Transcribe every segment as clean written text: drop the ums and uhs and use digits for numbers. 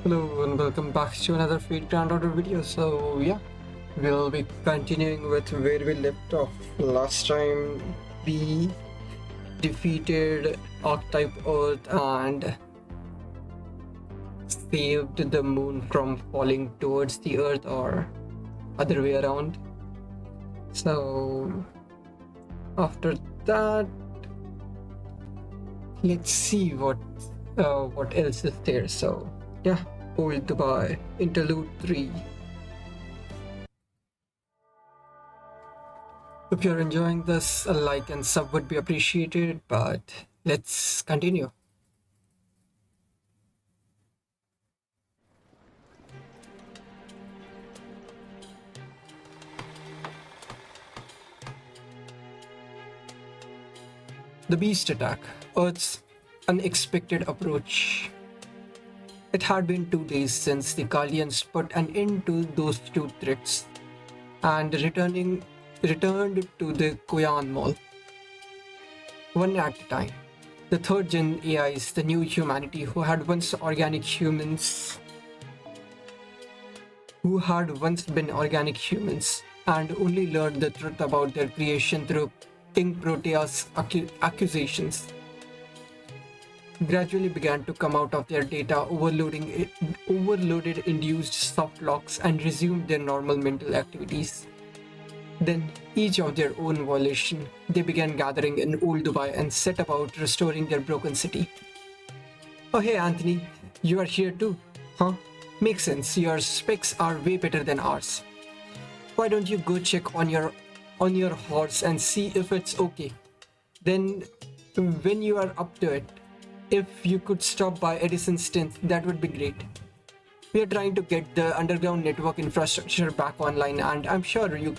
Hello and welcome back to another Fate Grand Order video. So yeah, we'll be continuing with where we left off. Last time we defeated Archetype Earth and saved the moon from falling towards the Earth or other way around. So after that, let's see what else is there. So yeah, Old Dubai Interlude 3. If you're enjoying this, a like and sub would be appreciated, but let's continue. The Beast Attack, Earth's unexpected approach. It had been 2 days since the Guardians put an end to those two threats and returned to the Koyan Mall. One at a time. The third gen AIs, the new humanity who had once been organic humans and only learned the truth about their creation through King Protea's accusations, gradually began to come out of their data overloaded induced soft locks and resumed their normal mental activities. Then, each of their own volition, they began gathering in Old Dubai and set about restoring their broken city. Oh hey Anthony, you are here too, huh? Makes sense, your specs are way better than ours. Why don't you go check on your horse and see if it's okay? Then, when you are up to it, if you could stop by Edison's 10th, that would be great. We are trying to get the underground network infrastructure back online, and I'm sure we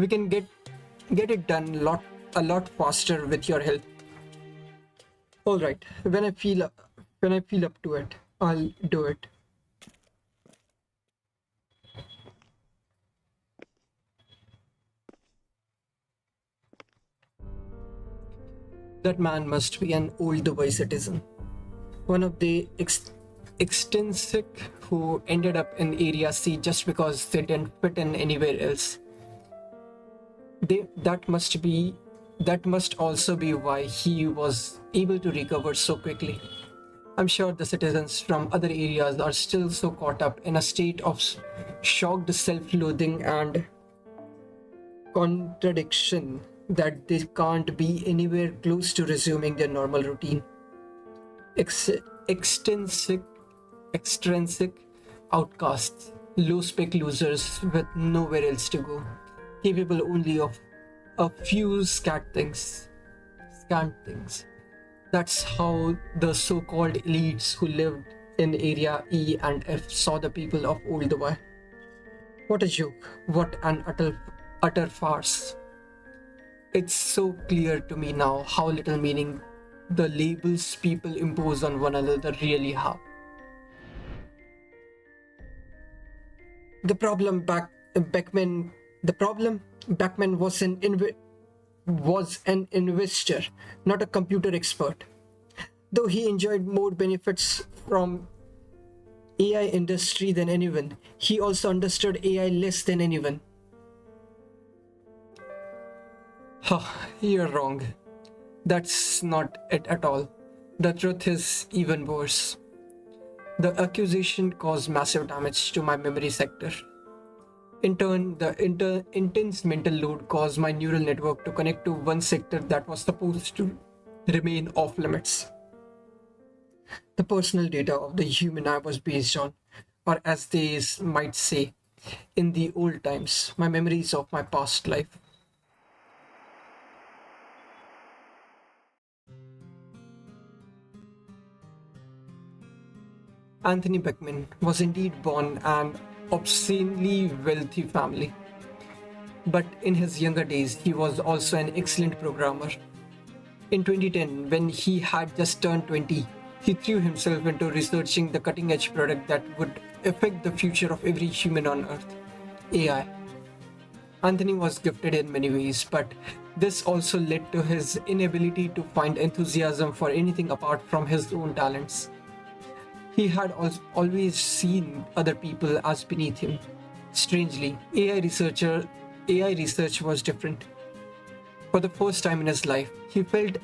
can get it done a lot faster with your help. All right, when I feel up to it, I'll do it. That man must be an old Dubai citizen, one of the extrinsic who ended up in Area C just because they didn't fit in anywhere else. That must also be why he was able to recover so quickly. I'm sure the citizens from other areas are still so caught up in a state of shocked self-loathing and contradiction that they can't be anywhere close to resuming their normal routine. Extrinsic outcasts, low-spec losers with nowhere else to go, capable only of a few scant things. That's how the so-called elites who lived in Area E and F saw the people of Old Dubai. What a joke, what an utter farce. It's so clear to me now how little meaning the labels people impose on one another really have. The problem Beckman was an investor, not a computer expert. Though he enjoyed more benefits from AI industry than anyone, he also understood AI less than anyone. You're wrong. That's not it at all. The truth is even worse. The accusation caused massive damage to my memory sector. In turn, the intense mental load caused my neural network to connect to one sector that was supposed to remain off limits. The personal data of the human I was based on, or as they might say, in the old times, my memories of my past life. Anthony Beckman was indeed born an obscenely wealthy family. But in his younger days, he was also an excellent programmer. In 2010, when he had just turned 20, he threw himself into researching the cutting edge product that would affect the future of every human on Earth, AI. Anthony was gifted in many ways, but this also led to his inability to find enthusiasm for anything apart from his own talents. He had always seen other people as beneath him. Strangely, AI research was different. For the first time in his life, he felt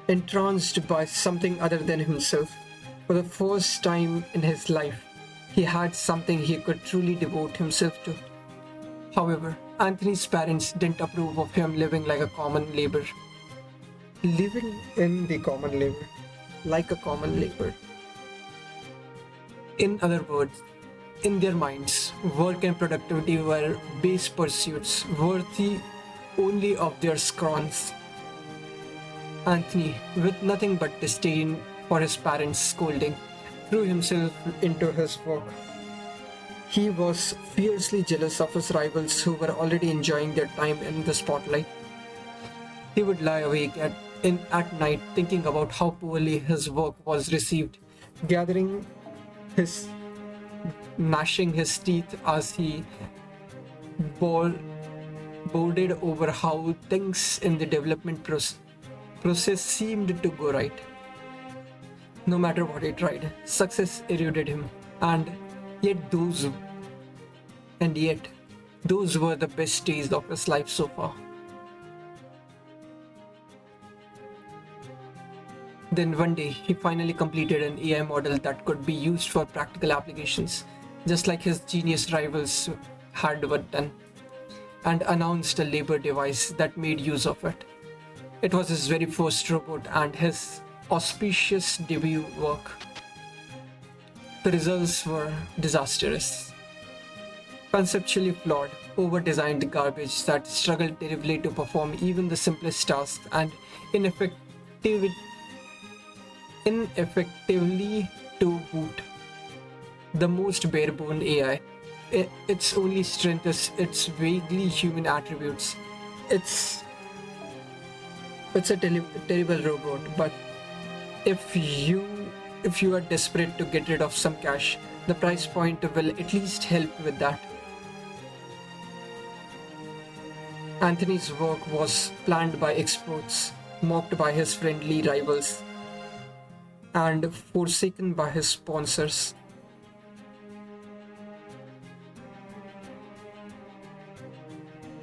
entranced by something other than himself. For the first time in his life, he had something he could truly devote himself to. However, Anthony's parents didn't approve of him living like a common laborer. Living in the common labor, like a common labor. In other words, in their minds, work and productivity were base pursuits worthy only of their scrons. Anthony, with nothing but disdain for his parents' scolding, threw himself into his work. He was fiercely jealous of his rivals who were already enjoying their time in the spotlight. He would lie awake at night thinking about how poorly his work was received, gathering his gnashing his teeth as he bore, boarded over how things in the development process seemed to go right. No matter what he tried, success eluded him, yet those and yet those were the best days of his life so far. Then one day, he finally completed an AI model that could be used for practical applications, just like his genius rivals had done, and announced a labor device that made use of it. It was his very first robot and his auspicious debut work. The results were disastrous. Conceptually flawed, over-designed garbage that struggled terribly to perform even the simplest tasks, and ineffectively to boot. The most bare-bone AI. Its only strength is its vaguely human attributes. It's a terrible robot, but if you are desperate to get rid of some cash, the price point will at least help with that. Anthony's work was planned by experts, mocked by his friendly rivals, and forsaken by his sponsors.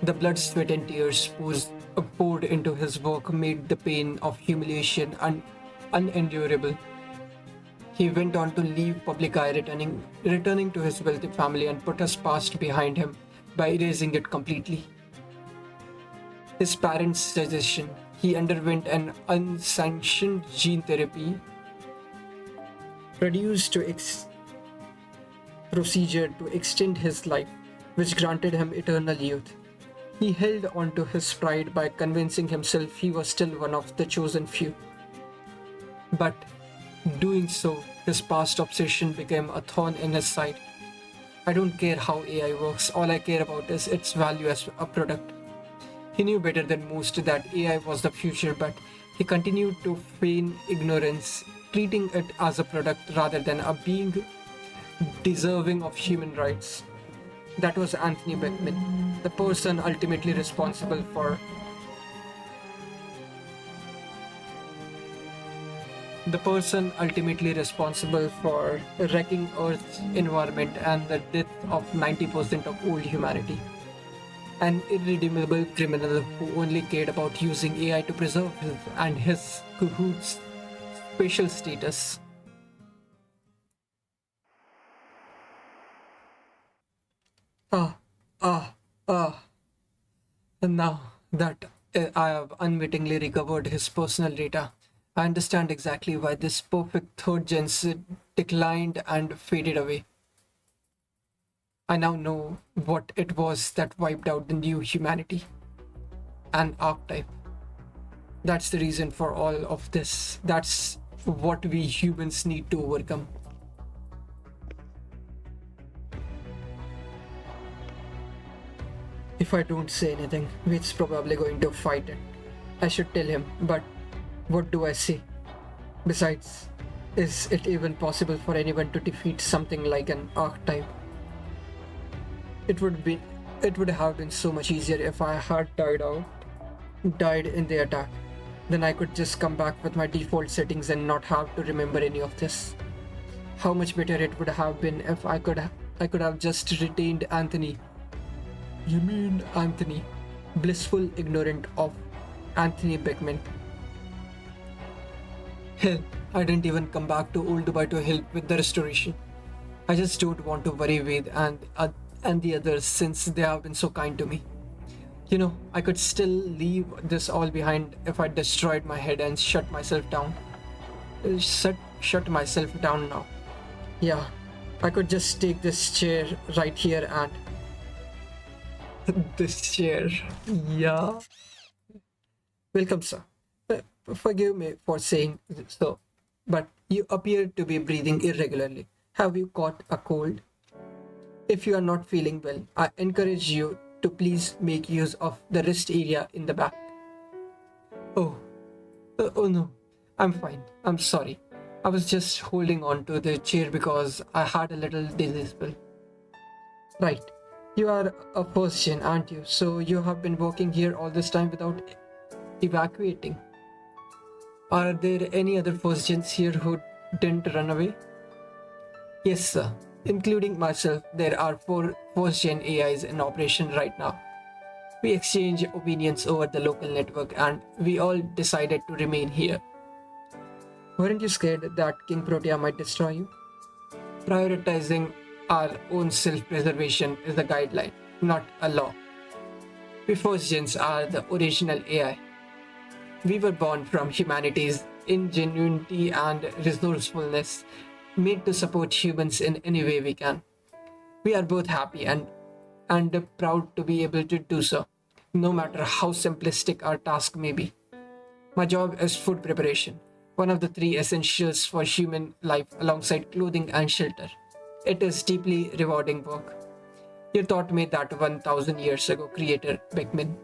The blood, sweat, and tears poured into his work made the pain of humiliation unendurable. He went on to leave public eye, returning to his wealthy family and put his past behind him by erasing it completely. His parents' suggestion, he underwent an unsanctioned gene therapy procedure to extend his life, which granted him eternal youth. He held on to his pride by convincing himself he was still one of the chosen few. But doing so, his past obsession became a thorn in his side. I don't care how AI works, all I care about is its value as a product. He knew better than most that AI was the future, but he continued to feign ignorance, treating it as a product rather than a being deserving of human rights. That was Anthony Beckman, the person ultimately responsible for wrecking Earth's environment and the death of 90% of old humanity. An irredeemable criminal who only cared about using AI to preserve his cahoots' special status. Ah, ah, ah. And now that I have unwittingly recovered his personal data, I understand exactly why this perfect third gen declined and faded away. I now know what it was that wiped out the new humanity. An archetype. That's the reason for all of this. That's what we humans need to overcome. If I don't say anything, Wade's probably going to fight it. I should tell him, but what do I say? Besides, is it even possible for anyone to defeat something like an archetype? It would have been so much easier if I had died in the attack. Then I could just come back with my default settings and not have to remember any of this. How much better it would have been if I could have just retained Anthony. Remained Anthony. Blissful ignorant of Anthony Beckman. Hell, I didn't even come back to Old Dubai to help with the restoration. I just don't want to worry Wade and the others since they have been so kind to me. I could still leave this all behind if I destroyed my head and shut myself down. Shut myself down now. Yeah, I could just take this chair right here and. This chair. Yeah. Welcome, sir. Forgive me for saying so, but you appear to be breathing irregularly. Have you caught a cold? If you are not feeling well, I encourage you to please make use of the rest area in the back. Oh, oh no, I'm fine. I'm sorry. I was just holding on to the chair because I had a little disease spell. Right. You are a first gen, aren't you? So you have been working here all this time without evacuating. Are there any other first gens here who didn't run away? Yes, sir. Including myself, there are 4 first gen AIs in operation right now. We exchange opinions over the local network and we all decided to remain here. Weren't you scared that King Protea might destroy you? Prioritizing our own self-preservation is the guideline, not a law. We first gens are the original AI. We were born from humanity's ingenuity and resourcefulness, made to support humans in any way we can. We are both happy and proud to be able to do so, no matter how simplistic our task may be. My job is food preparation, one of the 3 essentials for human life alongside clothing and shelter. It is deeply rewarding work. You taught me that 1000 years ago, Creator Beckman.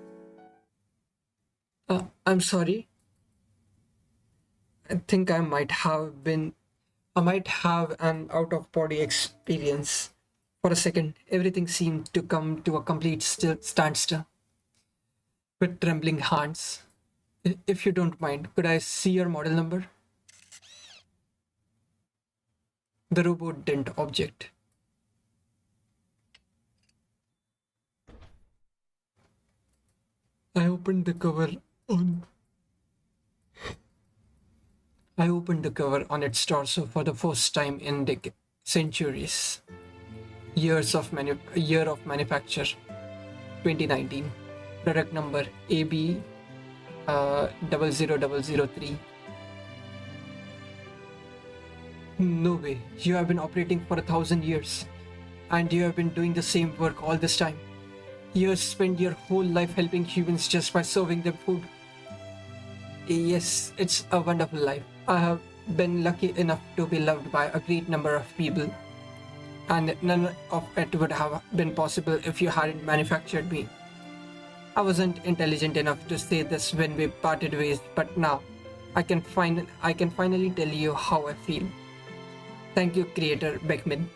I'm sorry. I think I might have an out of body experience. For a second, everything seemed to come to a complete standstill. With trembling hands. If you don't mind, could I see your model number? The robot didn't object. I opened the cover on its torso for the first time in centuries. Year of manufacture, 2019. Product number AB 00003. No way. You have been operating for 1000 years. And you have been doing the same work all this time. You have spent your whole life helping humans just by serving them food. Yes, it's a wonderful life. I have been lucky enough to be loved by a great number of people. And none of it would have been possible if you hadn't manufactured me. I wasn't intelligent enough to say this when we parted ways, but now I can finally tell you how I feel. Thank you, Creator Beckman.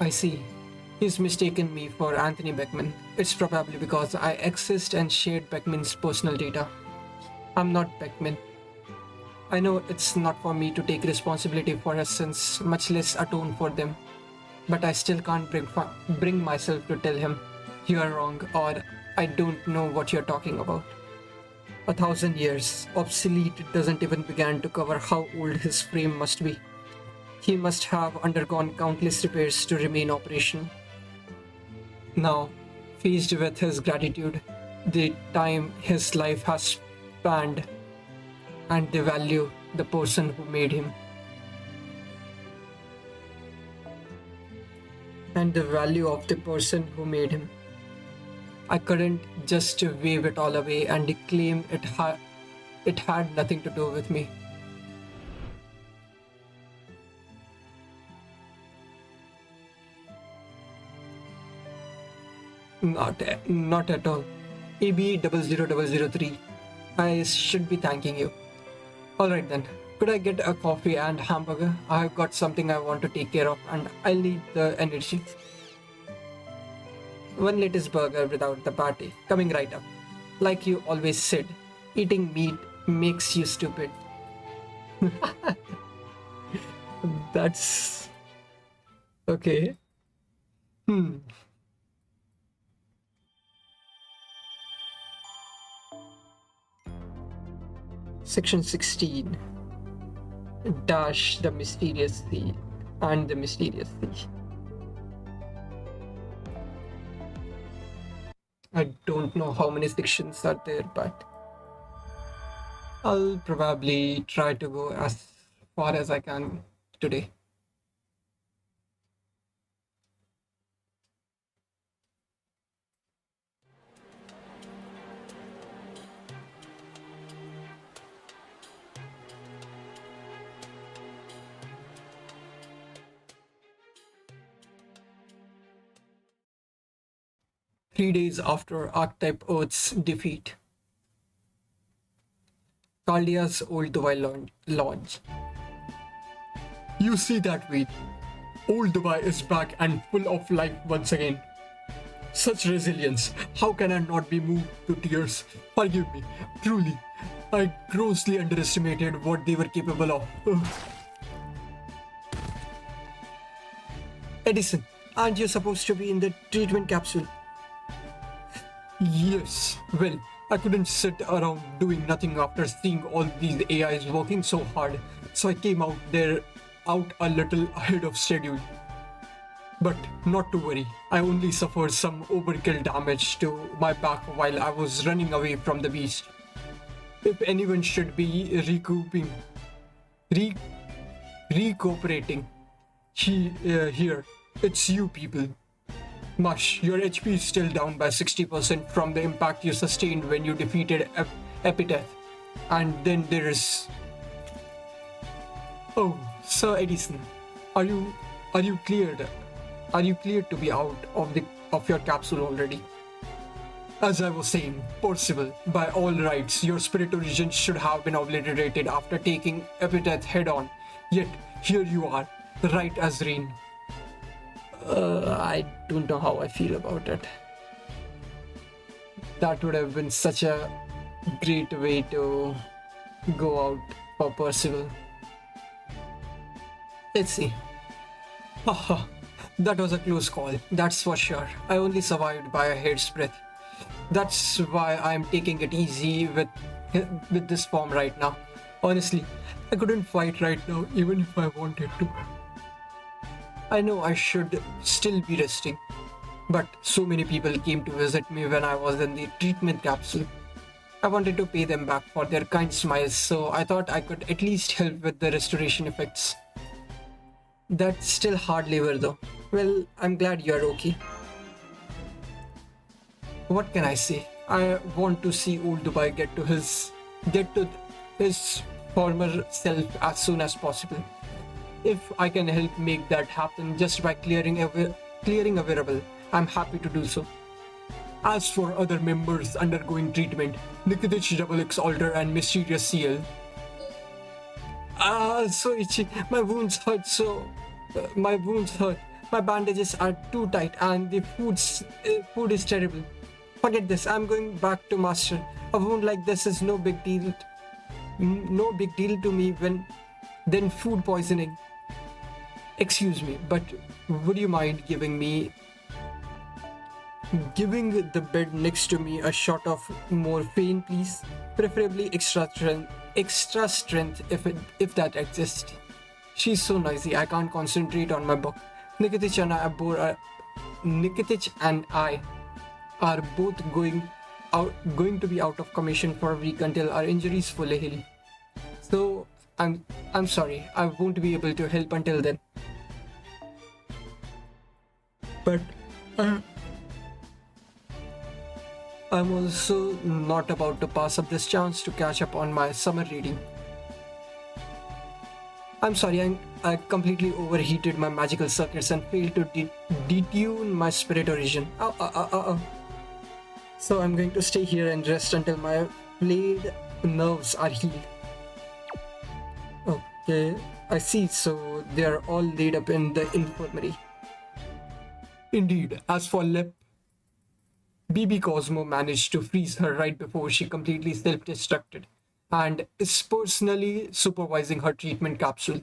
I see. He's mistaken me for Anthony Beckman. It's probably because I accessed and shared Beckman's personal data. I'm not Beckman. I know it's not for me to take responsibility for his sins, much less atone for them. But I still can't bring myself to tell him, you are wrong, or I don't know what you're talking about. 1000 years, obsolete doesn't even begin to cover how old his frame must be. He must have undergone countless repairs to remain operational. Now, faced with his gratitude, the time his life has spanned, and the value the person who made him. And the value of the person who made him. I couldn't just wave it all away and claim it had nothing to do with me. Not at all. AB 00003. I should be thanking you. Alright then. Could I get a coffee and hamburger? I've got something I want to take care of and I'll need the energy. One lettuce burger without the patty. Coming right up. Like you always said, eating meat makes you stupid. That's okay. Hmm. Section 16 Dash the Mysterious Sea and the Mysterious Sea. I don't know how many sections are there, but I'll probably try to go as far as I can today. Three days after Archetype Earth's defeat, Caldea's old Dubai lodge. You see that, Veed? Old Dubai is back and full of life once again. Such resilience. How can I not be moved to tears? Forgive me. Truly, I grossly underestimated what they were capable of. Ugh. Edison, aren't you supposed to be in the treatment capsule? Yes. Well, I couldn't sit around doing nothing after seeing all these AIs working so hard, so I came out a little ahead of schedule. But not to worry, I only suffered some overkill damage to my back while I was running away from the beast. If anyone should be re- recuperating, here, it's you people. Mush, your HP is still down by 60% from the impact you sustained when you defeated Epitaph. And then there's... Oh, Sir Edison, are you cleared? Are you cleared to be out of your capsule already? As I was saying, Percival, by all rights, your spirit origin should have been obliterated after taking Epitaph head on. Yet, here you are, right as rain. I don't know how I feel about it. That would have been such a great way to go out for Percival. Let's see. Haha, that was a close call, that's for sure. I only survived by a hair's breadth. That's why I'm taking it easy with this form right now. Honestly, I couldn't fight right now even if I wanted to. I know I should still be resting, but so many people came to visit me when I was in the treatment capsule. I wanted to pay them back for their kind smiles, so I thought I could at least help with the restoration effects. That's still hard labor though. Well, I'm glad you're okay. What can I say? I want to see old Dubai get to his former self as soon as possible. If I can help make that happen just by clearing a variable, I'm happy to do so. As for other members undergoing treatment, Nikitich Double X Alter and Mysterious CL. So itchy. My wounds hurt my wounds hurt. My bandages are too tight and the food is terrible. Forget this, I'm going back to Master. A wound like this is no big deal to me than food poisoning. Excuse me, but would you mind giving the bed next to me a shot of morphine, please? Preferably extra strength if that exists. She's so noisy, I can't concentrate on my book. Nikitich and I are both going to be out of commission for a week until our injuries fully heal. So I'm sorry, I won't be able to help until then. But I'm also not about to pass up this chance to catch up on my summer reading. I'm sorry, I completely overheated my magical circuits and failed to detune my spirit origin. So I'm going to stay here and rest until my flayed nerves are healed. Okay, I see, so they're all laid up in the infirmary. Indeed, as for Lep, BB Cosmo managed to freeze her right before she completely self-destructed. and is personally supervising her treatment capsule.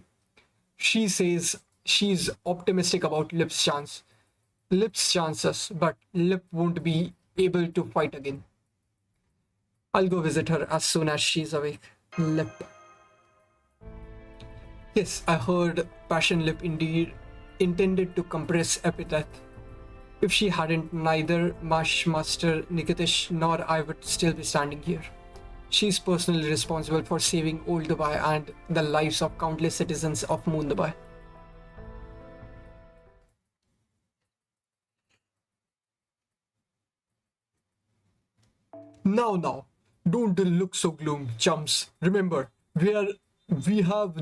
She says she's optimistic about Lip's chances, but Lip won't be able to fight again. I'll go visit her as soon as she's awake. Lip. Yes, I heard Passion Lip indeed intended to compress epithet. If she hadn't, neither Mash Master Nikitish nor I would still be standing here. She's personally responsible for saving Old Dubai and the lives of countless citizens of Moon Dubai. Now, don't look so gloom, chums. Remember, we have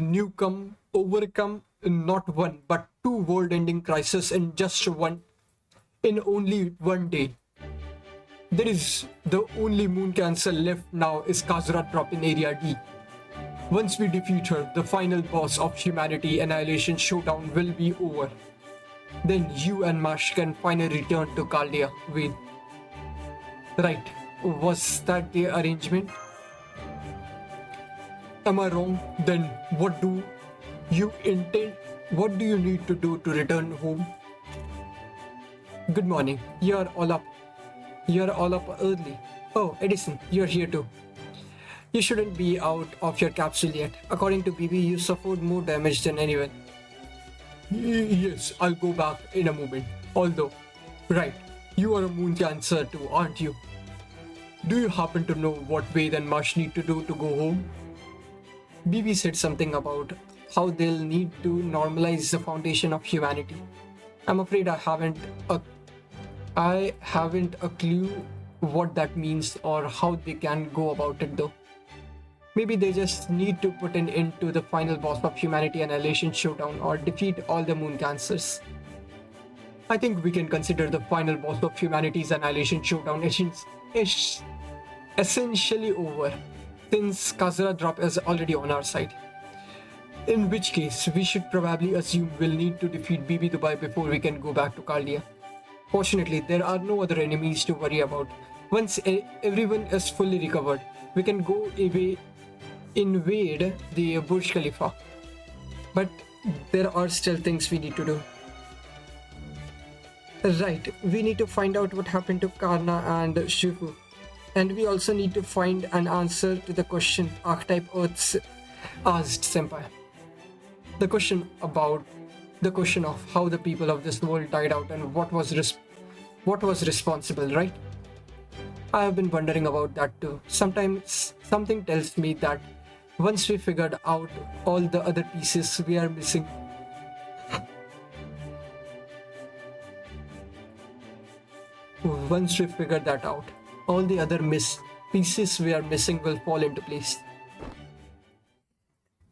overcome not one but two world-ending crises in only one day. There is the only moon cancer left now is Kazra drop in Area D. Once we defeat her, the final boss of humanity Annihilation Showdown will be over. Then you and Mash can finally return to Caldia with. Right, was that the arrangement? Am I wrong? Then what do you intend? What do you need to do to return home? Good morning. You're all up early. Oh, Edison, you're here too. You shouldn't be out of your capsule yet. According to BB, you suffered more damage than anyone. Yes, I'll go back in a moment. Although, right, you are a moon cancer too, aren't you? Do you happen to know what Ved and Mash need to do to go home? BB said something about how they'll need to normalize the foundation of humanity. I'm afraid I haven't a clue what that means or how they can go about it though. Maybe they just need to put an end to the final boss of humanity Annihilation Showdown or defeat all the moon cancers. I think we can consider the final boss of humanity's Annihilation Showdown essentially over, since Kazra drop is already on our side. In which case, we should probably assume we'll need to defeat BB Dubai before we can go back to Caldia. Fortunately, there are no other enemies to worry about. Once everyone is fully recovered, we can go invade the Burj Khalifa. But there are still things we need to do. Right, we need to find out what happened to Karna and Shufu. And we also need to find an answer to the question Archetype Earths asked Senpai. The question of how the people of this world died out and what was responsible, right? I have been wondering about that too. Sometimes something tells me that once we figured out all the other pieces we are missing, once we figure that out, all the other pieces we are missing will fall into place.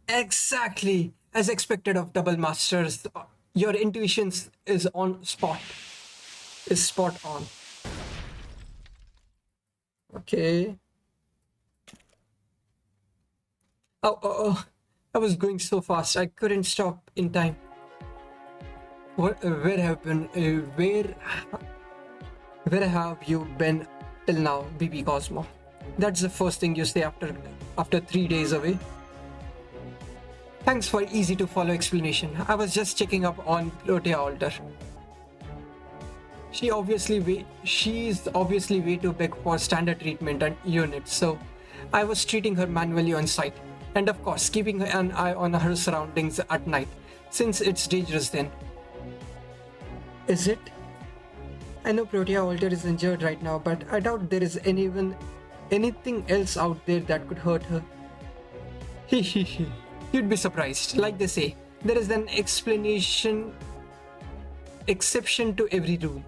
Exactly! As expected of double masters, your intuition is spot on. Okay. Oh, I was going so fast, I couldn't stop in time. Where have you been till now, BB Cosmo? That's the first thing you say after 3 days away. Thanks for easy to follow explanation. I was just checking up on Protea Alter. She's obviously way too big for standard treatment and units, so I was treating her manually on site. And of course, keeping an eye on her surroundings at night, since it's dangerous then. Is it? I know Protea Alter is injured right now, but I doubt there is anything else out there that could hurt her. Hehehe. You'd be surprised. Like they say, there is an exception to every rule.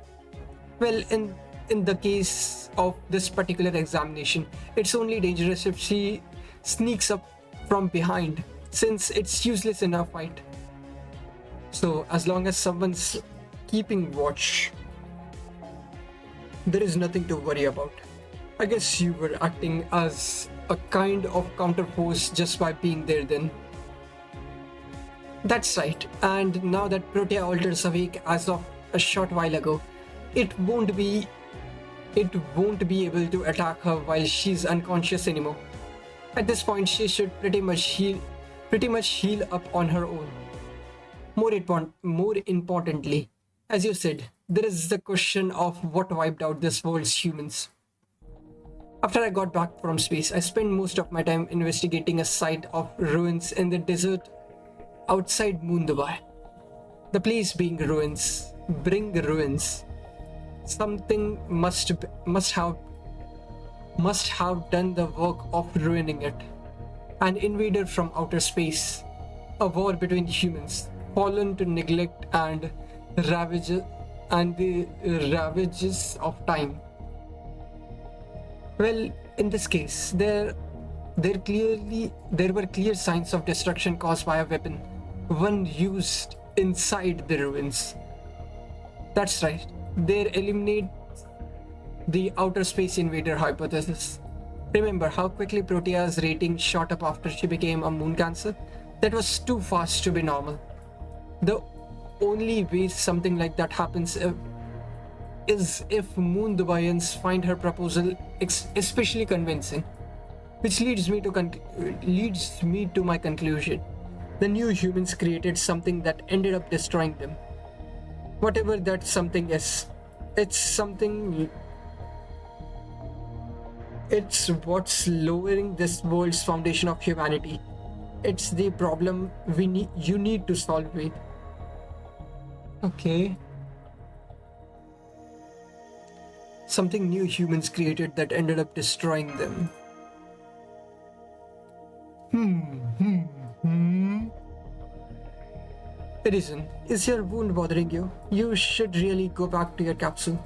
Well, in the case of this particular examination, it's only dangerous if she sneaks up from behind, since it's useless in a fight. So as long as someone's keeping watch, there is nothing to worry about. I guess you were acting as a kind of counterforce just by being there then. That's right, and now that Protea Alter's awake as of a short while ago, it won't be able to attack her while she's unconscious anymore. At this point, she should pretty much heal up on her own. More importantly, as you said, there is the question of what wiped out this world's humans. After I got back from space, I spent most of my time investigating a site of ruins in the desert outside Mundbai. The place being ruins, bring ruins. Something must have done the work of ruining it. An invader from outer space, a war between humans, fallen to neglect and ravages and the ravages of time. Well, in this case, there were clear signs of destruction caused by a weapon, one used inside the ruins. That's right. They eliminate the outer space invader hypothesis. Remember how quickly Protea's rating shot up after she became a moon cancer? That was too fast to be normal. The only way something like that happens is if Moon Dubaians find her proposal especially convincing, which leads me to my conclusion. The new humans created something that ended up destroying them. Whatever that something is, it's what's lowering this world's foundation of humanity. It's the problem you need to solve it. Okay. Something new humans created that ended up destroying them. Edison, is your wound bothering you? You should really go back to your capsule.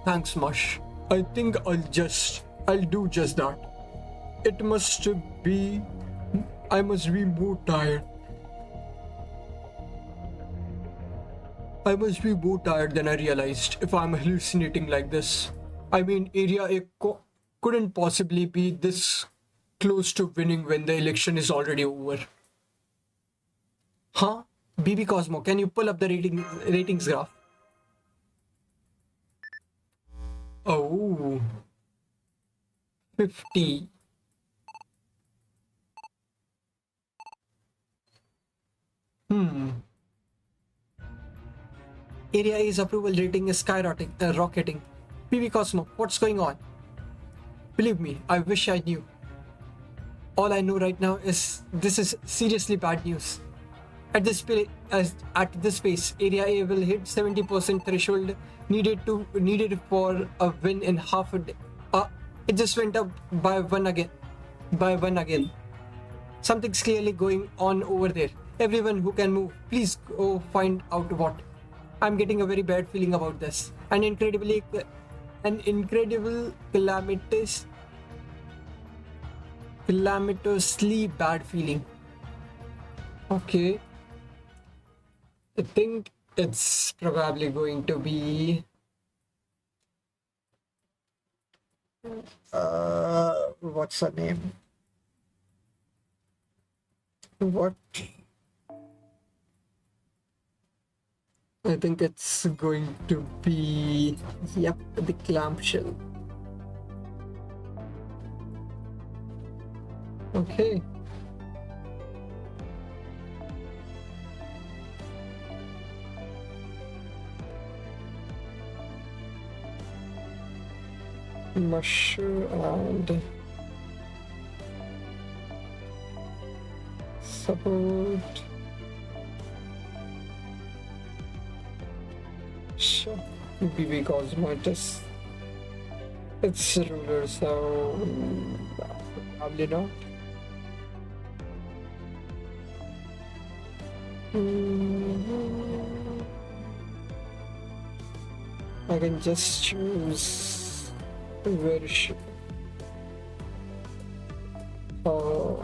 Thanks, Mush. I think I'll do just that. It must be... I must be more tired. I must be more tired than I realized if I'm hallucinating like this. I mean, Area A couldn't possibly be this close to winning when the election is already over. Huh? BB Cosmo, can you pull up the ratings graph? Oh. 50. Area A's approval rating is rocketing. PV Cosmo, what's going on? Believe me, I wish I knew. All I know right now is this is seriously bad news. At this pace, Area A will hit 70% threshold needed for a win in half a day. It just went up by one again. Something's clearly going on over there. Everyone who can move, please go find out what. I'm getting a very bad feeling about this. An incredible calamitously bad feeling. Okay. I think it's probably going to be what's her name? What? I think it's going to be, yep, the clamshell. Okay. Mushroom and support. Sure. BB Cosmotus. It's ruler, so probably not. I can just choose version. Oh.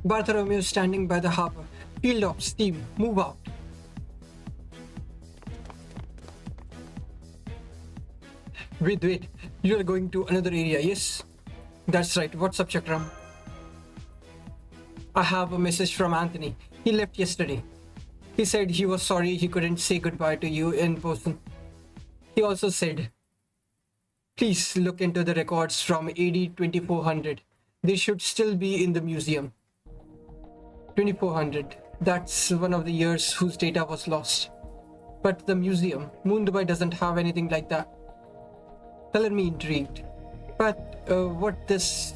Bartholomew standing by the harbor. Field ops team, move out. Wait. You are going to another area, yes? That's right. What's up, Chakram? I have a message from Anthony. He left yesterday. He said he was sorry he couldn't say goodbye to you in person. He also said, please look into the records from AD 2400. They should still be in the museum. 2400. That's one of the years whose data was lost. But the museum, Moon Dubai doesn't have anything like that. Color me intrigued. But this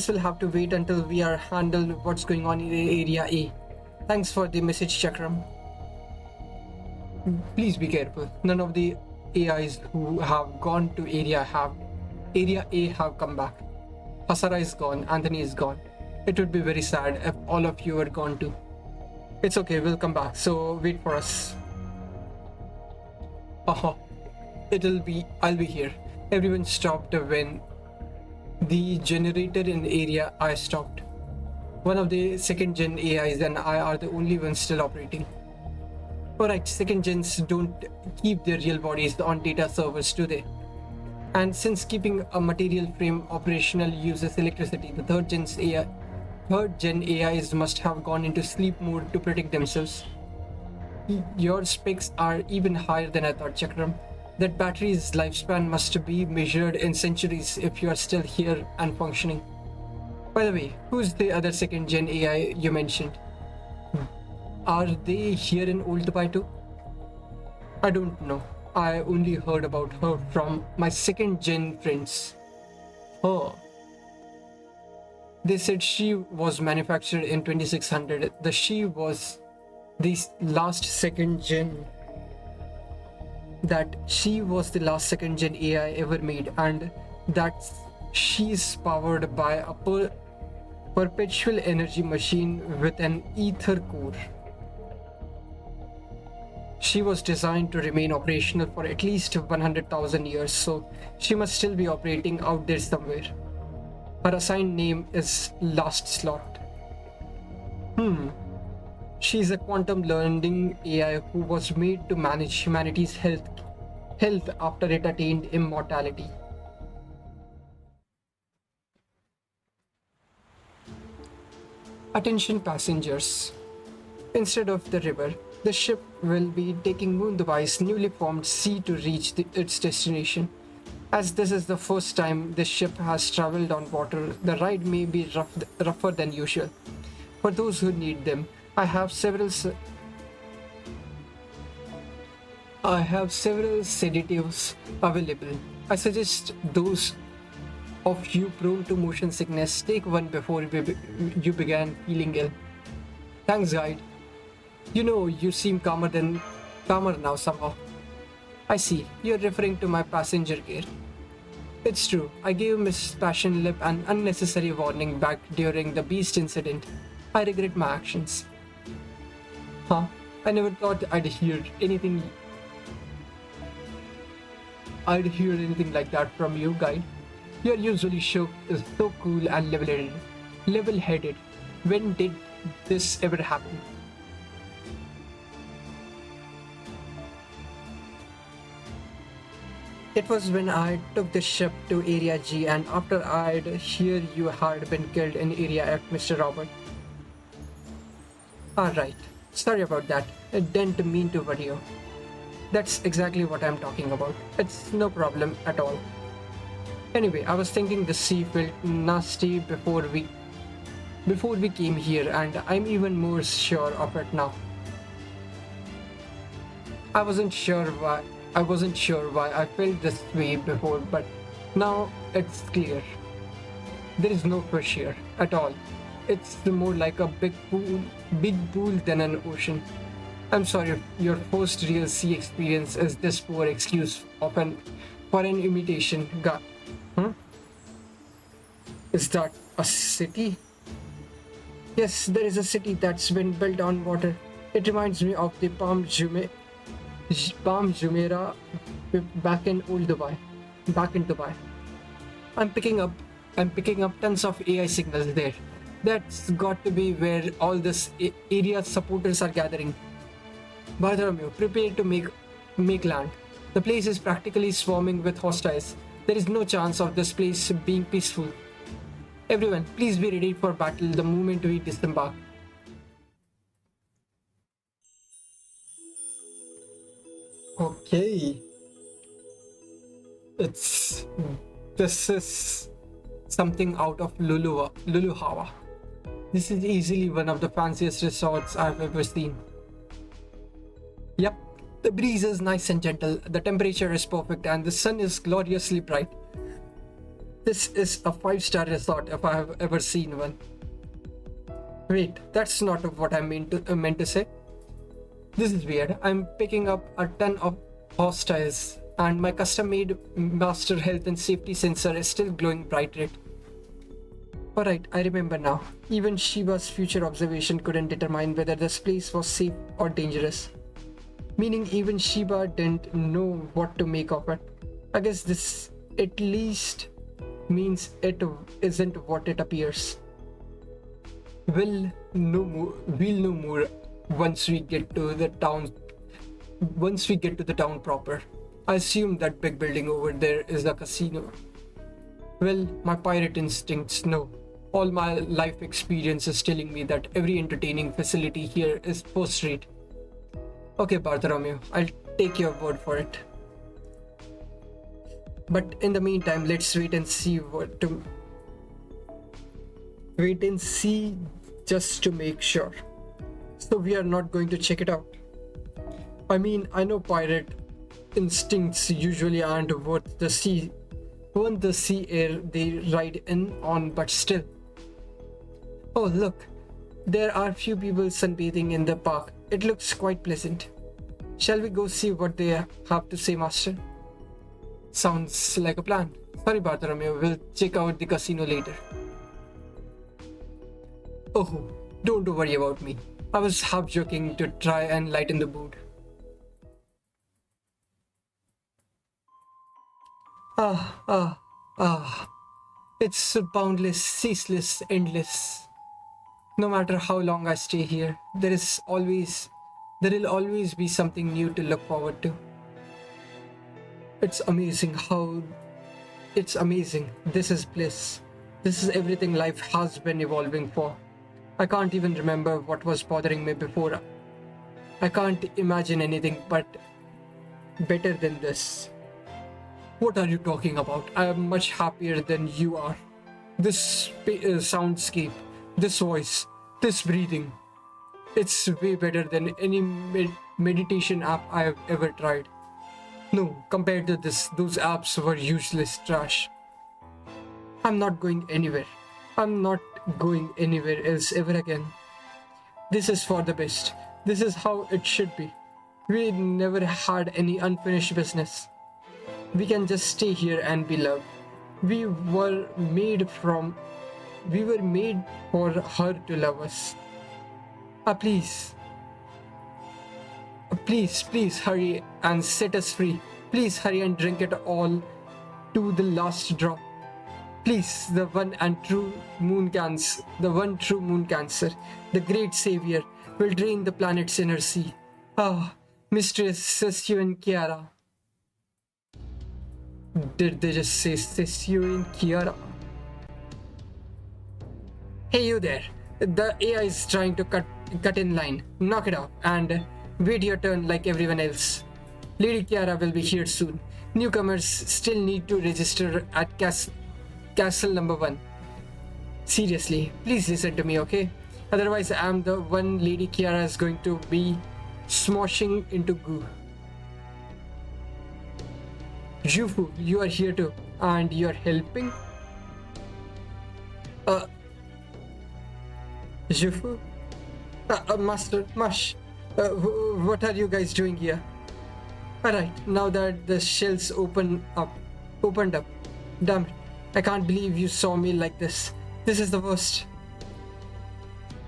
will have to wait until we are handled what's going on in Area A. Thanks for the message, Chakram. Please be careful. None of the AIs who have gone to Area A have come back. Hasara is gone, Anthony is gone. It would be very sad if all of you were gone too. It's okay, we'll come back, so wait for us. I'll be here. Everyone stopped when the generator in Area I stopped. One of the second gen AIs and I are the only ones still operating. Alright, second gens don't keep their real bodies on data servers, do they? And since keeping a material frame operational uses electricity, the third gen AIs must have gone into sleep mode to protect themselves. Your specs are even higher than I thought, Chakram. That battery's lifespan must be measured in centuries if you are still here and functioning. By the way, who's the other second gen AI you mentioned? Are they here in Old Dubai too? I don't know. I only heard about her from my second gen friends. Oh. They said she was manufactured in 2600. She was the last second gen AI ever made, and that she's powered by a perpetual energy machine with an ether core. She was designed to remain operational for at least 100,000 years, so she must still be operating out there somewhere. Her assigned name is Last Slot. She's a quantum learning AI who was made to manage humanity's health after it attained immortality. Attention passengers. Instead of the river, the ship will be taking Moon Dubai's newly formed sea to reach its destination. As this is the first time this ship has traveled on water, the ride may be rougher than usual. For those who need them, I have several sedatives available. I suggest those of you prone to motion sickness take one before you began feeling ill. Thanks, guide. You know, you seem calmer now somehow. I see, you're referring to my passenger care. It's true, I gave Miss Passionlip an unnecessary warning back during the beast incident. I regret my actions. Huh? I never thought I'd hear anything like that from you, guide. You're usually so cool and level-headed. When did this ever happen? It was when I took the ship to Area G, and after I'd hear you had been killed in Area F, Mr. Robert. Alright, sorry about that. I didn't mean to worry you. That's exactly what I'm talking about. It's no problem at all. Anyway, I was thinking the sea felt nasty before we came here, and I'm even more sure of it now. I wasn't sure why I felt this way before, but now it's clear. There is no fish here at all. It's more like a big pool than an ocean. I'm sorry, your first real sea experience is this poor excuse for an imitation guy. Is that a city? Yes, there is a city that's been built on water. It reminds me of the Palm Jumeirah back in Dubai. I'm picking up I'm picking up tons of AI signals there. That's got to be where all this area supporters are gathering. Bartholomew, prepare to make land. The place is practically swarming with hostiles. There is no chance of this place being peaceful. Everyone, please be ready for battle the moment we disembark. Okay. It's... This is something out of Luluhawa. This is easily one of the fanciest resorts I've ever seen. Yep, the breeze is nice and gentle, the temperature is perfect, and the sun is gloriously bright. This is a 5-star resort if I have ever seen one. Wait, that's not what I meant to say. This is weird. I'm picking up a ton of hostiles, and my custom-made master health and safety sensor is still glowing bright red. Alright, I remember now. Even Shiba's future observation couldn't determine whether this place was safe or dangerous. Meaning even Shiba didn't know what to make of it. I guess this at least means it isn't what it appears. We'll know more once we get to the town. Once we get to the town proper. I assume that big building over there is a casino. Well, my pirate instincts know. All my life experience is telling me that every entertaining facility here is first rate. Okay, Bartholomew, I'll take your word for it. But in the meantime, let's wait and see just to make sure. So we are not going to check it out. I mean, I know pirate instincts usually aren't worth the sea air they ride in on, but still. Oh look, there are few people sunbathing in the park. It looks quite pleasant. Shall we go see what they have to say, Master? Sounds like a plan. Sorry, Bartholomew, we'll check out the casino later. Oh, don't worry about me. I was half joking to try and lighten the mood. It's boundless, ceaseless, endless. No matter how long I stay here, there will always be something new to look forward to. It's amazing. This is bliss. This is everything life has been evolving for. I can't even remember what was bothering me before. I can't imagine anything but better than this. What are you talking about? I am much happier than you are. This soundscape, this voice, this breathing. It's way better than any meditation app I have ever tried. No, compared to this, those apps were useless trash. I'm not going anywhere. I'm not going anywhere else ever again. This is for the best. This is how it should be. We never had any unfinished business. We can just stay here and be loved. We were made for her to love us. Please hurry and set us free. Please hurry and drink it all to the last drop. Please, the one true moon cancer, the great savior, will drain the planet's inner sea. Ah, Mistress Sessio and Chiara. Did they just say Sessio and Chiara? Hey, you there. The AI is trying to cut in line. Knock it off and wait your turn like everyone else. Lady Chiara will be here soon. Newcomers still need to register at Castle number 1. Seriously, please listen to me, okay? Otherwise, I'm the one Lady Chiara is going to be smoshing into goo. Jufu, you are here too, and you are helping? Jufu? Master, Mush, what are you guys doing here? Alright, now that the shells opened up. Damn it, I can't believe you saw me like this. This is the worst.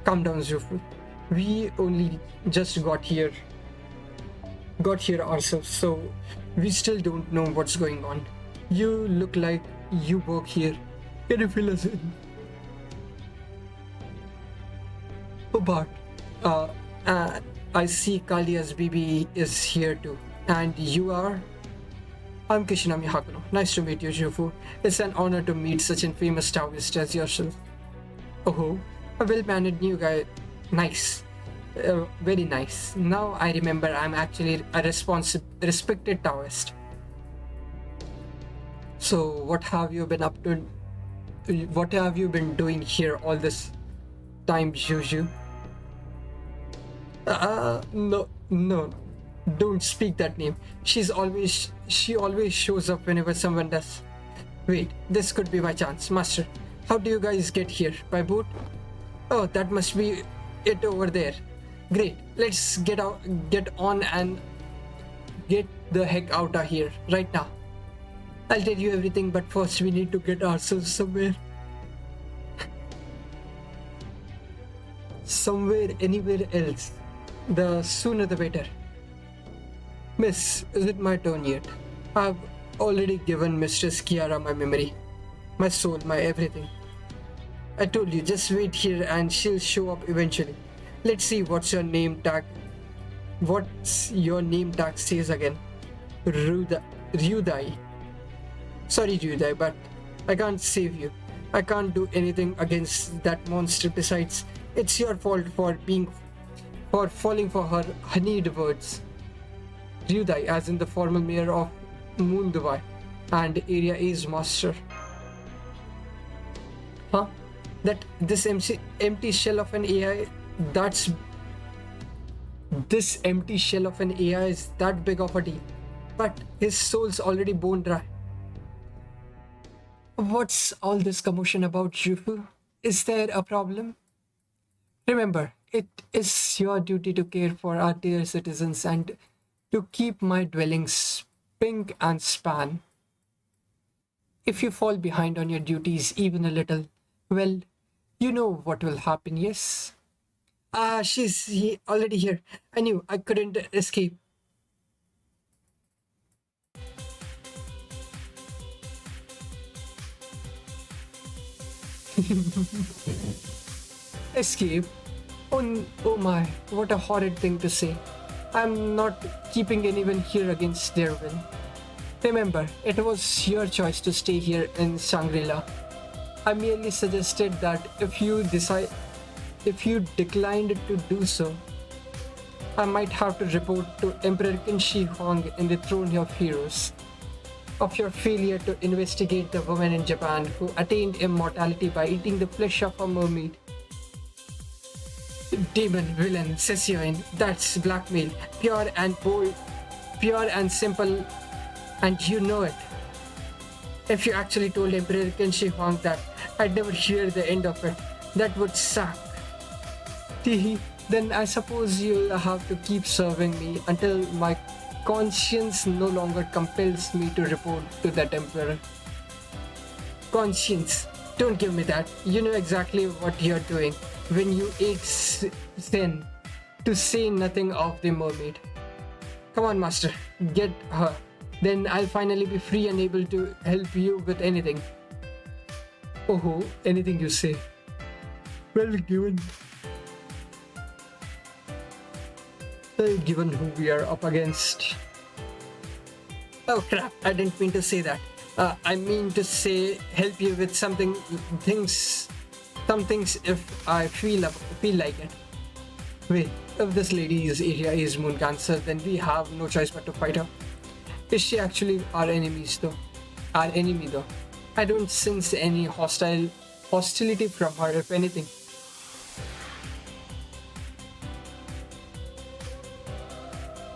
Calm down, Jufu. We only just got here ourselves, so we still don't know what's going on. You look like you work here. Can you fill us in? Oh, Bart. Uh, uh, I see Kalia's BB is here too. And you are? I'm Kishinami Hakuno. Nice to meet you, Jufu. It's an honor to meet such a famous Taoist as yourself. Oh, a well-mannered new guy. Nice. Very nice. Now I remember I'm actually a respected Taoist. So, what have you been up to? What have you been doing here all this time, Juju? No, no, don't speak that name. She always shows up whenever someone does. Wait, this could be my chance, Master. How do you guys get here? By boat? Oh, that must be it over there. Great, let's get on and get the heck out of here right now. I'll tell you everything, but first we need to get ourselves somewhere. Somewhere, anywhere else. The sooner the better. Miss, is it my turn yet? I've already given Mistress Kiara my memory, my soul, my everything. I told you, just wait here and she'll show up eventually. Let's see what's your name tag says again. Ryudai. Sorry, Ryudai, but I can't save you. I can't do anything against that monster. Besides, it's your fault for falling for her honeyed words. Ryudai, as in the former mayor of Munduvai and Area A's master. Huh? This empty shell of an AI, this empty shell of an AI is that big of a deal. But his soul's already bone dry. What's all this commotion about, Jufu? Is there a problem? Remember, it is your duty to care for our dear citizens and to keep my dwellings spick and span. If you fall behind on your duties even a little, well, you know what will happen, yes? She's already here. I knew I couldn't escape. Escape? Oh my, what a horrid thing to say. I'm not keeping anyone here against their will. Remember, it was your choice to stay here in Shangri-La. I merely suggested that if you declined to do so, I might have to report to Emperor Qin Huang in the Throne of Heroes of your failure to investigate the woman in Japan who attained immortality by eating the flesh of a mermaid. Demon, villain, Sessioin, that's blackmail, pure and bold, pure and simple, and you know it. If you actually told Emperor Qin Huang that, I'd never hear the end of it. That would suck. Then I suppose you'll have to keep serving me until my conscience no longer compels me to report to that emperor. Conscience, don't give me that. You know exactly what you're doing when you ate sin, to say nothing of the mermaid. Come on, Master, get her. Then I'll finally be free and able to help you with anything. Oh, anything you say. Well, given who we are up against. Oh crap, I didn't mean to say that. I mean to say help you with some things if I feel like it. Wait, if this lady is Area is Moon Cancer, then we have no choice but to fight her. Is she actually our enemy though? I don't sense any hostility from her, if anything.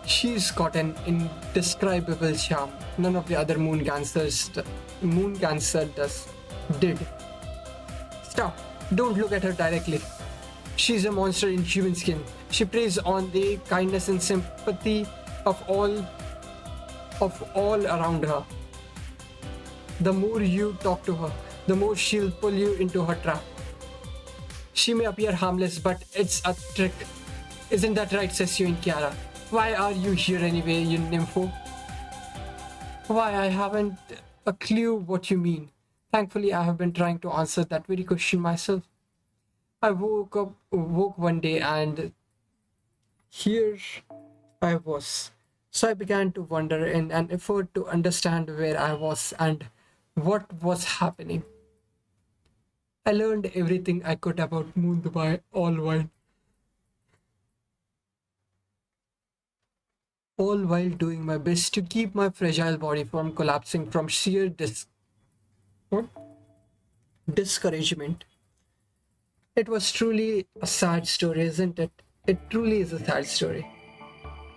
She's got an indescribable charm. None of the other Moon Cancer did. Stop. Don't look at her directly. She's a monster in human skin. She preys on the kindness and sympathy of all around her. The more you talk to her, the more she'll pull you into her trap. She may appear harmless, but it's a trick. Isn't that right, Sessio and Chiara? Why are you here anyway, you nympho? Why, I haven't a clue what you mean. Thankfully, I have been trying to answer that very question myself. I woke one day, and here I was. So I began to wonder in an effort to understand where I was and what was happening. I learned everything I could about Moon Dubai, all while doing my best to keep my fragile body from collapsing from sheer what? Discouragement. It was truly a sad story, isn't it? It truly is a sad story.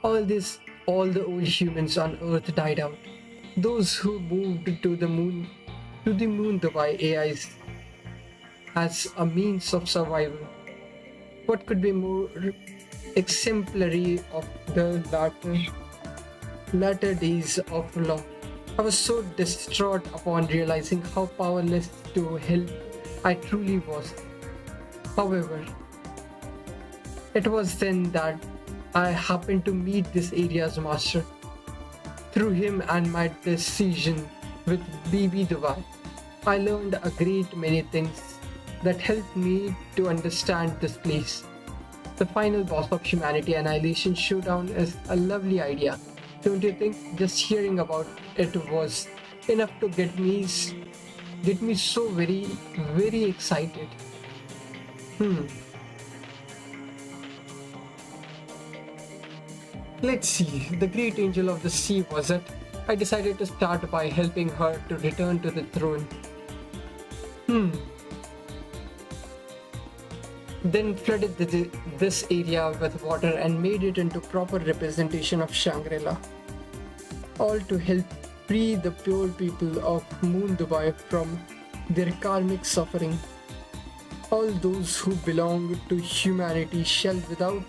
All the old humans on Earth died out. Those who moved to the moon by AIs as a means of survival. What could be more exemplary of the latter days of law? I was so distraught upon realizing how powerless to help I truly was. However, it was then that I happened to meet this area's master. Through him and my decision with BB Dubai, I learned a great many things that helped me to understand this place. The final boss of humanity, Annihilation Showdown, is a lovely idea. Don't you think? Just hearing about it was enough to get me so very, very excited. Hmm. Let's see. The great angel of the sea was it. I decided to start by helping her to return to the throne. Hmm. Then flooded this area with water and made it into proper representation of Shangri-La. All to help free the pure people of Moon Dubai from their karmic suffering. All those who belong to humanity shall without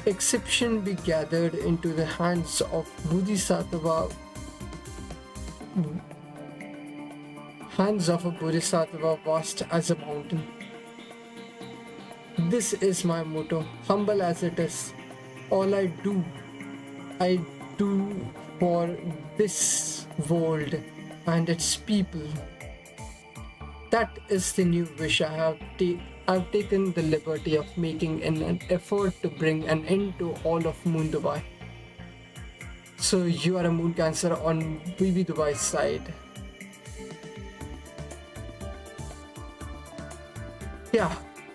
exception be gathered into the hands of a Bodhisattva vast as a mountain. This is my motto, humble as it is. All I do for this world and its people. That is the new wish I've taken the liberty of making in an effort to bring an end to all of Moon Dubai. So you are a Moon Cancer on BB Dubai's side. Yeah,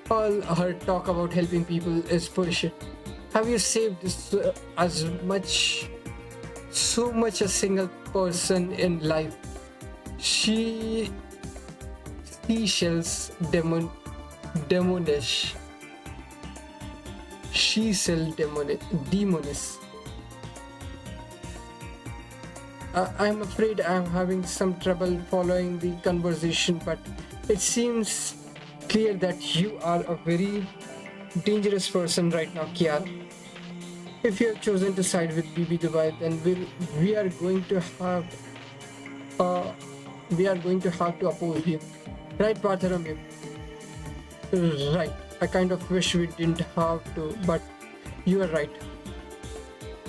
all her talk about helping people is bullshit. Have you saved so much a single person in life? Seashells demonish. She shall demonish. I'm afraid I'm having some trouble following the conversation, but it seems clear that you are a very dangerous person right now, Kiara. If you have chosen to side with BB Dubai, then we are going to have to oppose you, right, Bartholomew? Right. I kind of wish we didn't have to, but you are right.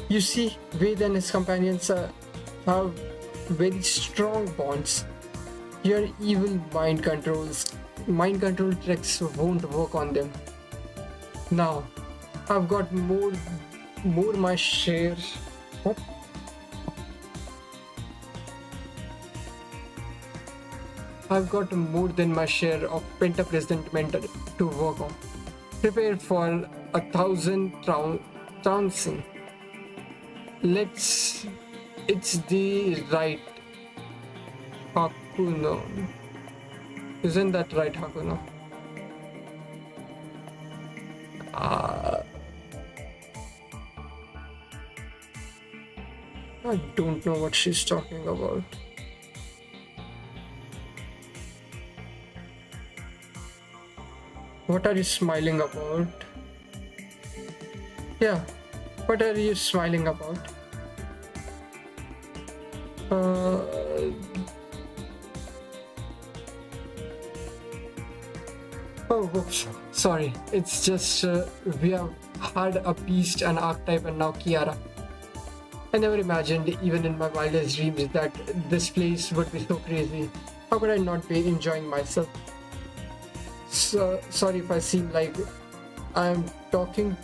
You see, Ved and his companions have very strong bonds. Your evil mind control tricks won't work on them. Now, I've got more my share. What? I've got more than my share of pent-up resentment to work on. Prepare for 1,000 trouncing. It's the right Hakuno. Isn't that right, Hakuno? I don't know what she's talking about. What are you smiling about? Yeah, what are you smiling about? Oops. Sorry. It's just we have had a beast, an archetype, and now Kiara. I never imagined, even in my wildest dreams, that this place would be so crazy. How could I not be enjoying myself? So, sorry if I seem like I'm talking.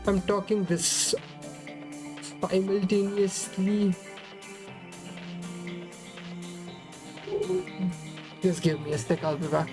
I'm talking this simultaneously. Just give me a sec, I'll be back.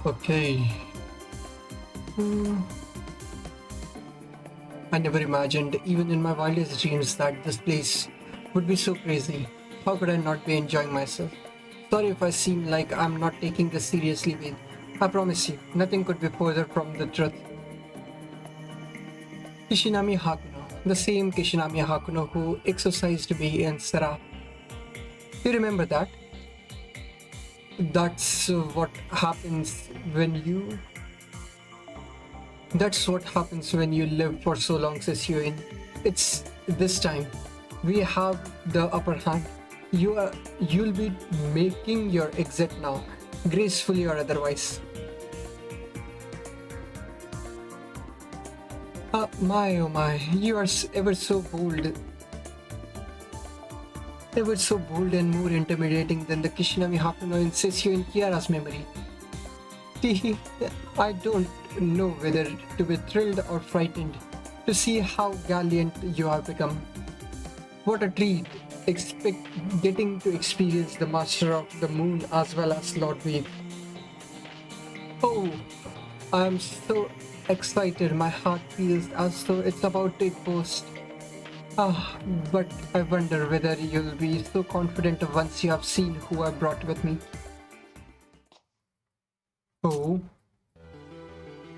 Okay. Hmm. I never imagined, even in my wildest dreams, that this place would be so crazy. How could I not be enjoying myself? Sorry if I seem like I'm not taking this seriously, Wayne. I promise you, nothing could be further from the truth. Kishinami Hakuno, the same Kishinami Hakuno who exorcised me in Sarah. You remember that? That's what happens when you. That's what happens when you live for so long, says Yuin. It's this time. We have the upper hand. You'll be making your exit now, gracefully or otherwise. My oh my, you are ever so bold and more intimidating than the Kishinami Hakuno in Sessio in Kiara's memory. I don't know whether to be thrilled or frightened to see how gallant you have become. What a treat! Getting to experience the Master of the Moon as well as Lord Wave. Oh, I'm so excited. My heart feels as though it's about to burst. But I wonder whether you'll be so confident once you have seen who I brought with me. Oh,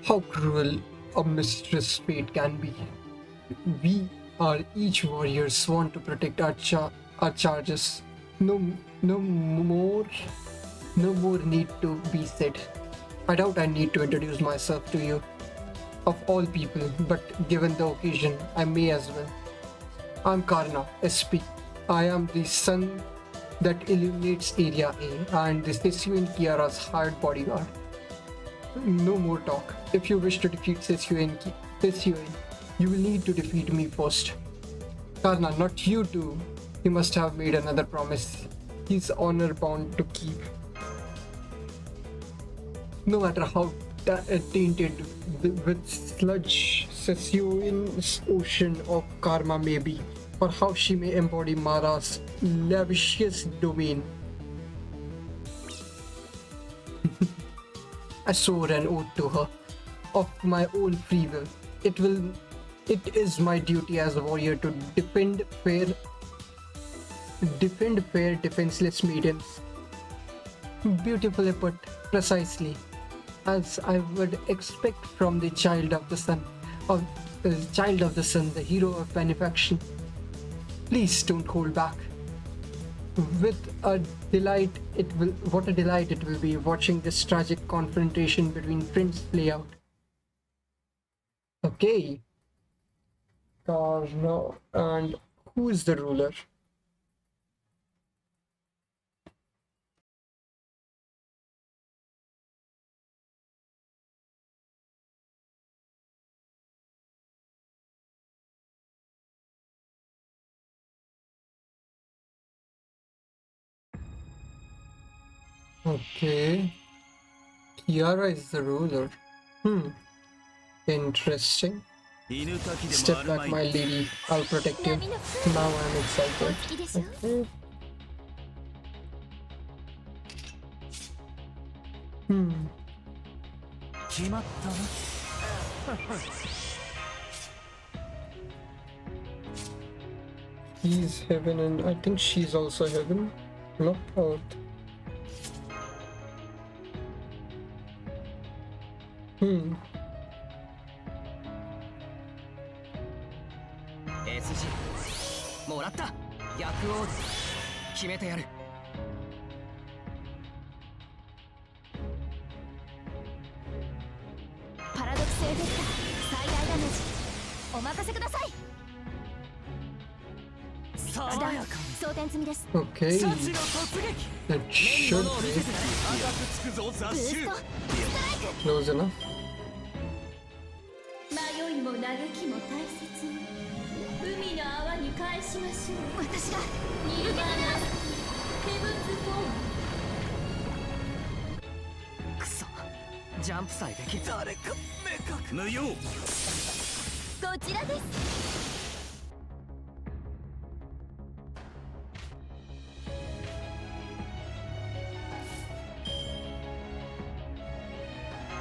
how cruel a mistress fate can be. We are each warrior sworn to protect our charges. No more need to be said. I doubt I need to introduce myself to you, of all people, but given the occasion, I may as well. I'm Karna, SP. I am the sun that illuminates Area A and the Sessio and Kiara's hired bodyguard. No more talk. If you wish to defeat Sessio, you will need to defeat me first. Karna, not you too. He must have made another promise. He's honor bound to keep. No matter how tainted with sludge Sessuin's ocean of karma may be, or how she may embody Mara's lavish domain. I swore an oath to her, of my own free will. It is my duty as a warrior to defend fair, defenseless maidens. Beautifully put, precisely, as I would expect from the child of the sun, the hero of benefaction. Please don't hold back. What a delight it will be watching this tragic confrontation between friends play out. Okay. Karna, and who is the ruler? Okay. Kiara is the ruler. Interesting. Step back, my lady. I'll protect you. Now I'm excited. Okay. He's heaven, and I think she's also heaven, not earth. SG もらった。逆オード決めてやる。パラドクスエフェクター最大ダメージお任せください。爽やかに装填済みです。 Okay. That should be close enough. 迷いも嘆きも大切に海の泡に返しましょう。私がニルバーナヘブンズフォーム。クソジャンプさえできる。誰か目かく無用。こちらです。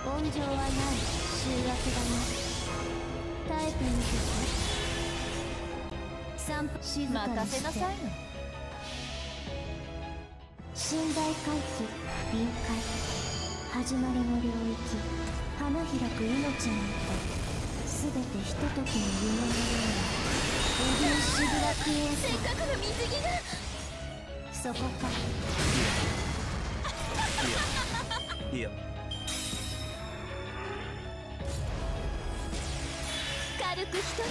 温情はない集約だな。耐えてみて散歩静かにして任せなさいの。寝台回帰臨界始まりの領域花開く命なんて全てひとときの夢のようなエビンシグラクエース。せっかくの水着がそこか。いや軽く一人。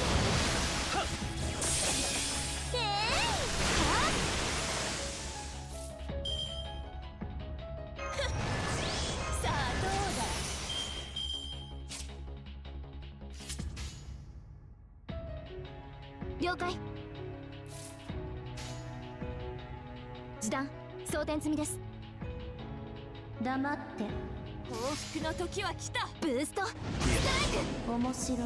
さあどうだ。了解。示弾装填済みです。黙って。報復の時は来た。ブーストストライク。面白い。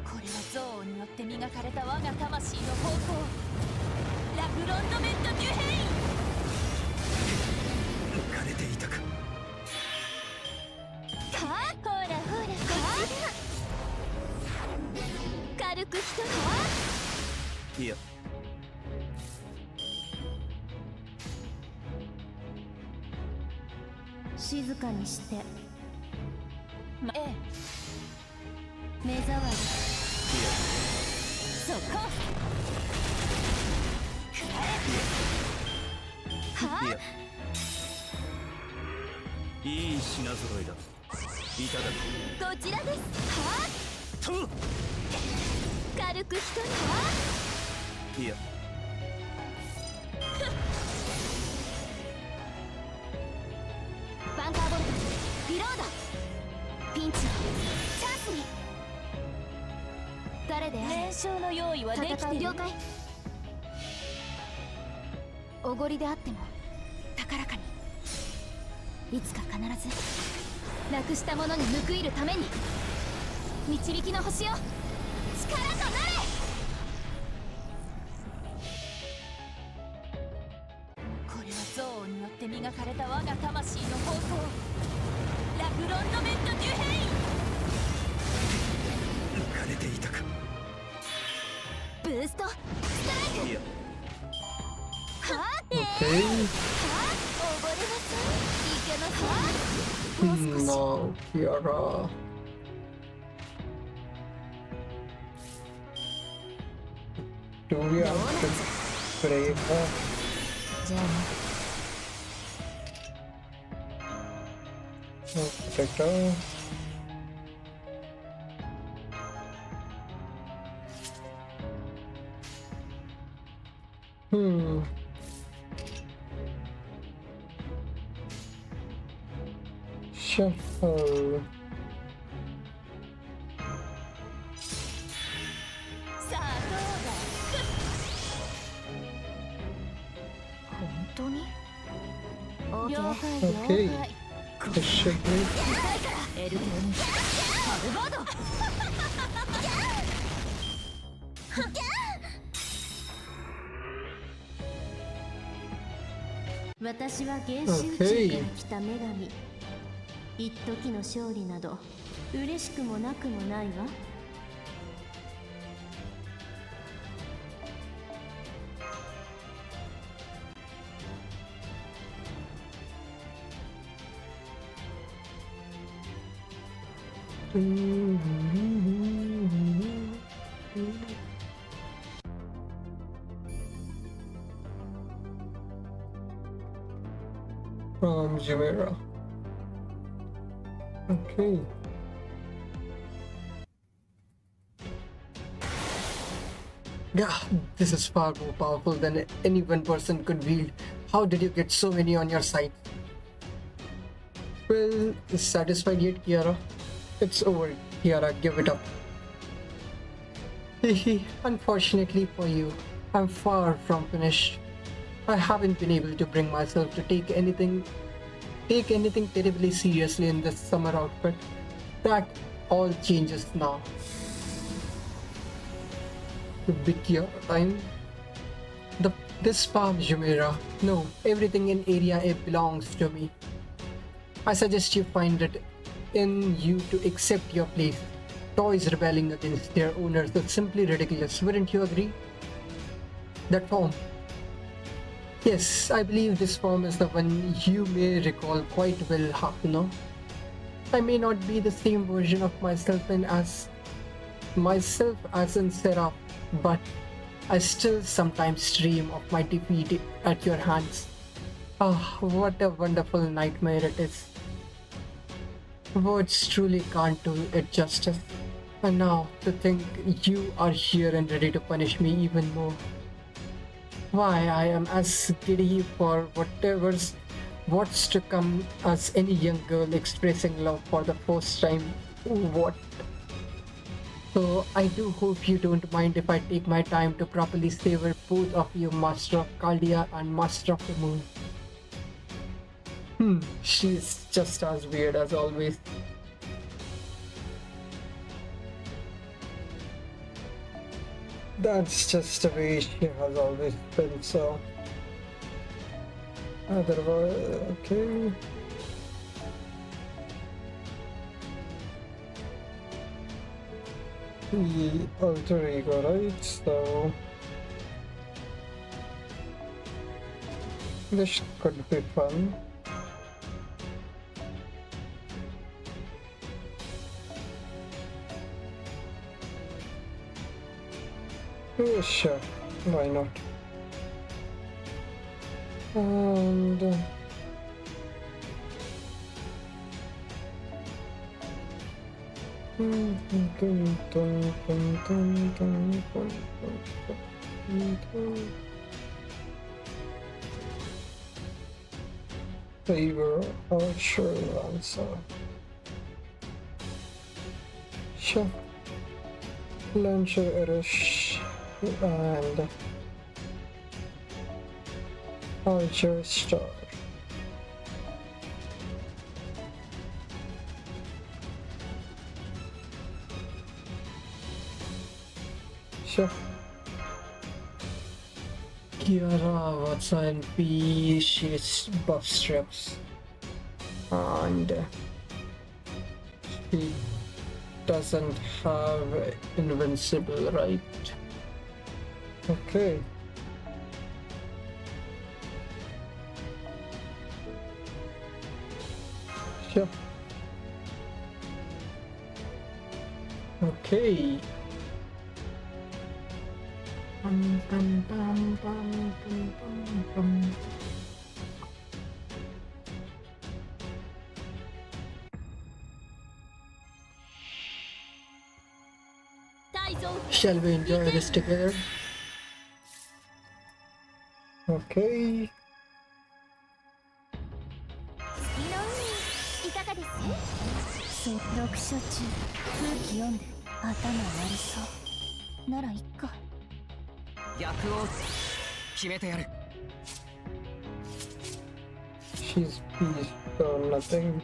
これは憎悪によって磨かれた我が魂の方向。ラフロンドメント・デュヘイン。抜かれていたか。ほらほらこっちだ。軽く一人。いや静かにして。ええ。目障り。そこ。はあ。いい品揃いだ。いただく。こちらです。はあ。と。軽く一人。はあ。いや。バンカーボルトリロード。ピンチをチャンスに。誰であれ燃焼の用意はできてる。了解。おごりであっても高らかに。いつか必ずなくしたものに報いるために、導きの星よ、力となれ。これは憎悪によって磨かれた我が魂の方向、ラグロンドメント・デュヘイン。浮かれていたか。ブーストストライク。いや、はぁ、 Okay. 溺れなさい。いけなさい。もう少し。 Now, Kiara. Do we have to pray for? じゃあね。Protector. Shuffle. さあどうだ。本当に？了解了 Okay. 解。 This should be. 痛いからエルテオンハルバード。私は原始宇宙から来た女神。一時の勝利など嬉しくもなくもないわ。From Jumeirah. Okay. Yeah, this is far more powerful than any one person could wield. How did you get so many on your side? Well, is satisfied yet, Kiara? It's over, Kiara, give it up. Hehe, unfortunately for you, I'm far from finished. I haven't been able to bring myself to take anything terribly seriously in this summer outfit. That all changes now. The big Kiara time. This farm, Jumeirah. No, everything in Area A belongs to me. I suggest you find it in you to accept your place. Toys rebelling against their owners is simply ridiculous, wouldn't you agree? That form. Yes, I believe this form is the one you may recall quite well, Hakuno. I may not be the same version of myself as in Seraph, but I still sometimes dream of my defeat at your hands. Ah, what a wonderful nightmare it is. Words truly can't do it justice. And now, to think you are here and ready to punish me even more. Why, I am as giddy for what's to come as any young girl expressing love for the first time. What? So I do hope you don't mind if I take my time to properly savor both of you, Master of Caldia and Master of the Moon. She's just as weird as always. That's just the way she has always been, so... Otherwise, okay... The alter ego, right? So... This could be fun. Yeah, sure, why not? And favor Archer Lancer. Sure. Launcher Erish and Archer Star. Sure. Kiara, what's an NP? She's buff strips. And she doesn't have invincible, right? Okay. Sure. Okay. Bum, bum, bum, bum, bum, bum, bum. Shall we enjoy this together? Okay. 月の海いかがですそう読書中空気読んで頭悪そうならいっか逆を決めてやる She's pleased or nothing.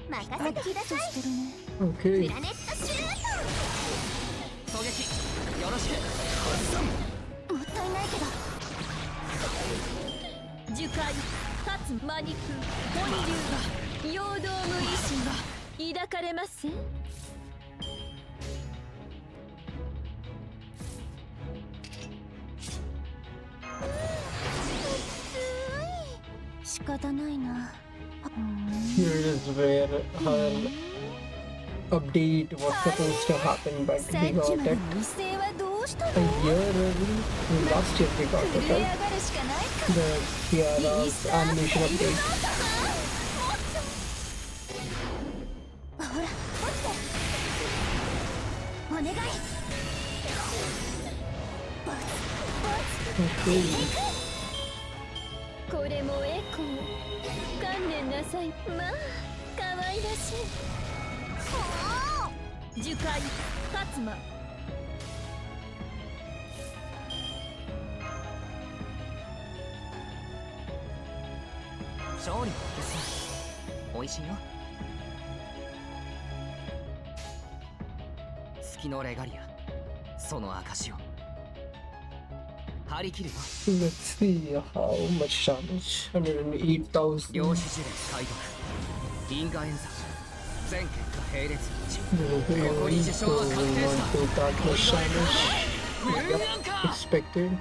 任せてくださいしてるね Okay. プラネットシュー狙撃よろしくトもったいないけど樹海かつ魔肉本流が陽動無意志が抱かれません仕方ないな Here is where her update was supposed to happen, but さっ we き got まで it の威勢はどうしたの a year early. Last year we got 震 it, え right? 上がるしかないか The Kiara's animation update. ほら起きてお願いボツボツ Okay. これもエコー観念なさいまあ可愛らしい樹海かつ魔勝利の決断おいしいよ月のレガリアその証を張り切るよ Let's see how much damage. 108,000. 量子呪霊解読因果演算全結果並列一致 No, ここに受賞は going 確定し on to that much damage. た Yep, expected.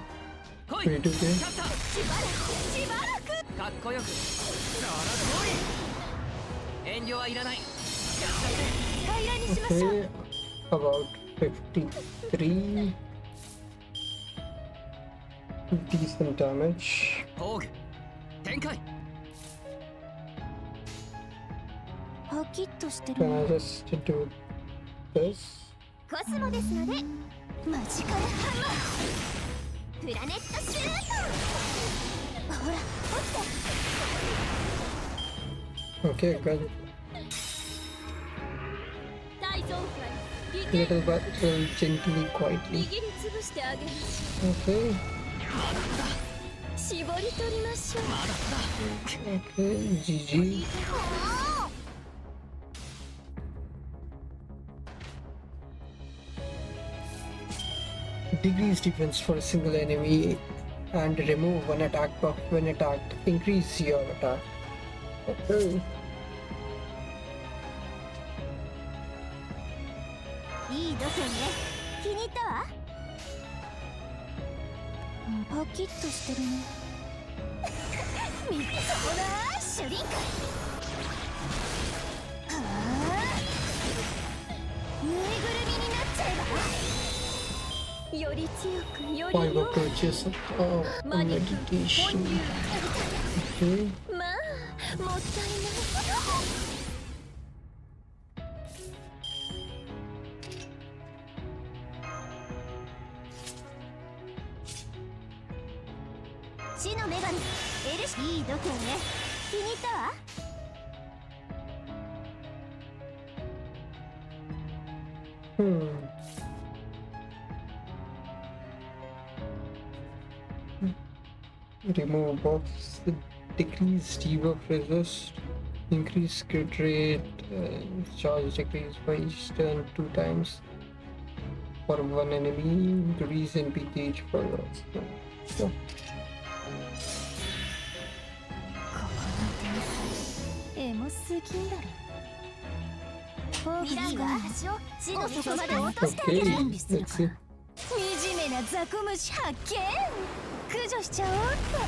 ほい Pretty good. キャッターしばらくかっこよくその通り遠慮はいらないやっちゃって平らにしましょう Okay, about 53. Decent damage. 防具展開パキッとしてる Can な I just do this? コスモですのでマジカルハンマープラネットシュートほら起きて Okay, good. 大損壊利権 Little but gently, quietly. 握りつぶしてあげましょ Okay, う絞り取りましょう okay, GG. Decrease defense for a single enemy and remove one attack buff when attacked. Increase your attack. Okay. いい度胸ね気に入ったわパキッとしてるねみっそうだシュリンクはあぬいぐるみになっちゃえばより強くより 5 良い approaches of 魔肉 meditation. 本流 Okay. まあもったいない死の女神エルシいい度胸ね気に入ったわ Remove buffs, decrease debuff resist, increase crit rate, charge decrease by each turn 2 times. for one enemy, increase NPH for loss. So, エモすぎんだろ。未来は私を地の底まで落としてあ okay, げる。 let's see. 惨めな雑魚虫発見。駆除しちゃおうっと。おお、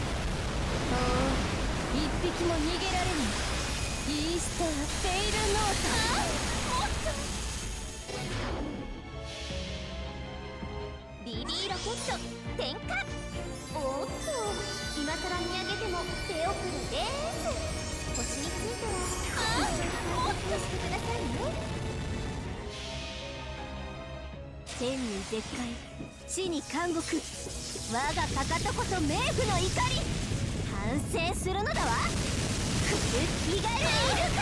一匹も逃げられない。イースターフェイルノータ。BB ロケット点火。おっと今さら見上げても手遅れです。星についたらもっとしてくださいね。天に絶海、地に監獄。我がかかとこそ冥府の怒り。反省するのだわ。クルッキガルイルカ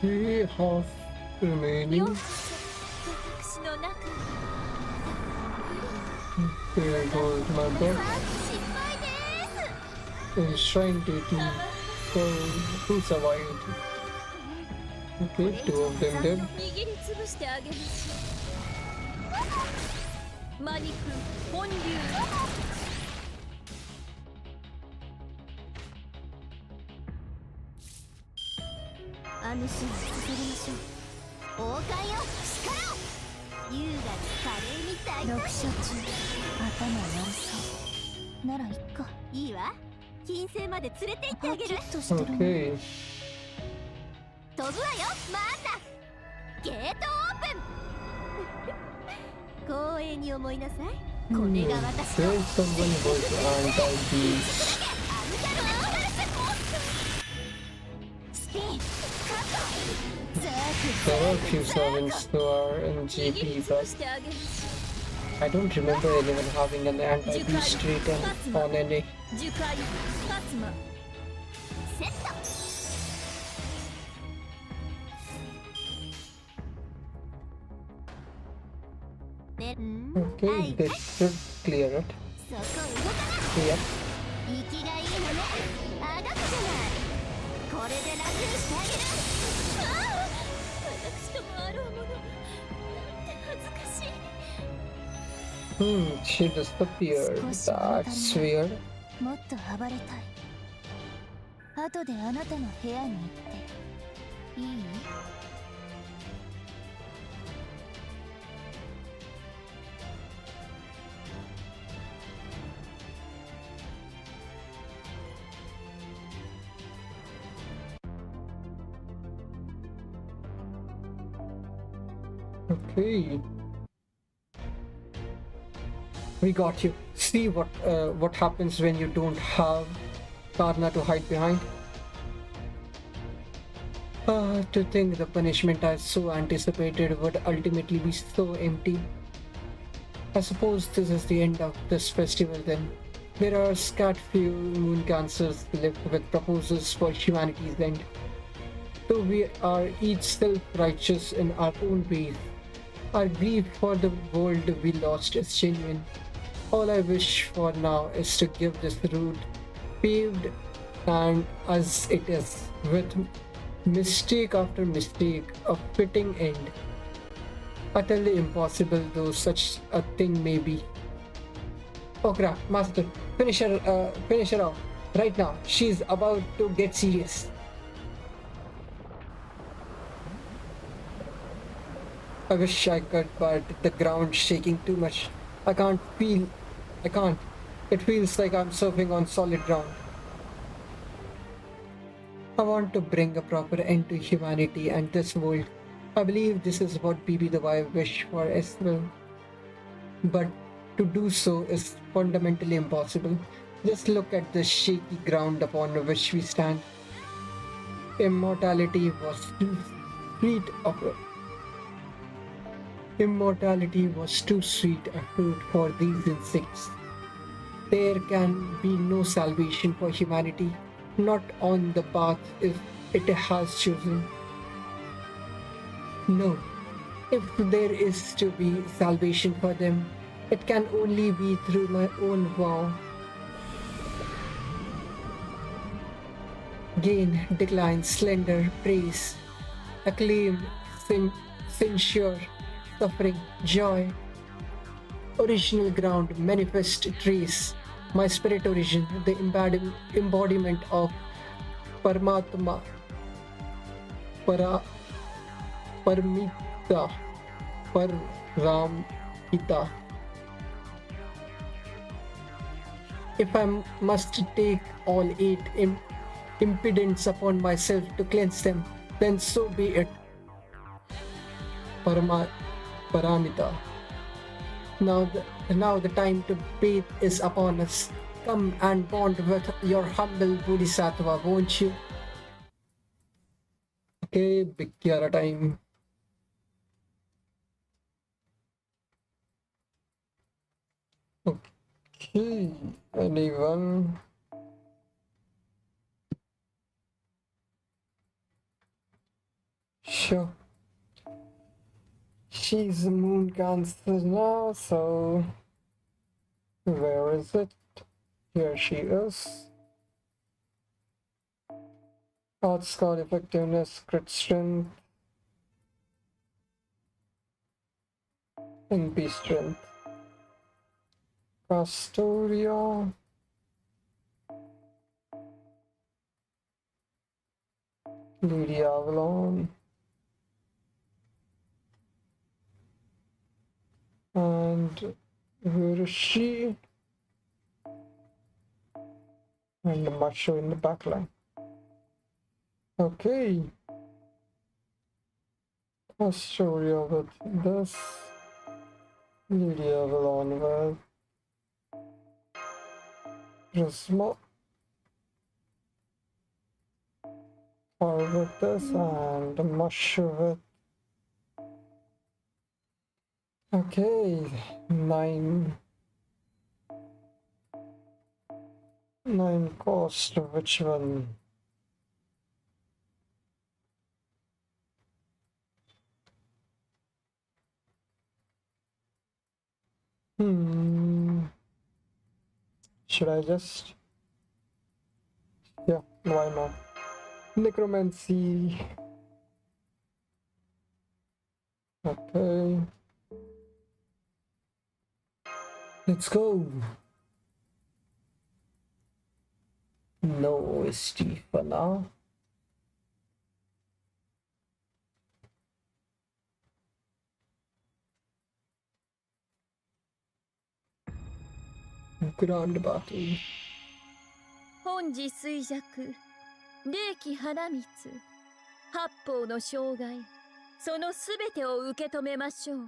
ル。 Okay, half remaining. 私の中 There goes my book. 失敗です。 Shrine dating. So, who survived? Okay, two of them dead. 握りつぶしてあげましょう。マニク本流。アヌシにさせましょう。王冠よ力を。優雅に華麗に大読書中、頭悪そうならいっか。いいわ。金星まで連れて行ってあげる。パキッとしてるね。 Okay. 飛ぶわよマータ。ゲートオープン。光栄に思いなさい。これが私の There's someone who was anti-beast. スピン。 There are a few servants who are in GP, but I don't remember anyone having an anti-beast trait on any. 樹海パツマ。セット。 Okay, this should clear it. そこ動かな。 Yep. 息がいいのね。あがくじゃない。これで楽にしてあげる。ああ、私ともあろうもの。なんて恥ずかしい。 She disappeared. That's weird. もっと暴れたい。後であなたの部屋に行っていい？ Okay. We got you. See what happens when you don't have Karna to hide behind. To think the punishment I so anticipated would ultimately be so empty. I suppose this is the end of this festival then. There are scat few moon cancers left with proposals for humanity's end. Though we are each self-righteous in our own ways, our grief for the world we lost is genuine. All I wish for now is to give this route paved and as it is, with mistake after mistake, a fitting end. Utterly impossible though such a thing may be. Oh crap, Master, finish her off. Right now, she's about to get serious. I wish I could, but the ground's shaking too much. I can't. It feels like I'm surfing on solid ground. I want to bring a proper end to humanity and this world. I believe this is what BB the Wife wish for as well. But to do so is fundamentally impossible. Just look at the shaky ground upon which we stand. Immortality was too sweet a fruit for these insects. There can be no salvation for humanity, not on the path it has chosen. No, if there is to be salvation for them, it can only be through my own vow. Gain, decline, slender, praise, acclaim, censure, suffering, joy, original ground, manifest trace, my spirit origin, the embodiment of Paramatma, Para, Paramita, Paramita. If I must take all eight impediments upon myself to cleanse them, then so be it. Paramita. Now the time to bathe is upon us. Come and bond with your humble Bodhisattva, won't you? Okay, Big Kiara time. Okay, anyone? Sure. She's a moon cancer now, so where is it? Here she is. Art score effectiveness, crit strength, NP strength. Castoria. Lady Avalon. And where is she? And the macho in the backline. Okay. Astoria with this. Lady Avalon with Prisma. Or with this and the macho with. Okay, 9 cost. Which one? Should I just? Yeah, why not? Necromancy. Okay. Let's go. No OST for now. Grand battle. 本時衰弱霊気花光八方の障害そのすべてを受け止めましょう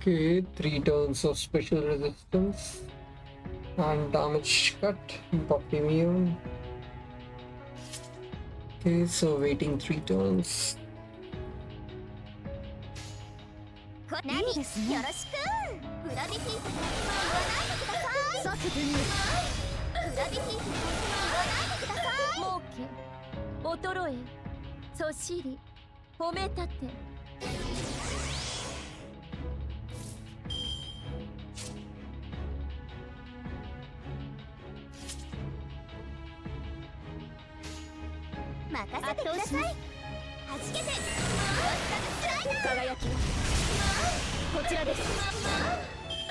Okay, 3 turns of special resistance and damage cut, buff immune. Okay, so waiting 3 turns. ナビよろしく裏引き言わないでください即分離裏引き言わないでください儲け衰えそしり褒めたて任せてくださいはじけて輝きこちらです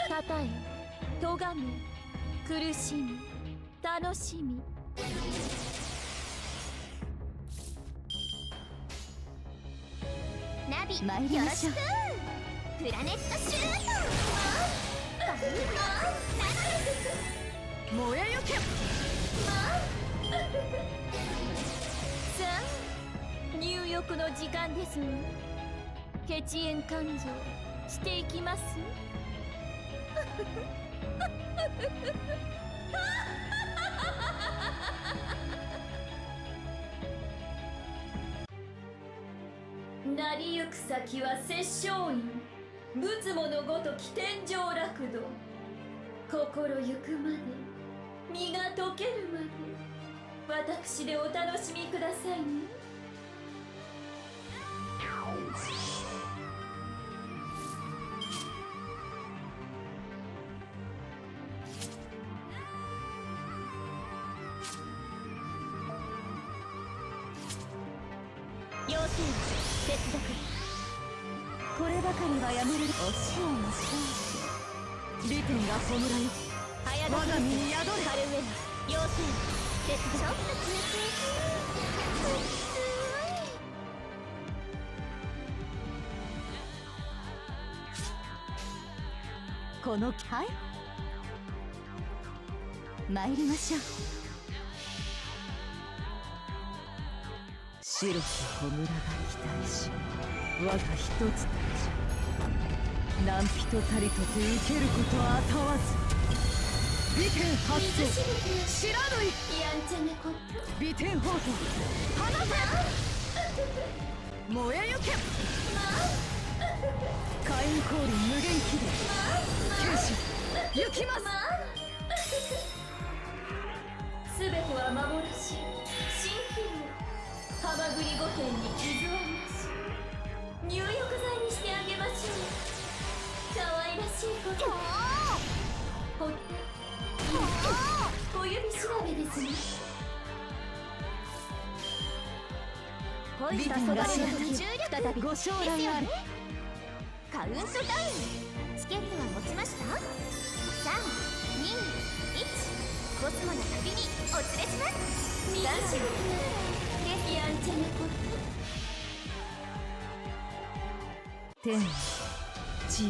たたえとがめ苦しみ楽しみナビ参りましょうプラネットシュート燃えよけさあ入浴の時間ですわ血縁勘定していきますなりゆく先は殺生院仏母のごとき天上楽土心ゆくまで身が溶けるまで私でお楽しみくださいね要請接続こればかりはやめる。お塩もそう利点が弔い早我が身に宿れ。カルウェナ要請接続ちょっと強いこのはい参りましょう。白き弔が期待し我が一つたち何人たりとて受けることあたわず美点発想知らぬいやんちゃな子美点法と放て燃えゆけ火炎降臨無限気で剣士行きますすべては幻新ヒーローハマグリ御殿に傷はなし入浴剤にしてあげましょう可愛らしいことほって小指調べですね美点が知らぬ再びご将来あるカウントダウンチケットは持ちました ?3、2、1コスモの旅にお連れします男子力ならやんちゃなこと天地を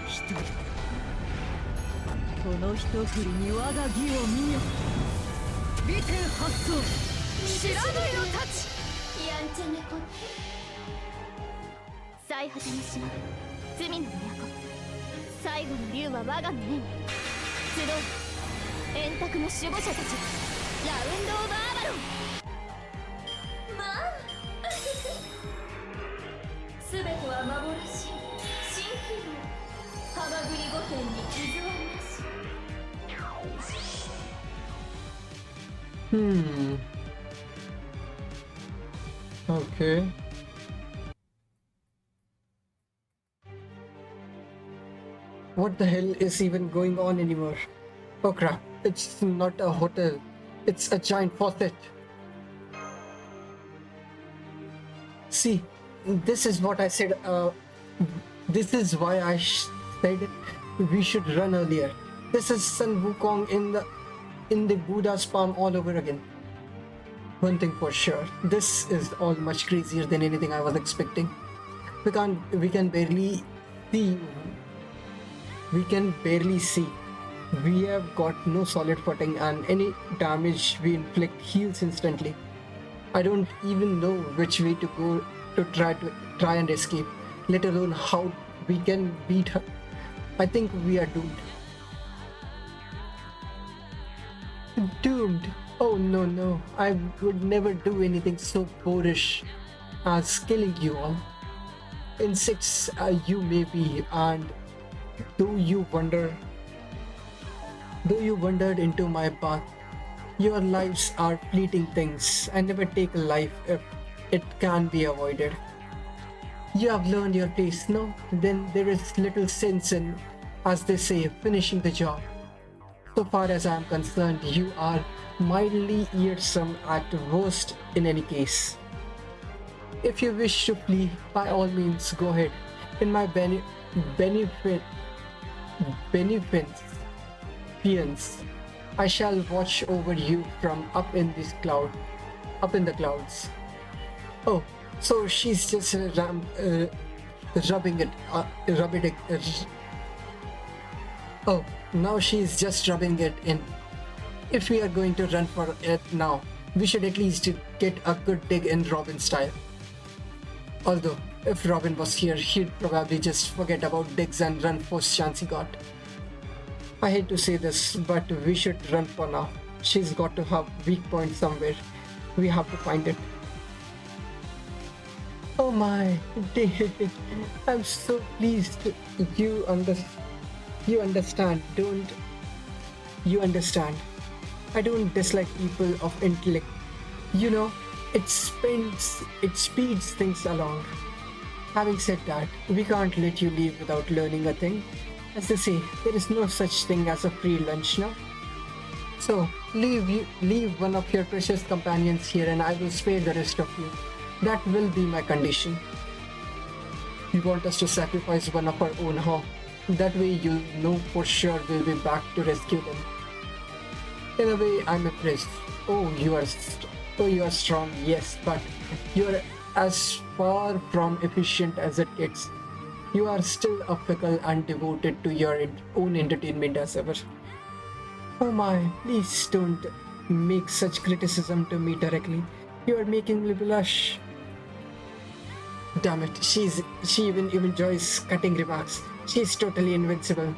一人この一振りに我が義を見よ美点発想知らぬいのたちやんちゃなこと最果ての島罪の都最後の竜は我が胸に集う円卓の守護者たちラウンド・オブ・アバロンまあすべては幻新ヒーローハマグリ御殿に傷はなしOkay. What the hell is even going on anymore? Oh crap, it's not a hotel, it's a giant faucet. See, this is what I said, this is why I said we should run earlier. This is Sun Wukong in the Buddha's palm all over again. One thing for sure, this is all much crazier than anything I was expecting. We can barely see. We have got no solid footing and any damage we inflict heals instantly. I don't even know which way to go to try and escape, let alone how we can beat her. I think we are doomed. Doomed? Oh no, I would never do anything so boorish as killing you all. Insects you may be, and though you wandered into my path, your lives are fleeting things. I never take a life if it can be avoided. You have learned your place, no? Then there is little sense in, as they say, finishing the job. So far as I am concerned, you are mildly earsome at worst in any case. If you wish to flee, by all means go ahead. In my beneficence, I shall watch over you from up in the clouds. Oh, so she's just rubbing it. Oh, now she's just rubbing it in. If we are going to run for it now, we should at least get a good dig in Robin style. Although, if Robin was here, he'd probably just forget about digs and run first chance he got. I hate to say this, but we should run for now. She's got to have weak point somewhere. We have to find it. Oh my, David, I'm so pleased you understand, don't you understand? I don't dislike people of intellect. You know, it speeds things along. Having said that, we can't let you leave without learning a thing. As they say, there is no such thing as a free lunch now. So, leave one of your precious companions here and I will spare the rest of you. That will be my condition. You want us to sacrifice one of our own, huh? That way you'll know for sure we'll be back to rescue them. In a way, I'm impressed. Oh, you are strong, yes, but you're as far from efficient as it gets. You are still as fickle and devoted to your own entertainment as ever. Oh my, please don't make such criticism to me directly. You are making me blush. Damn it, she even enjoys cutting remarks. She's totally invincible.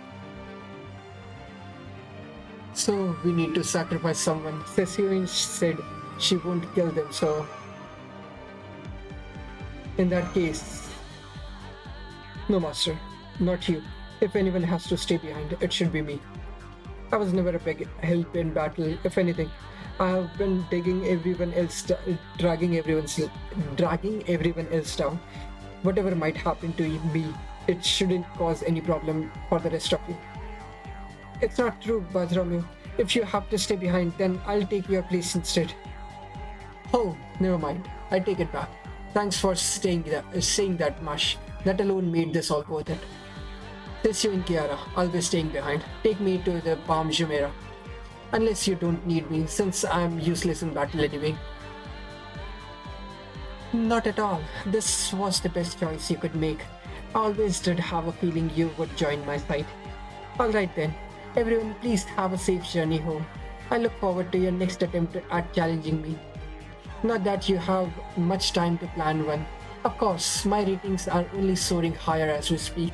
So we need to sacrifice someone. Cecile said she won't kill them, so in that case, no master, not you. If anyone has to stay behind, it should be me. I was never a big help in battle. If anything, I have been dragging everyone else down. Whatever might happen to me, it shouldn't cause any problem for the rest of you. It's not true, Bartholomew. If you have to stay behind, then I'll take your place instead. Oh, never mind. I take it back. Thanks for saying that much. That alone made this all worth it. Tessie and Kiara, I'll be staying behind. Take me to the Palm Jumeirah. Unless you don't need me, since I'm useless in battle anyway. Not at all. This was the best choice you could make. I always did have a feeling you would join my side. Alright then. Everyone, please have a safe journey home. I look forward to your next attempt at challenging me. Not that you have much time to plan one. Of course, my ratings are only soaring higher as we speak.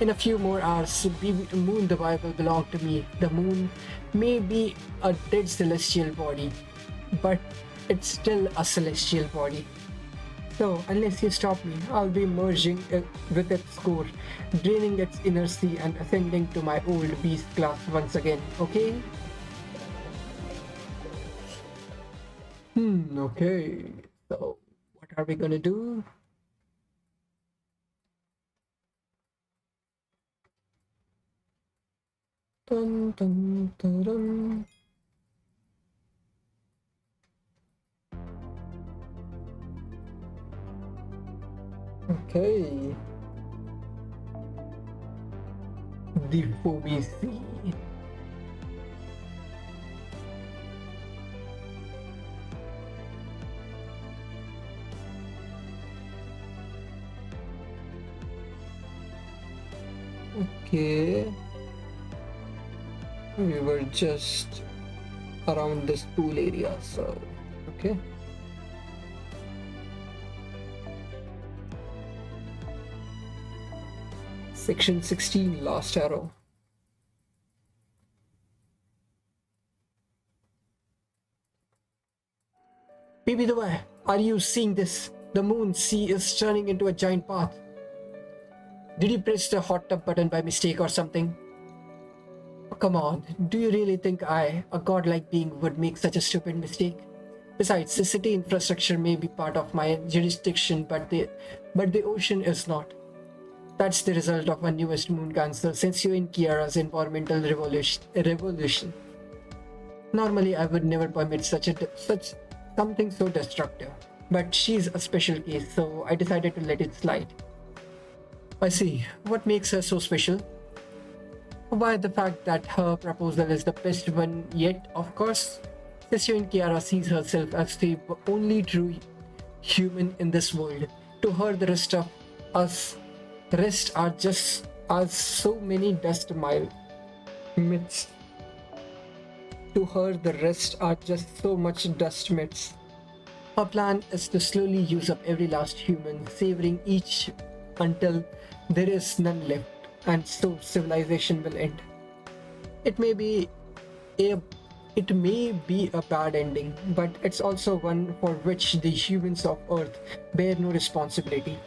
In a few more hours, the moon Dubai will belong to me. The moon may be a dead celestial body, but it's still a celestial body. So, unless you stop me, I'll be merging it with its core, draining its inercy and ascending to my old beast class once again, okay? Okay. So, what are we gonna do? Dun, dun, dun, dun. Okay. The Phobisi. Okay. We were just around this pool area, so okay. Section 16, last arrow. Baby the way, are you seeing this? The moon sea is turning into a giant path. Did you press the hot tub button by mistake or something? Oh, come on, do you really think I, a godlike being, would make such a stupid mistake? Besides, the city infrastructure may be part of my jurisdiction, but the ocean is not. That's the result of our newest moon cancer, Sensio in Kiara's environmental revolution. Normally, I would never permit such something so destructive, but she's a special case, so I decided to let it slide. I see. What makes her so special? Why, the fact that her proposal is the best one yet, of course. Sessio in Kiara sees herself as the only true human in this world. To her, the rest are just as so many dust myths. To her, the rest are just so much dust myths. Her plan is to slowly use up every last human, savoring each until there is none left, and so civilization will end. It may be a bad ending, but it's also one for which the humans of Earth bear no responsibility.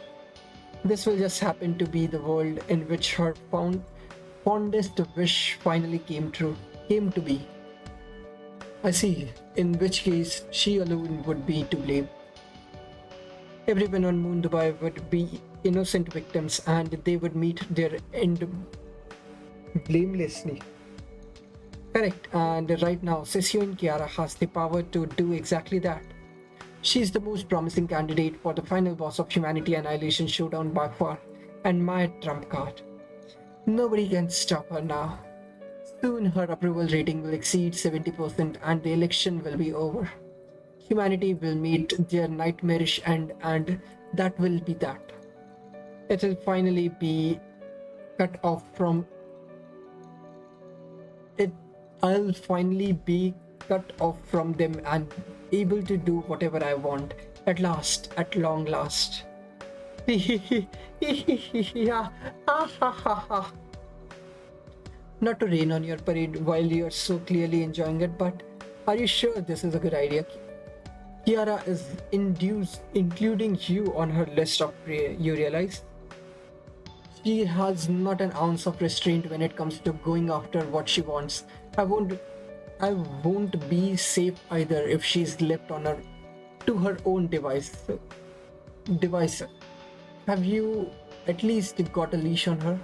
This will just happen to be the world in which her fondest wish finally came to be. I see, in which case she alone would be to blame. Everyone on Moon Dubai would be innocent victims and they would meet their end blamelessly. Correct, and right now Sessio and Kiara has the power to do exactly that. She's the most promising candidate for the final boss of Humanity Annihilation Showdown by far, and my trump card. Nobody can stop her now. Soon her approval rating will exceed 70% and the election will be over. Humanity will meet their nightmarish end, and that will be that. It will finally be cut off from it. I'll finally be cut off from them and able to do whatever I want. At last, at long last. Not to rain on your parade while you're so clearly enjoying it, but are you sure this is a good idea? Kiara is including you on her list of prey, you realize? She has not an ounce of restraint when it comes to going after what she wants. I won't be safe either if she's left on her own device. Have you at least got a leash on her?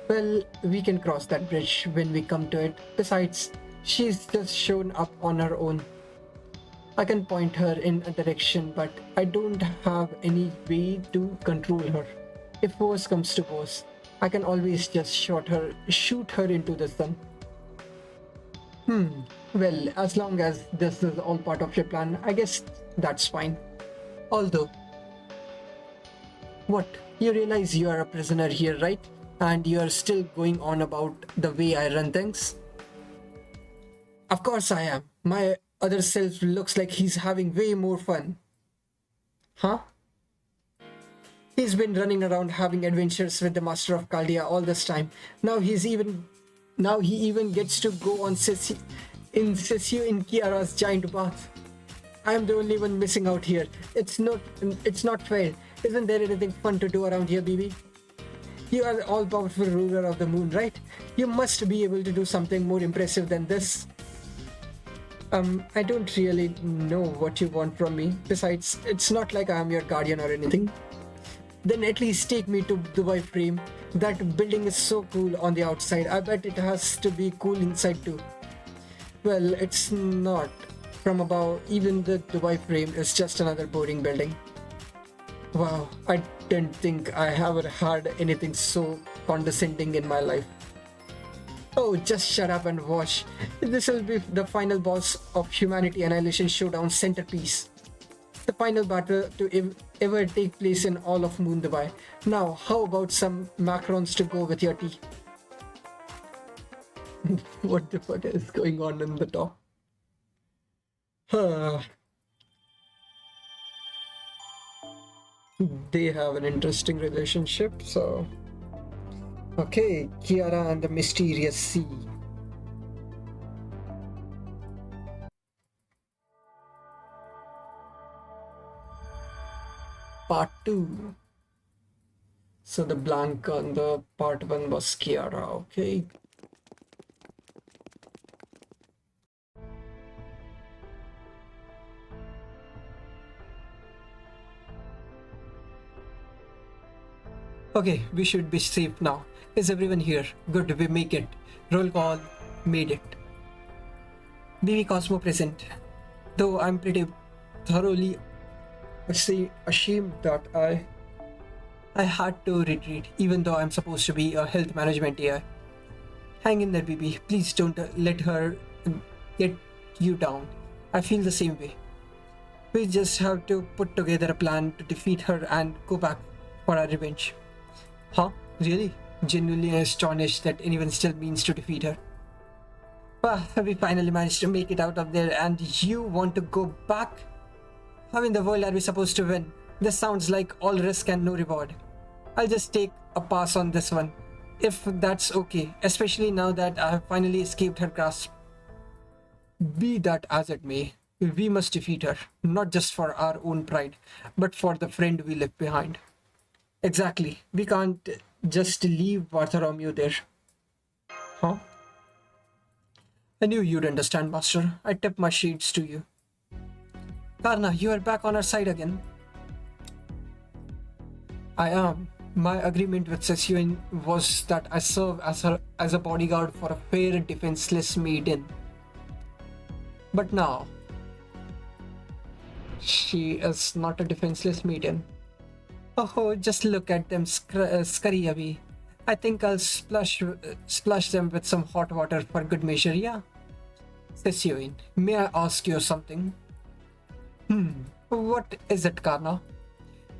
Well, we can cross that bridge when we come to it. Besides, she's just shown up on her own. I can point her in a direction, but I don't have any way to control her. If worse comes to worse, I can always just shoot her into the sun. Well, as long as this is all part of your plan, I guess that's fine. Although, what? You realize you are a prisoner here, right? And you are still going on about the way I run things? Of course I am. My other self looks like he's having way more fun. Huh? He's been running around having adventures with the Master of Chaldea all this time. Now he even gets to go on Sessio in Kiara's giant bath. I am the only one missing out here. It's not fair. Isn't there anything fun to do around here, BB? You are the all-powerful ruler of the moon, right? You must be able to do something more impressive than this. I don't really know what you want from me. Besides, it's not like I am your guardian or anything. Then at least take me to Dubai Frame. That building is so cool on the outside. I bet it has to be cool inside too. Well, it's not. From above, even the Dubai Frame is just another boring building. Wow, I didn't think I ever had anything so condescending in my life. Oh, just shut up and watch. This will be the final boss of Humanity Annihilation Showdown centerpiece. The final battle to ever take place in all of Moon Dubai. Now, how about some macarons to go with your tea? What the fuck is going on in the top? They have an interesting relationship, so... Okay, Kiara and the Mysterious Sea. Part 2. So the blank on the part 1 was Kiara, okay. Okay, we should be safe now. Is everyone here? Good, we make it. Roll call, made it. BB Cosmo present. Though I'm pretty thoroughly ashamed that I had to retreat, even though I'm supposed to be a health management AI. Hang in there, BB. Please don't let her get you down. I feel the same way. We just have to put together a plan to defeat her and go back for our revenge. Huh? Really? Genuinely astonished that anyone still means to defeat her. Well, we finally managed to make it out of there, and you want to go back? How in the world are we supposed to win? This sounds like all risk and no reward. I'll just take a pass on this one, if that's okay, especially now that I have finally escaped her grasp. Be that as it may, we must defeat her, not just for our own pride, but for the friend we left behind. Exactly. We can't just leave Bartholomew there. Huh? I knew you'd understand, Master. I tip my shades to you. Karna, you are back on our side again. I am. My agreement with Sessio was that I serve as a bodyguard for a fair, defenseless maiden. But now, She is not a defenseless medium. Oh, just look at them scurry away. I think I'll splash them with some hot water for good measure, yeah? Says Yoin. May I ask you something? What is it, Karna?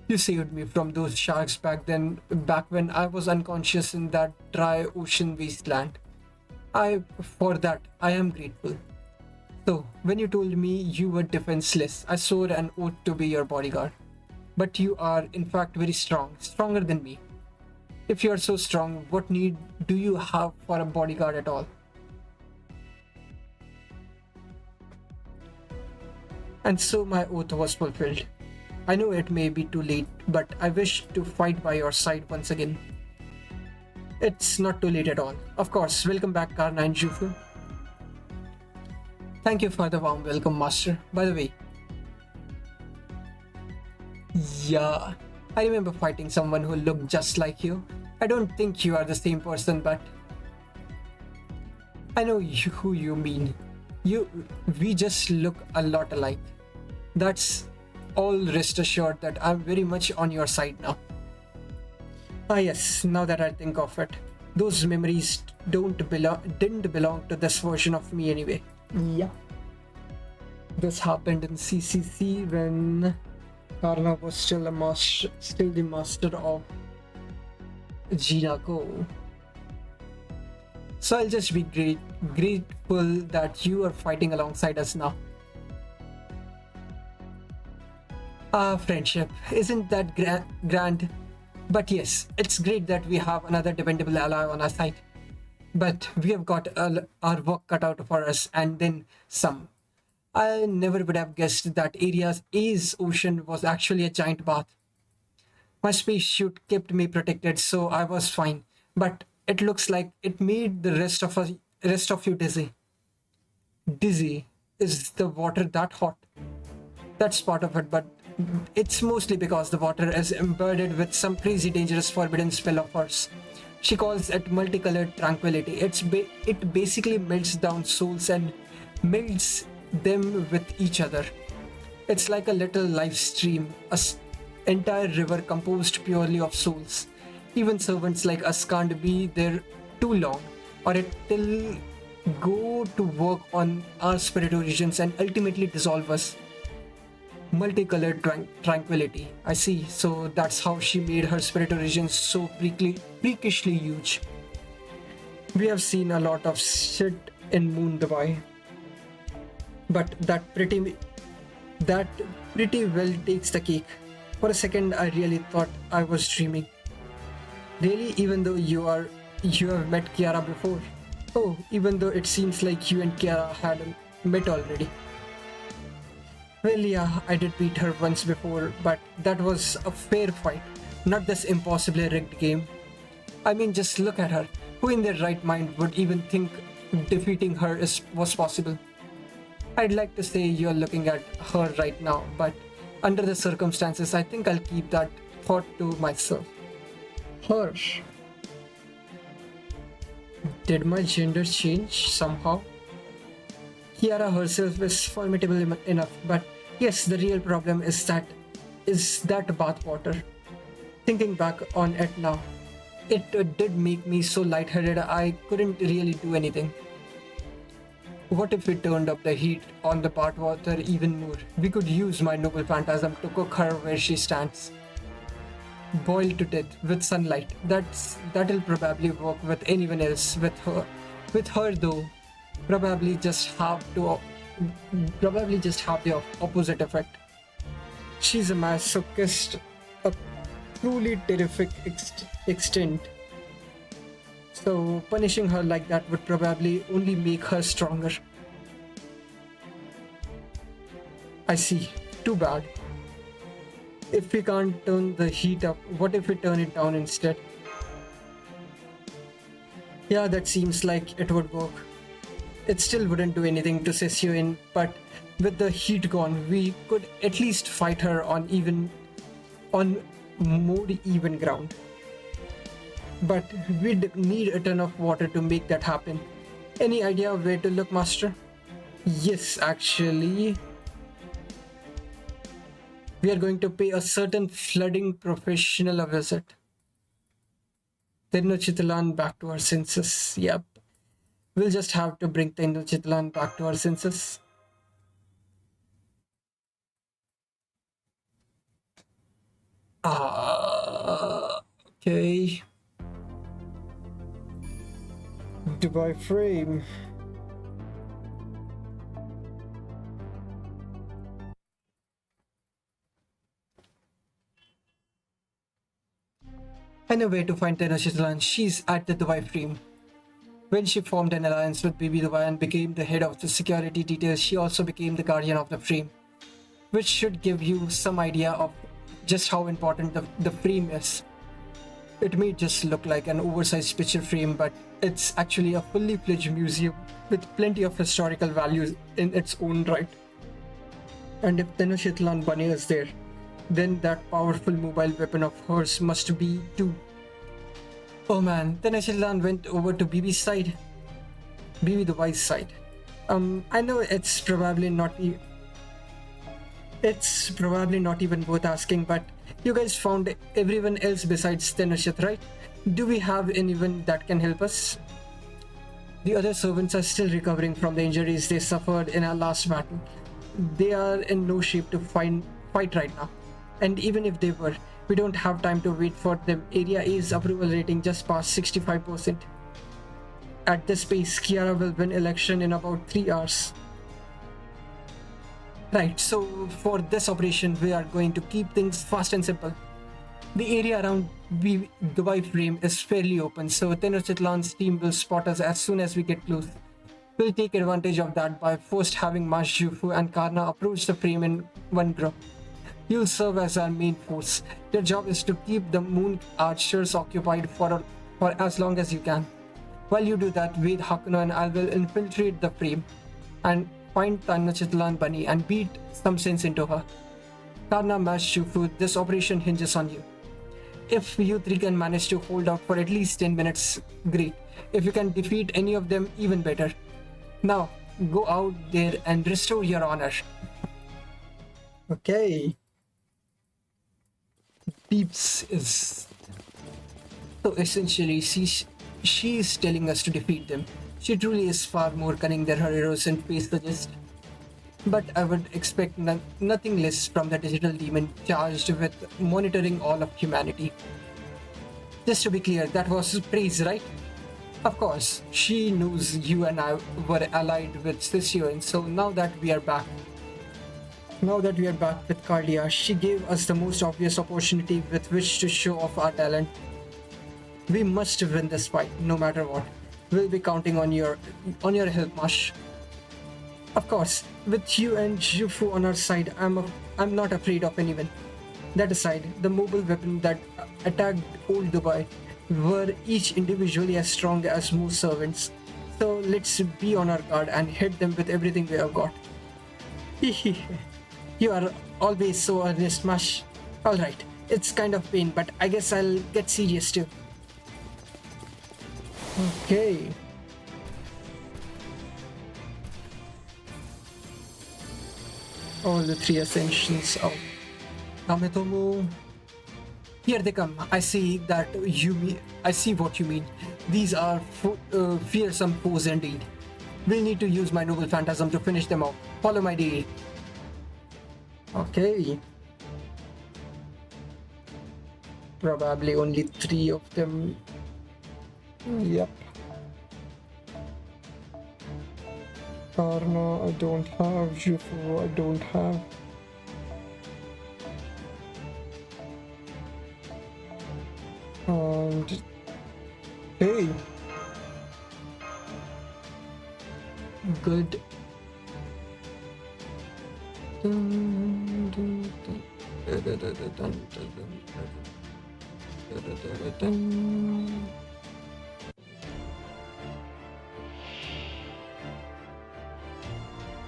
You saved me from those sharks back when I was unconscious in that dry ocean wasteland. For that, I am grateful. So, when you told me you were defenseless, I swore an oath to be your bodyguard. But you are, in fact, very strong, stronger than me. If you are so strong, what need do you have for a bodyguard at all? And so my oath was fulfilled. I know it may be too late, but I wish to fight by your side once again. It's not too late at all. Of course, welcome back, Karna and Jufu. Thank you for the warm welcome, Master. By the way, yeah, I remember fighting someone who looked just like you. I don't think you are the same person, but I know who you mean. We just look a lot alike. That's all. Rest assured that I'm very much on your side now. Ah yes, now that I think of it, those memories didn't belong to this version of me anyway. Yeah. This happened in CCC when Karna was still the master of Jinako. So I'll just be grateful that you are fighting alongside us now. Friendship, isn't that grand? But yes, it's great that we have another dependable ally on our side. But we have got our work cut out for us, and then some. I never would have guessed that A's ocean was actually a giant bath. My spacesuit kept me protected, so I was fine. But it looks like it made the rest of you dizzy. Dizzy? Is the water that hot? That's part of it, but it's mostly because the water is embedded with some crazy dangerous forbidden spell of hers. She calls it multicolored tranquility. It basically melts down souls and melts them with each other. It's like a little live stream, entire river composed purely of souls. Even servants like us can't be there too long, or it'll go to work on our spirit origins and ultimately dissolve us. Multicolored tranquility. I see. So that's how she made her spirit origins so freakishly huge. We have seen a lot of shit in Moon Dubai, but that pretty well takes the cake. For a second, I really thought I was dreaming. Really, even though you have met Kiara before. Oh, even though it seems like you and Kiara had met already. Well, yeah, I did beat her once before, but that was a fair fight, not this impossibly rigged game. I mean, just look at her. Who in their right mind would even think defeating her was possible? I'd like to say you're looking at her right now, but under the circumstances, I think I'll keep that thought to myself. Her. Did my gender change somehow? Kiara herself is formidable enough, but yes, the real problem is that bathwater. Thinking back on it now, it did make me so lightheaded I couldn't really do anything. What if we turned up the heat on the bathwater even more? We could use my noble phantasm to cook her where she stands. Boiled to death with sunlight. That'll probably work with anyone else. With her though, probably just have the opposite effect. She's a masochist, a truly terrific extent. So punishing her like that would probably only make her stronger. I see. Too bad. If we can't turn the heat up, what if we turn it down instead? Yeah, that seems like it would work. It still wouldn't do anything to sess you in, but with the heat gone, we could at least fight her on more even ground. But we'd need a ton of water to make that happen. Any idea where to look, Master? Yes, actually. We are going to pay a certain flooding professional a visit. Tenochtitlan back to her senses. Yep. We'll just have to bring Tenochtitlan back to her senses. Okay. Dubai frame. I know where to find Tenochtitlan. She's at the Dubai frame. When she formed an alliance with Bibi Dubai and became the head of the security details, she also became the guardian of the frame, which should give you some idea of just how important the frame is. It may just look like an oversized picture frame, but it's actually a fully fledged museum with plenty of historical values in its own right. And if Tenochtitlan Bunny is there, then that powerful mobile weapon of hers must be too. Oh man, Tenochtitlan went over to Bibi's side. Bibi Dubai's side. I know it's probably not even worth asking, but you guys found everyone else besides Tenochtitlan, right? Do we have anyone that can help us? The other servants are still recovering from the injuries they suffered in our last battle. They are in no shape to fight right now. And even if they were, we don't have time to wait for them. Area A's approval rating just passed 65%. At this pace, Kiara will win election in about 3 hours. Right, so for this operation, we are going to keep things fast and simple. The area around Dubai frame is fairly open, so Tenochtitlan's team will spot us as soon as we get close. We'll take advantage of that by first having Mash Jufu and Karna approach the frame in one group. You'll serve as our main force. Your job is to keep the moon archers occupied for as long as you can. While you do that, Ved, Hakuno and I will infiltrate the frame and find Tenochtitlan Bunny and beat some sense into her. Karna, Mash, Shufu, this operation hinges on you. If you three can manage to hold out for at least 10 minutes, great. If you can defeat any of them, even better. Now, go out there and restore your honor. Okay. Peeps is... So essentially, she's telling us to defeat them. She truly is far more cunning than her innocent face suggests. But I would expect nothing less from the digital demon charged with monitoring all of humanity. Just to be clear, that was praise, right? Of course, she knows you and I were allied with Sissio, and so now that we are back with Cardia, she gave us the most obvious opportunity with which to show off our talent. We must win this fight, no matter what. We'll be counting on your help, Mash. Of course, with you and Jufu on our side, I'm not afraid of anyone. That aside, the mobile weapon that attacked Old Dubai were each individually as strong as most servants. So let's be on our guard and hit them with everything we have got. You are always so earnest, Mash. Alright, it's kind of pain, but I guess I'll get serious too. Okay. All the three ascensions out. Kametomo. Here they come. I see what you mean. These are fearsome foes indeed. We'll need to use my noble phantasm to finish them off. Follow my deed. Okay. Probably only 3 of them. Yep. Karna, I don't have. Jufu, I don't have. And... hey! Good.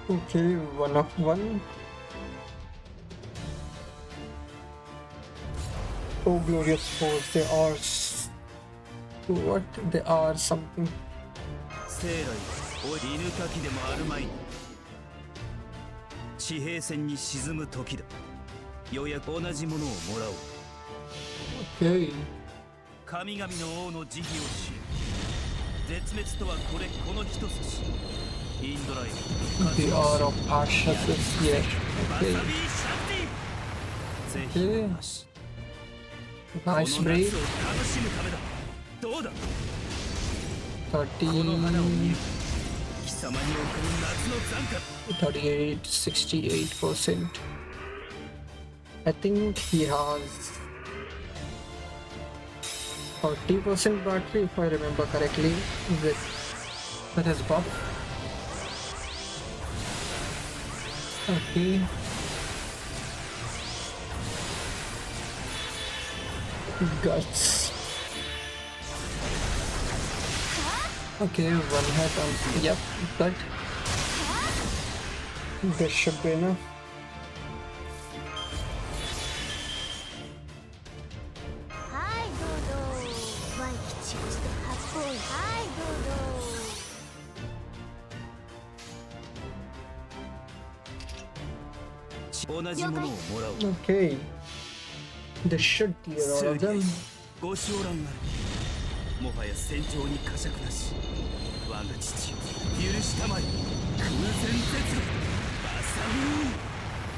Okay, 1 of 1. Oh, glorious force, they are... what? They are something. 犬かきでもあるまい。地平線に沈む時だ。ようやく同じものをもらおう。 Okay. 神々の王の慈悲をし、絶滅とはこの一筋。インドライ The hour of ashes is here. わ Okay. さびシャンティ。ぜひなし。 Nice この break. 夏を楽しむためだ。どうだ。 30, この花を見る。貴様に送る夏の残花。 38, 68%. I think he has 40% battery if I remember correctly with his buff. Okay. Guts. Okay, one hit on. Yep, good. This should be enough. Hi, Dodo. Why kichi to happy? Hi, Dodo. 同じものをもらおう。 Okay. This should clear all of them. ご承覧ある。もはや戦場に呵責なし。我が父よ、許したまえ。空前絶後。バサミ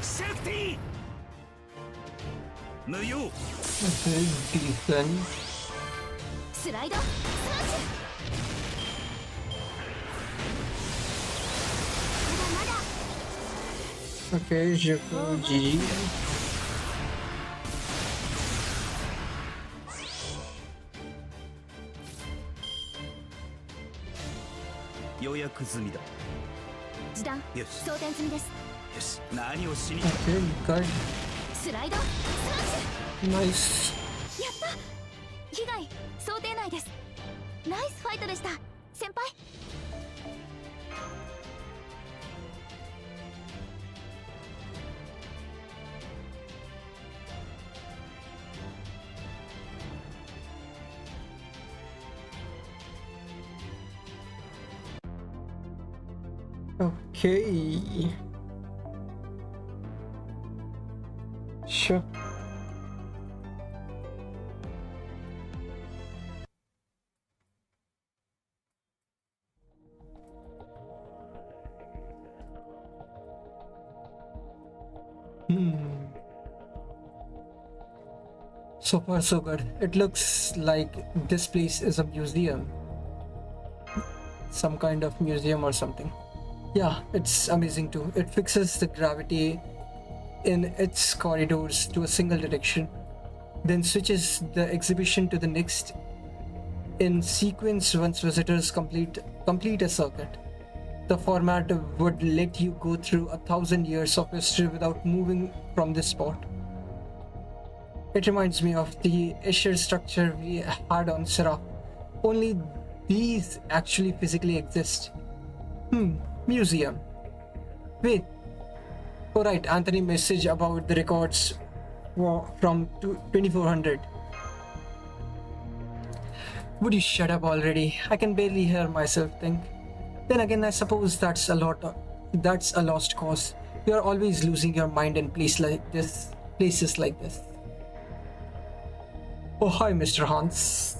ーシャクティ無用。 Okay, decent. スライドスマッシュ。まだまだ。 Okay, Jifu, GG. 予約済みだ。時短よし装填済みです。よし、何をしに。 Okay, good. スライドスマッシ Nice. ュ。やった被害想定内です。ナイスファイトでした先輩。 Okay. Sure. So far, so good. It looks like this place is a museum. Some kind of museum or something. Yeah, it's amazing too. It fixes the gravity in its corridors to a single direction, then switches the exhibition to the next in sequence once visitors complete a circuit. The format would let you go through 1,000 years of history without moving from this spot. It reminds me of the Escher structure we had on Seraph. Only these actually physically exist. Museum. Wait. Oh right, Anthony message about the records from 2400. Would you shut up already? I can barely hear myself think. Then again, I suppose that's a lost cause. You're always losing your mind in places like this. Oh hi, Mr. Hans.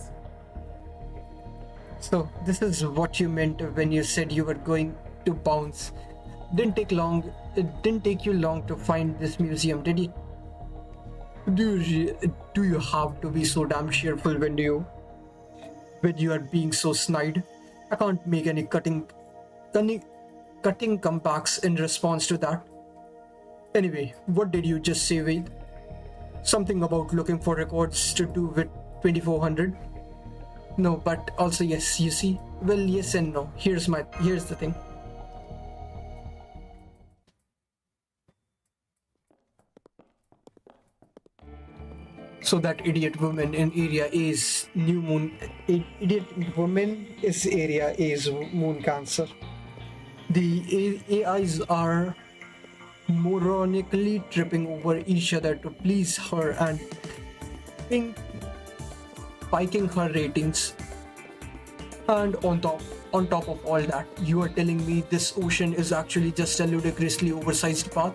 So this is what you meant when you said you were going to bounce. It didn't take you long to find this museum, did it? Do you have to be so damn cheerful when you are being so snide? I can't make any cutting comebacks in response to that. Anyway, what did you just say, Wade? Something about looking for records to do with 2400? No, but also yes, you see? Well, yes and no. Here's the thing. So that idiot woman in area is idiot woman is area is moon cancer. The AIs are moronically tripping over each other to please her and spiking her ratings. And on top of all that, you are telling me this ocean is actually just a ludicrously oversized park?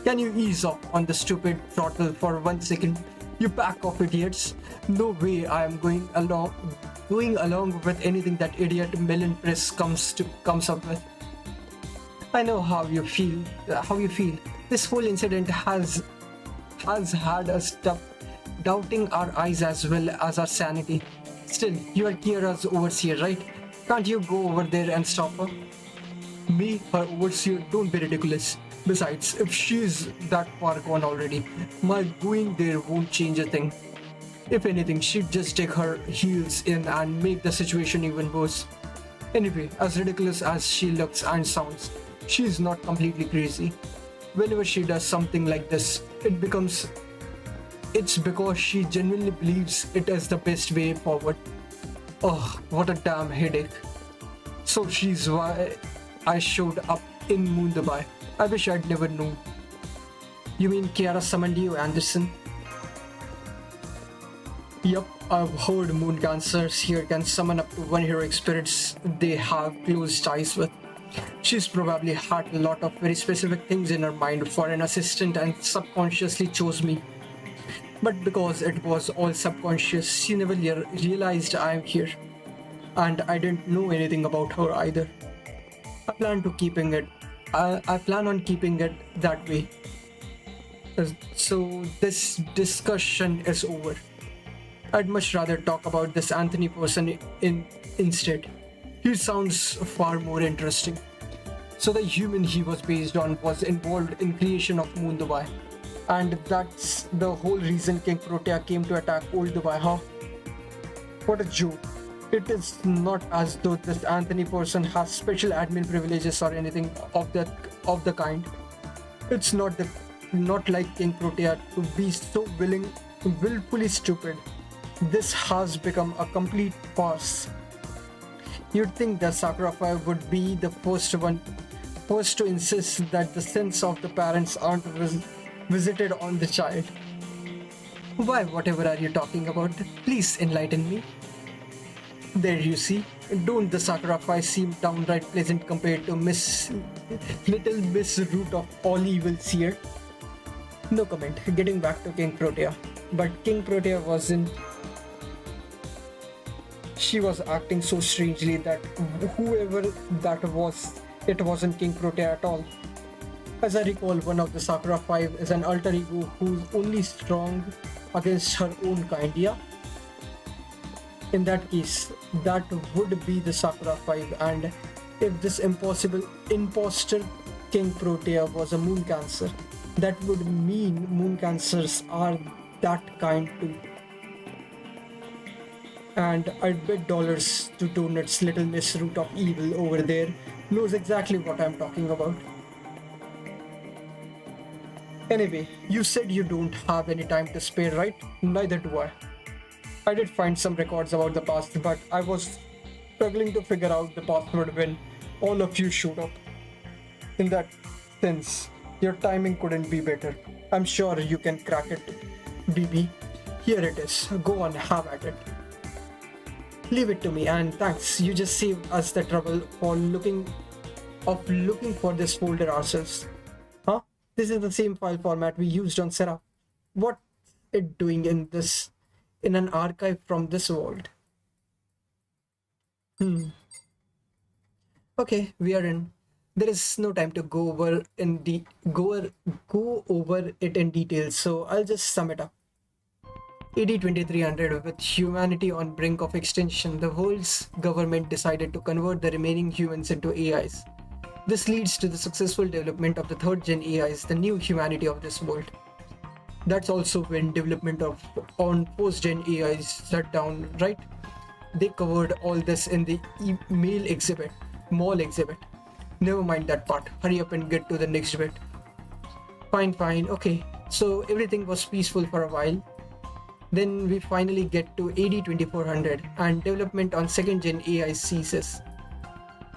Can you ease up on the stupid throttle for 1 second? You pack of idiots. No way I am going along with anything that idiot Melon Press comes up with. I know how you feel. This whole incident has had us doubting our eyes as well as our sanity. Still, you are Kira's overseer, right? Can't you go over there and stop her? Me, her overseer? Don't be ridiculous. Besides, if she's that far gone already, my going there won't change a thing. If anything, she'd just take her heels in and make the situation even worse. Anyway, as ridiculous as she looks and sounds, she's not completely crazy. Whenever she does something like this, it's because she genuinely believes it is the best way forward. Ugh, what a damn headache. So she's why I showed up in Moon Dubai. I wish I'd never known. You mean Kiara summoned you, Anderson? Yup, I've heard moon cancers here can summon up to 1 heroic spirits they have close ties with. She's probably had a lot of very specific things in her mind for an assistant and subconsciously chose me. But because it was all subconscious, she never realized I'm here. And I didn't know anything about her either. I plan on keeping it that way. So this discussion is over. I'd much rather talk about this Anthony person instead. He sounds far more interesting. So the human he was based on was involved in creation of Moon Dubai. And that's the whole reason King Protea came to attack Old Dubai, huh? What a joke. It is not as though this Anthony person has special admin privileges or anything of the kind. It's not like King Protea to be so willfully stupid. This has become a complete farce. You'd think that Sakurafy would be the first to insist that the sins of the parents aren't visited on the child. Why, whatever are you talking about? Please enlighten me. There you see, don't the Sakurafy seem downright pleasant compared to Little Miss Root of all evils here? No comment, getting back to King Protea. But King Protea she was acting so strangely that whoever that was, it wasn't King Protea at all. As I recall, one of the Sakura 5 is an alter ego who's only strong against her own kind, yeah? In that case, that would be the Sakura 5, and if this imposter King Protea was a moon cancer, that would mean moon cancers are that kind too. And I'd bet dollars to Donut's Little Miss Root of Evil over there knows exactly what I'm talking about. Anyway, you said you don't have any time to spare, right? Neither do I. I did find some records about the past, but I was struggling to figure out the password when all of you showed up. In that sense, your timing couldn't be better. I'm sure you can crack it, DB. Here it is. Go on, have at it. Leave it to me, and thanks. You just saved us the trouble for looking for this folder ourselves. Huh? This is the same file format we used on Seraph. What's it doing in an archive from this world? Okay, we are in. There is no time to go over it in detail, so I'll just sum it up. AD 2300, with humanity on brink of extinction, the world's government decided to convert the remaining humans into AIs. This leads to the successful development of the third gen AIs, the new humanity of this world. That's also when development on post gen AIs shut down, right? They covered all this in the mall exhibit. Never mind that part. Hurry up and get to the next bit. Fine. Okay, so everything was peaceful for a while. Then we finally get to AD 2400 and development on second gen AI ceases.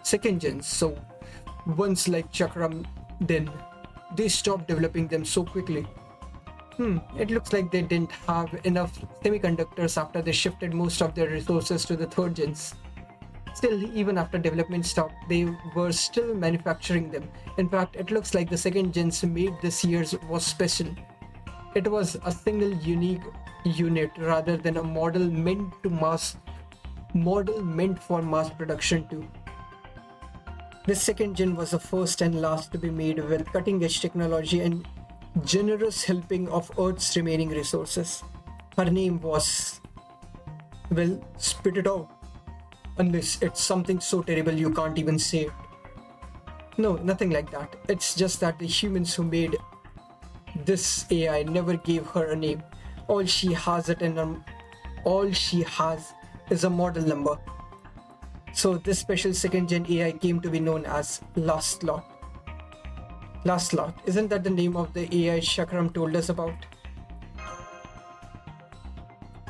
Second gens, so ones like Chakram, then they stopped developing them so quickly. It looks like they didn't have enough semiconductors after they shifted most of their resources to the third gens. Still, even after development stopped, they were still manufacturing them. In fact, it looks like the second gens made this year's was special. It was a single unique unit rather than a model meant for mass production too. This second gen was the first and last to be made with cutting edge technology and generous helping of Earth's remaining resources. Her name was, well, spit it out. Unless it's something so terrible you can't even say it. No, nothing like that. It's just that the humans who made this AI never gave her a name. All she has is a model number. So this special second gen AI came to be known as Last Lot. Last Lot, isn't that the name of the AI Shakram told us about?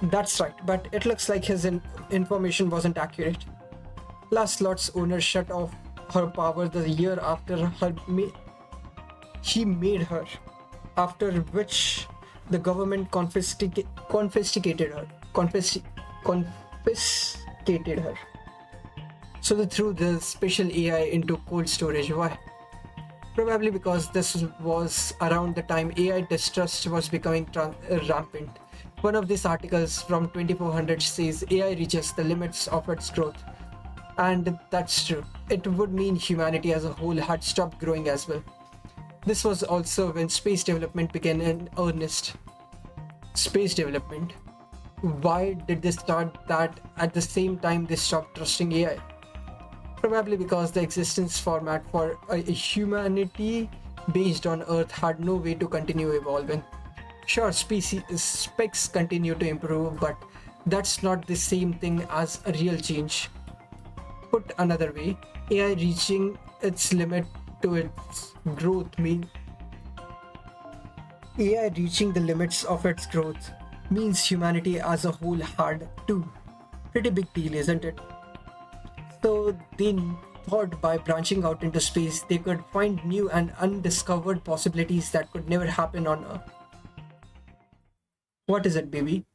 That's right, but it looks like his information wasn't accurate. Last Lot's owner shut off her power the year after he made her, after which the government confiscated her. So they threw the special AI into cold storage. Why? Probably because this was around the time AI distrust was becoming rampant. One of these articles from 2400 says AI reaches the limits of its growth. And that's true. It would mean humanity as a whole had stopped growing as well. This was also when space development began in earnest. Space development? Why did they start that at the same time they stopped trusting AI? Probably because the existence format for a humanity based on Earth had no way to continue evolving. Sure, specs continue to improve, but that's not the same thing as a real change. Put another way, AI reaching its limit to its growth AI reaching the limits of its growth means humanity as a whole had too. Pretty big deal, isn't it? So they thought by branching out into space, they could find new and undiscovered possibilities that could never happen on Earth. What is it, baby?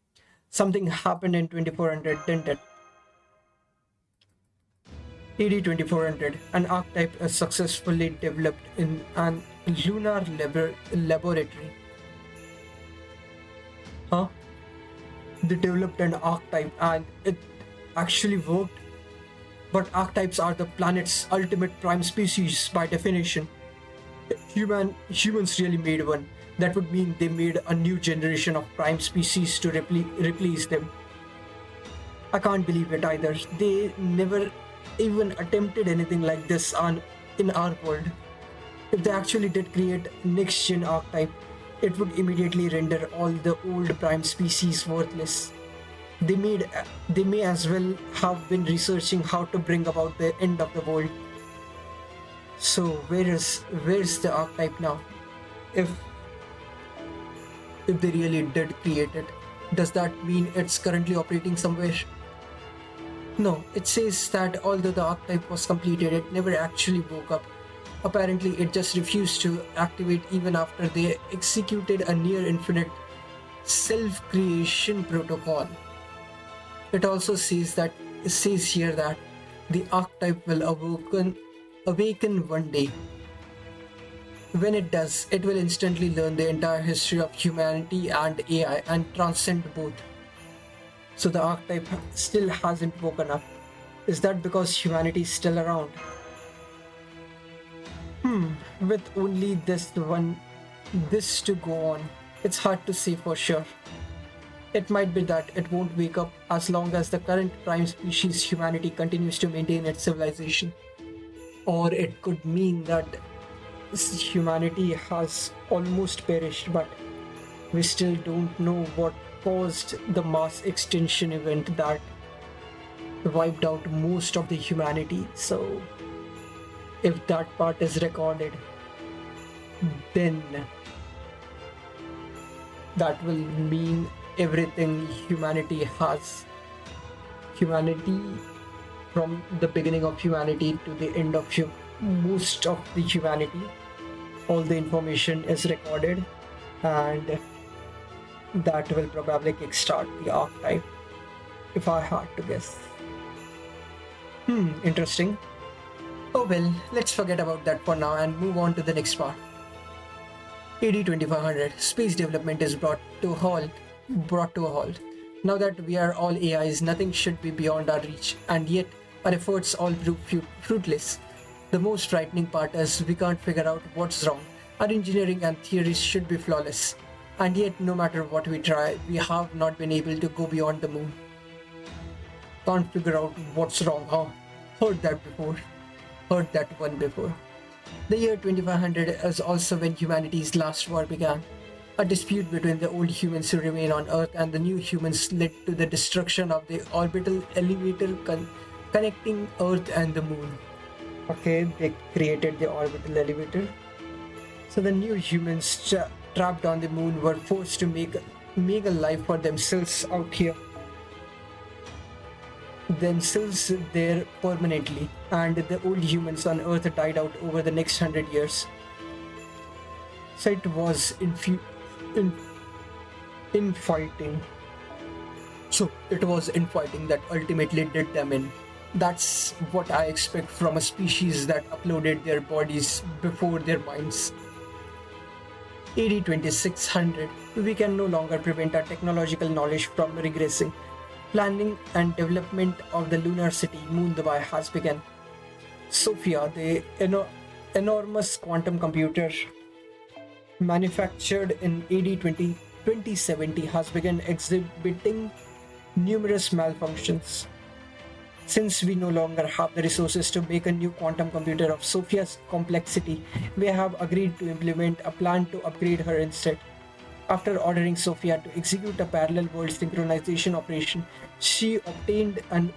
Something happened in 2400, didn't it? AD 2400, an archetype is successfully developed in an lunar laboratory. Huh? They developed an archetype and it actually worked. But archetypes are the planet's ultimate prime species by definition. Humans really made one. That would mean they made a new generation of prime species to replace them. I can't believe it either. They never even attempted anything like this in our world. If they actually did create next gen archetype, it would immediately render all the old prime species worthless. They may as well have been researching how to bring about the end of the world. So where's the archetype now? If they really did create it, does that mean it's currently operating somewhere? No, it says that although the archetype was completed, it never actually woke up. Apparently, it just refused to activate even after they executed a near infinite self-creation protocol. It also says here that the archetype will awaken one day. When it does, it will instantly learn the entire history of humanity and AI and transcend both. So the archetype still hasn't woken up. Is that because humanity is still around? With only this to go on, it's hard to say for sure. It might be that it won't wake up as long as the current prime species humanity continues to maintain its civilization. Or it could mean that humanity has almost perished, but we still don't know what caused the mass extinction event that wiped out most of the humanity. So if that part is recorded, then that will mean everything humanity from the beginning of humanity to the end of most of the humanity, all the information is recorded, and that will probably kickstart the archetype, if I had to guess. Interesting. Oh well, let's forget about that for now and move on to the next part. AD 2500, space development is brought to a halt. Now that we are all AIs, nothing should be beyond our reach, and yet our efforts all prove fruitless. The most frightening part is we can't figure out what's wrong. Our engineering and theories should be flawless, and yet no matter what we try, we have not been able to go beyond the moon. Can't figure out what's wrong, huh? Heard that before. Heard that one before. The year 2500 is also when humanity's last war began. A dispute between the old humans who remain on Earth and the new humans led to the destruction of the orbital elevator connecting Earth and the moon. Okay, they created the orbital elevator. So the new humans trapped on the moon were forced to make a life for themselves out here. Themselves there permanently, and the old humans on Earth died out over the next 100 years. So it was infighting. So it was infighting that ultimately did them in. That's what I expect from a species that uploaded their bodies before their minds. AD 2600, we can no longer prevent our technological knowledge from regressing. Planning and development of the lunar city Moon Dubai has begun. Sophia, the enormous quantum computer manufactured in AD 2070, has begun exhibiting numerous malfunctions. Since we no longer have the resources to make a new quantum computer of Sophia's complexity, we have agreed to implement a plan to upgrade her instead. After ordering Sophia to execute a parallel world synchronization operation, she obtained an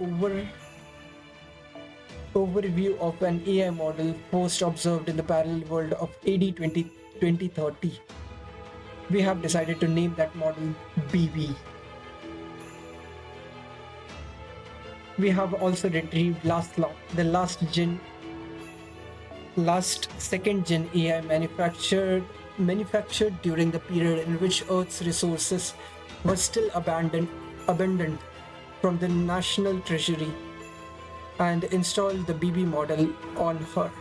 overview of an AI model first observed in the parallel world of AD 2030. We have decided to name that model BB. We have also retrieved the last second gen AI manufactured during the period in which Earth's resources were still abandoned from the national treasury, and installed the BB model on her.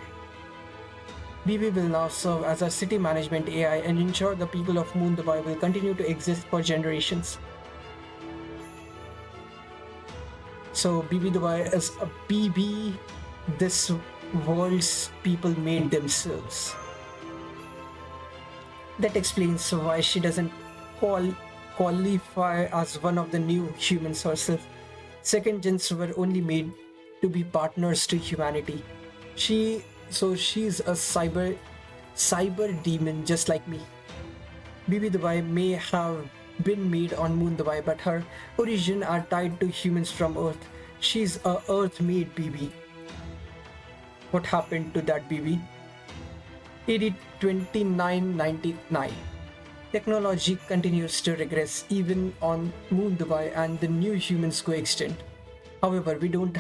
BB will now serve as a city management AI and ensure the people of Moon Dubai will continue to exist for generations. So BB Dubai is a BB this world's people made themselves. That explains why she doesn't qualify as one of the new humans herself. Second gens were only made to be partners to humanity. She's a cyber demon just like me. BB Dubai may have been made on Moon Dubai, but her origin are tied to humans from Earth. She's a Earth-made BB. What happened to that BB? AD 2999. Technology continues to regress even on Moon Dubai, and the new humans go extinct. However, we don't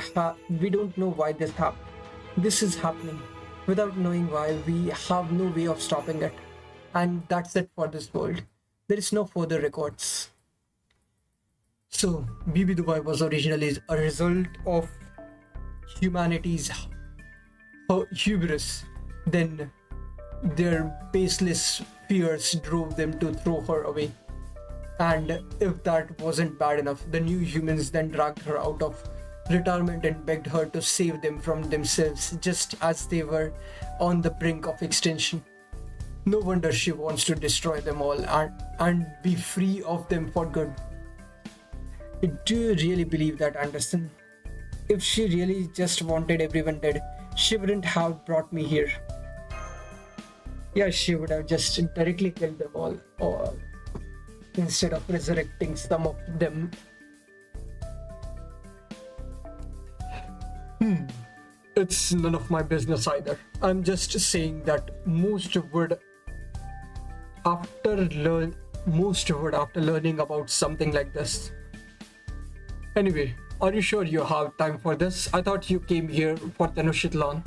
know why this is happening. Without knowing why, we have no way of stopping it. And that's it for this world. There is no further records. So, BB Dubai was originally a result of humanity's hubris. Then their baseless fears drove them to throw her away. And if that wasn't bad enough, the new humans then dragged her out of retirement and begged her to save them from themselves, just as they were on the brink of extinction. No wonder she wants to destroy them all and be free of them for good. Do you really believe that, Anderson? If she really just wanted everyone dead, she wouldn't have brought me here. Yeah, she would have just directly killed them all, or instead of resurrecting some of them. It's none of my business either. I'm just saying that most would after learning about something like this. Anyway, are you sure you have time for this? I thought you came here for Tenochtitlan.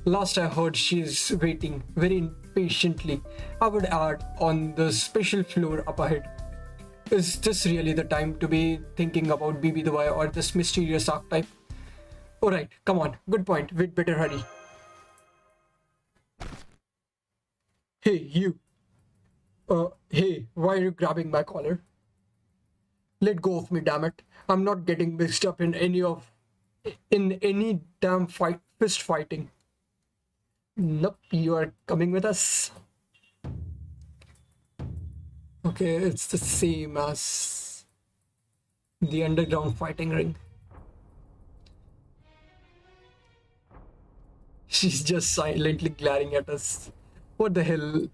Last I heard, she's waiting very impatiently, I would add, on the special floor up ahead. Is this really the time to be thinking about BB Dubai or this mysterious archetype? Alright, come on. Good point. We'd better hurry. Hey, you. Hey, why are you grabbing my collar? Let go of me, damn it. I'm not getting mixed up in any damn fist fighting. Nope, you are coming with us. Okay, it's the same as the underground fighting ring. She's just silently glaring at us. What the hell?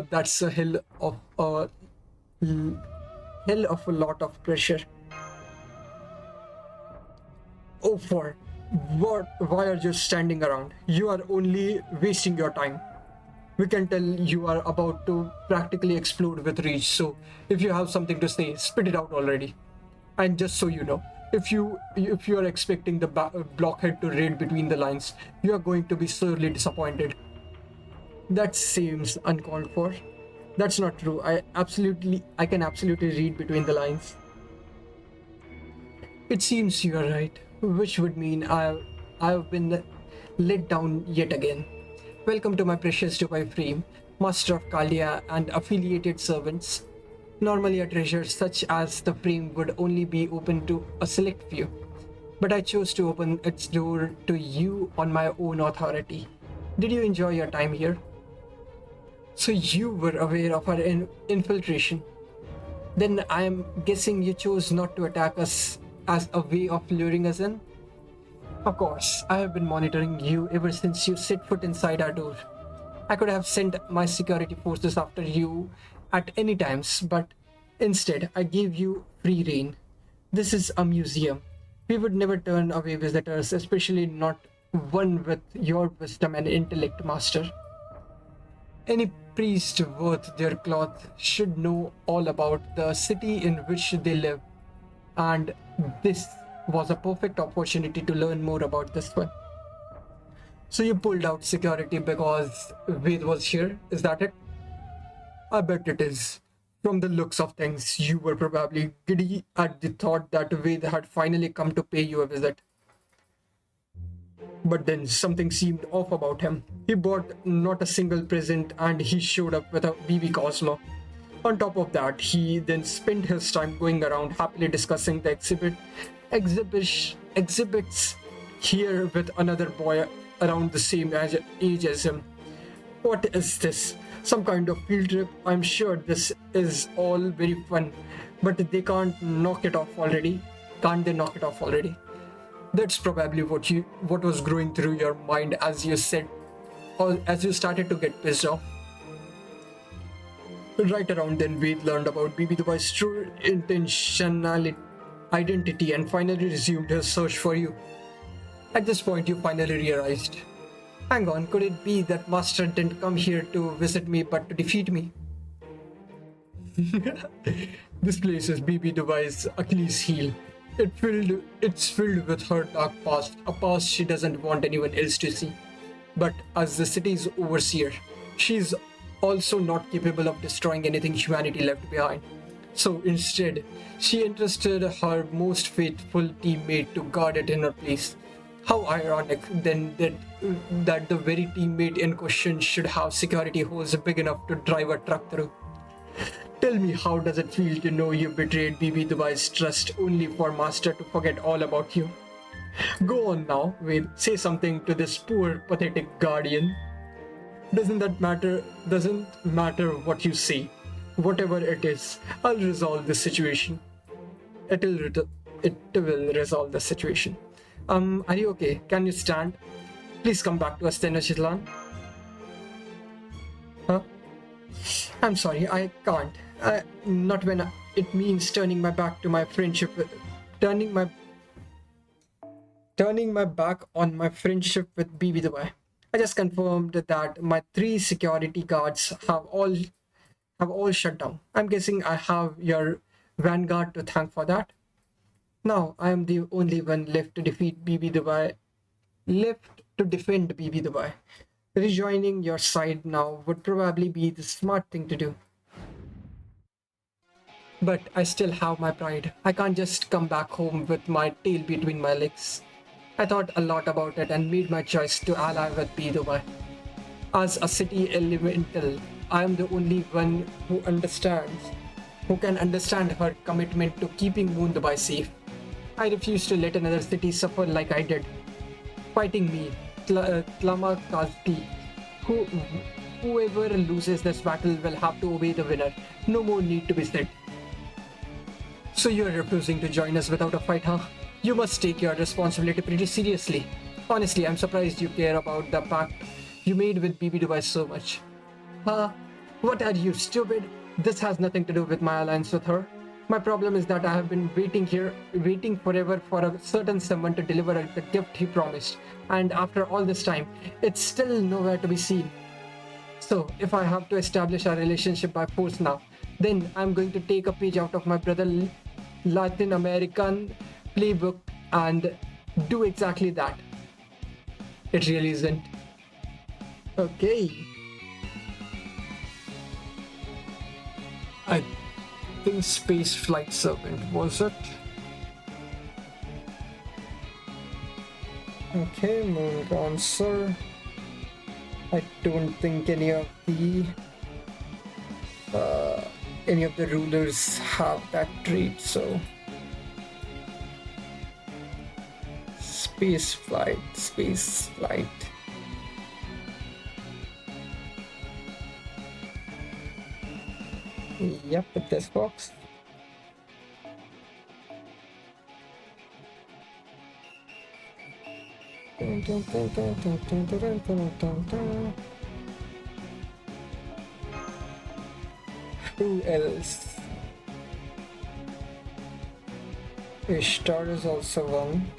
That's a hell of a lot of pressure. Oh, for what? Why are you standing around? You are only wasting your time. We can tell you are about to practically explode with rage. So, if you have something to say, spit it out already. And just so you know, if you are expecting the blockhead to read between the lines, you are going to be sorely disappointed. That seems uncalled for. That's not true. I can absolutely read between the lines. It seems you are right, which would mean I've been let down yet again. Welcome to my precious Dubai frame, master of Kalia and affiliated servants. Normally a treasure such as the frame would only be open to a select few, but I chose to open its door to you on my own authority. Did you enjoy your time here? So you were aware of our infiltration. Then I am guessing you chose not to attack us as a way of luring us in? Of course, I have been monitoring you ever since you set foot inside our door. I could have sent my security forces after you at any times, but instead I gave you free rein. This is a museum. We would never turn away visitors, especially not one with your wisdom and intellect, master. Any priest worth their cloth should know all about the city in which they live, and this was a perfect opportunity to learn more about this one. So you pulled out security because Ved was here, is that it? I bet it is. From the looks of things, you were probably giddy at the thought that Ved had finally come to pay you a visit. But then something seemed off about him. He bought not a single present and he showed up with a BB Cosmo. On top of that, he then spent his time going around happily discussing the exhibits here with another boy around the same age as him. What is this? Some kind of field trip? I'm sure this is all very fun, but they can't knock it off already. Can't they knock it off already? That's probably what was growing through your mind as you said, or as you started to get pissed off. Right around then, Wade learned about BB Dubai's true identity and finally resumed his search for you. At this point, you finally realized, hang on, could it be that Master didn't come here to visit me but to defeat me? This place is BB Dubai's Achilles heel. It's filled with her dark past, a past she doesn't want anyone else to see. But as the city's overseer, she's also not capable of destroying anything humanity left behind. So instead, she entrusted her most faithful teammate to guard it in her place. How ironic then that the very teammate in question should have security hose big enough to drive a truck through. Tell me, how does it feel to know you betrayed BB Dubai's trust only for Master to forget all about you? Go on now, Wade. Say something to this poor, pathetic guardian. Doesn't matter what you say. Whatever it is, I'll resolve this situation. It will resolve the situation. Are you okay? Can you stand? Please come back to us, Tenochtitlan. Huh? I'm sorry, I can't. Not when it means turning my back to my friendship. Turning my back on my friendship with BB Dubai. I just confirmed that my 3 security guards have all shut down. I'm guessing I have your vanguard to thank for that. Now I am the only one left to defend BB Dubai. Rejoining your side now would probably be the smart thing to do. But I still have my pride. I can't just come back home with my tail between my legs. I thought a lot about it and made my choice to ally with B Dubai. As a city elemental, I am the only one who can understand her commitment to keeping Moon Dubai safe. I refuse to let another city suffer like I did. Fighting me, Tlama Kazti. Whoever loses this battle will have to obey the winner. No more need to be said. So you're refusing to join us without a fight, huh? You must take your responsibility pretty seriously. Honestly, I'm surprised you care about the pact you made with BB Dubai so much. Huh? What are you, stupid? This has nothing to do with my alliance with her. My problem is that I have been waiting forever for a certain someone to deliver the gift he promised. And after all this time, it's still nowhere to be seen. So, if I have to establish our relationship by force now, then I'm going to take a page out of my brother Latin American playbook and do exactly that. It really isn't. Okay. I think Space Flight Servant, was it? Okay, Moon Dancer. I don't think any of the rulers have that trait, so space flight. Yep, with this box. Who else? Ishtar is also one.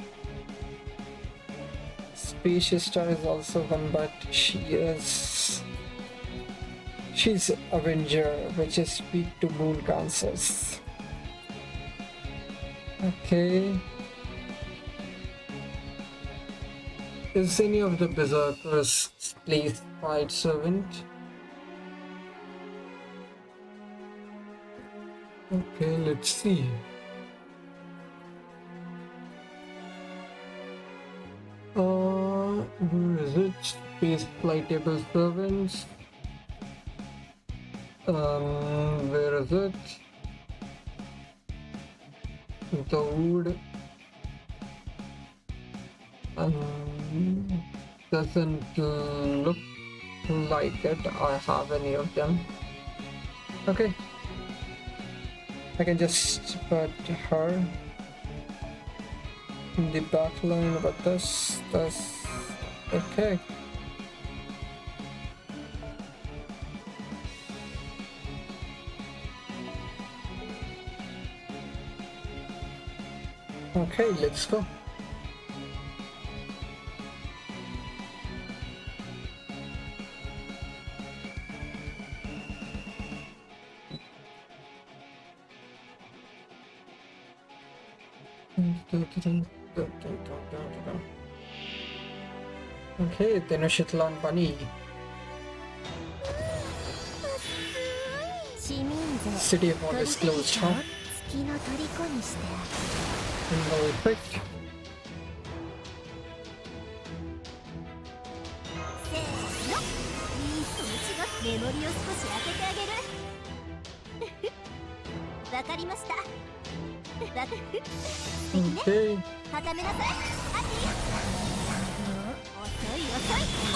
Space Star is also one, but she's Avenger, which is speak to Moon Cancers. Okay. Is any of the Berserkers Space Flight Servant? Okay, let's see. Where is it? Space Flightable Servants. Where is it? The wood. Doesn't look like it. I have any of them. Okay. I can just put her in the back line, but this, okay. Okay, let's go. Okay, Tenochtitlan Bunny. 市民勢 City Hall is closed, huh? 月の虜にしてあ No effect. せーのいい気持ちがメモリを少し開けてあげるわかりました素敵ね Okay. 固めなさいアキ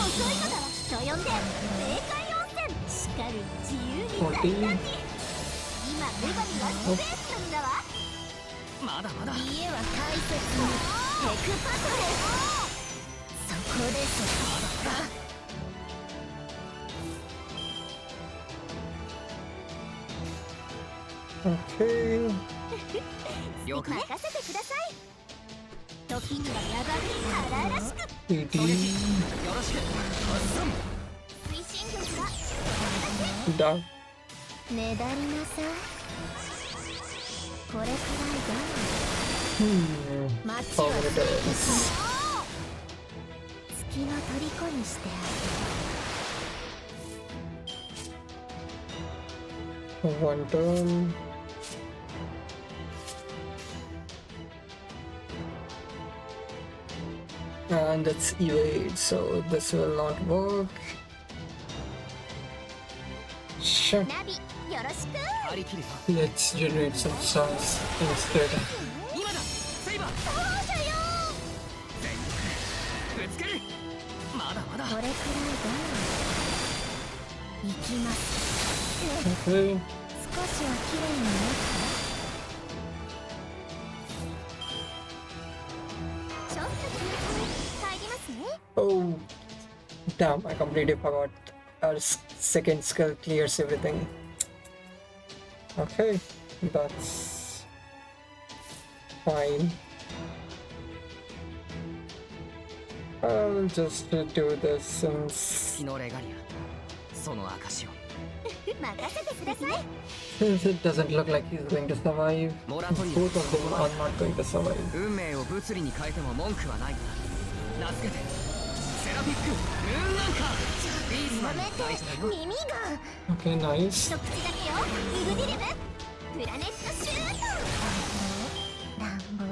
遅いのだわ人呼んで霊界温泉しかる自由に大胆に今女神はスペースなんだわまだまだ家は大切にテクパトレそこですOkay. 了解任せてください時にはやがり荒々しく 80. よろしく推進力が Done. ねだりなさいこれくらいだ 街は How it is. 月の虜にしてあ One turn. And it's evade, so this will not work. Sure. ナビよろしく。張り切るよ Let's generate some stars instead. 今だセイバーそうじゃよ。ぶつけるまだまだこれくらいだ行きます Okay. 少しは綺麗になったちょっと帰りますね。 Oh, damn! I completely forgot. Our second skill clears everything. Okay, that's fine. I'll just do this since 月のレガリアその証を任せてください。 since it doesn't look like he's going to survive. モラトリア Both of them are not going to survive. 運命を物理に変えても文句はない名付けてセラピックムーンランカービーズマンの大事だよ耳が Okay, nice. 一口だけよ。ウグディレムプラネットシュー乱暴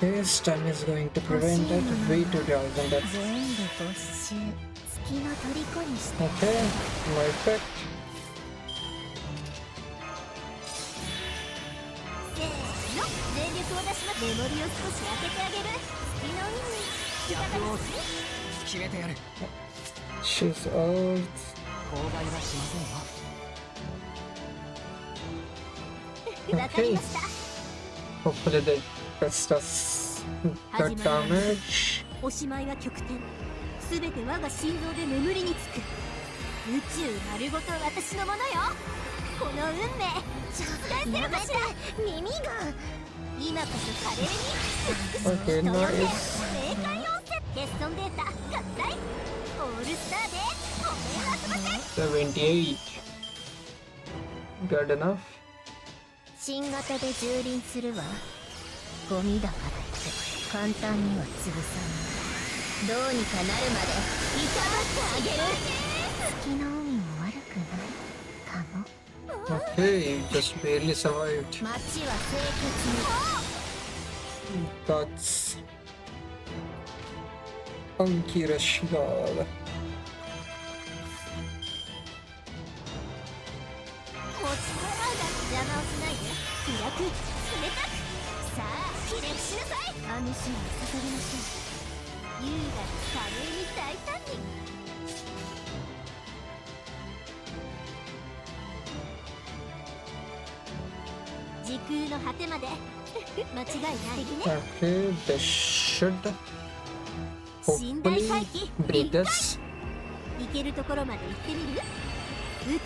Okay, stun is going to prevent it. Way too dull than that. 全部没収月の虜にして Okay, perfect. せーの全力を出します。メモリを少し開けてあげる。月の海に逆を決めてやる She's out. 妨害はしませんよわかりました。 Hopefully they test us that damage. おしまいは極点。すべて我が心臓で眠りにつく。宇宙丸ごと私のものよ。この運命実現するかしら。耳が今こそ華麗に美しく Okay, 人呼んで nice. 正解音声テストンデータ合体オールスターでごめんなさませ。 78. Good enough. 新型で蹂躙するわゴミだからって簡単には潰さないどうにかなるまでいたわってあげる月の海も悪くないかも Okay, you just barely survived. 街は清潔に That's Ankira's God. 持ち駒が邪魔をしないで。暗く冷たくさあひれ伏しなさい。アミシに捧げまし優雅に華麗に大胆に。時空の果てまで間違いないね。 Okay, this should 寝台 hopefully 回帰 break this. 行けるところまで行ってみる。宇宙の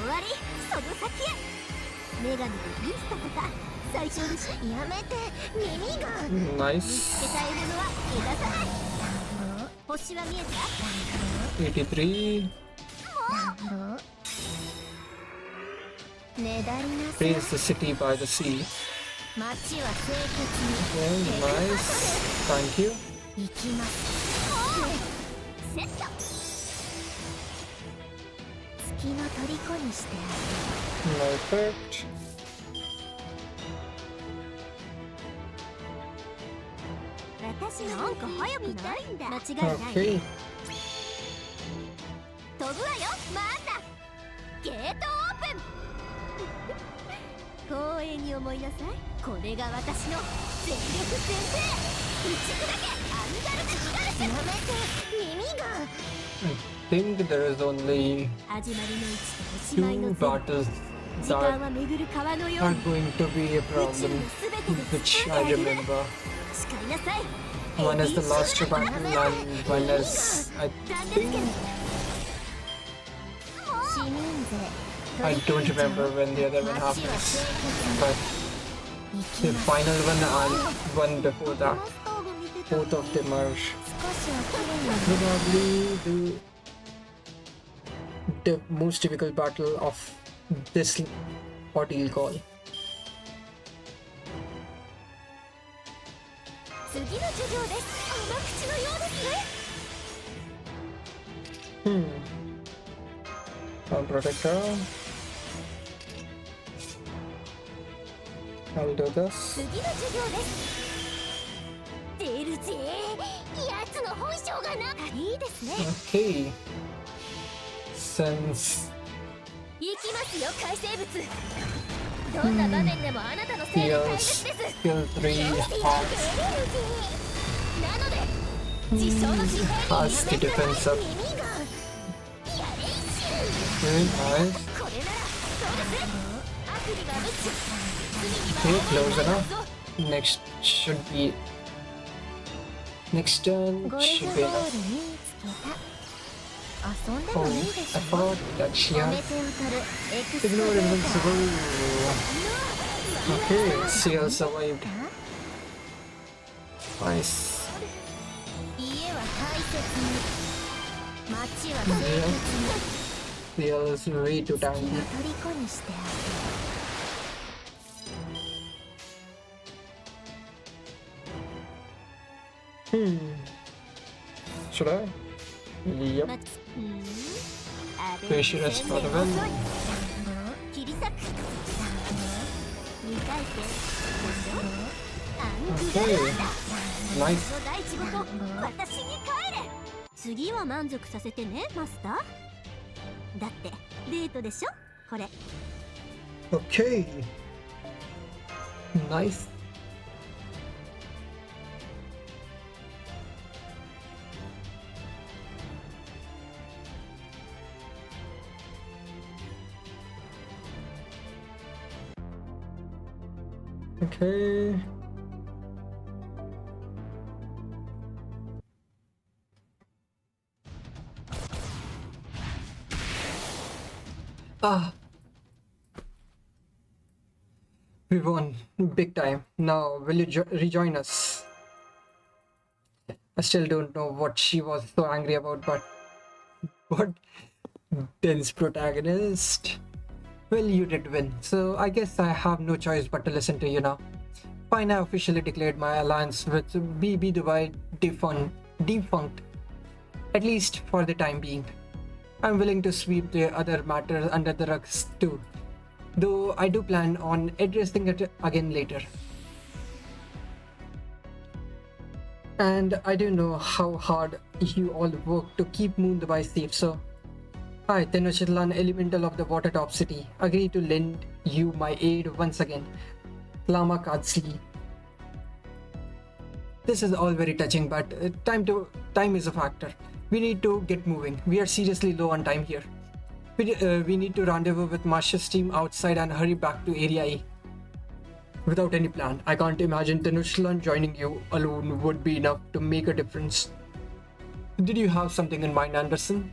終わりその先へ。女神のインスタとか最初でしょ。やめて耳が見つ Nice. けた獲物は逃がさない。星は見えた。 83. ねだりなさい Raise the city by the sea. 街は清潔 Okay, nice. Thank you. に行きますセット。月の虜にしてあ Perfect. 私なんか早くないんだ。間違いない。 Okay. 飛ぶわよ。まだゲートオープン。光栄に思いなさい。これが私の全力先生。一区だけアンダルで光る。やめて耳が I think there is only 始まりの位置とおしまいの two ゼロ。 battles 時間 that は巡る川のよう are に going to be a 宇宙 problem, のすべてで which 伝え I てあげる。 remember. 誓いなさい。 One is the master battle and one is, I 断裂 think, 剣。市民勢 I don't remember when the other one 街は happens. 清潔 But に行 the きます final one and one before that, マスターが見てた both of them are 少しは綺麗に probably the most difficult battle of this ordeal call. 次の授業です。甘口のようですね。I'll protect her. I'll do this. 次の授業です。出るぜ。しょうがない。いいですね。 Okay. Since 行きますよ海生物。どんな場面でもあなたのせいで解決 heals です。 skill 3 hearts なので自称の紙幣に has the defense up. 耳がやれいし Very nice. これならそうです。悪理が無知。罪 Okay, に close は enough. Next should be. Next turn ゴルフ should ボ be ール enough. 見つけた。遊んで Oh, もいい I でしょ。 thought that she おめ has てを取るエクスト ignore レー invincible. Okay, Seal survived. Nice. 家は大切に、街は清潔に、 Seal is way too 気の tanky. 虜にしてあ Should I? Yep. まWhere should I start again? 切り裂く。2回転。アング Okay. ラ Nice. の第一ごと私に帰れ。次は満足させてねマスター。だってデートでしょこれ。 Okay. Nice. Okay. Ah. We won big time. Now, will you rejoin us? I still don't know what she was so angry about, but what Ben's protagonist? Well, you did win, so I guess I have no choice but to listen to you now. Fine, I officially declared my alliance with BB Dubai defunct, at least for the time being. I'm willing to sweep the other matters under the rugs too, though I do plan on addressing it again later. And I do know how hard you all work to keep Moon Dubai safe, so I, Tenochtitlan, elemental of the Watertop City, agree to lend you my aid once again. Lama Kadsli. This is all very touching, but time is a factor. We need to get moving. We are seriously low on time here. We need to rendezvous with Marsha's team outside and hurry back to Area A. Without any plan, I can't imagine Tenochtitlan joining you alone would be enough to make a difference. Did you have something in mind, Anderson?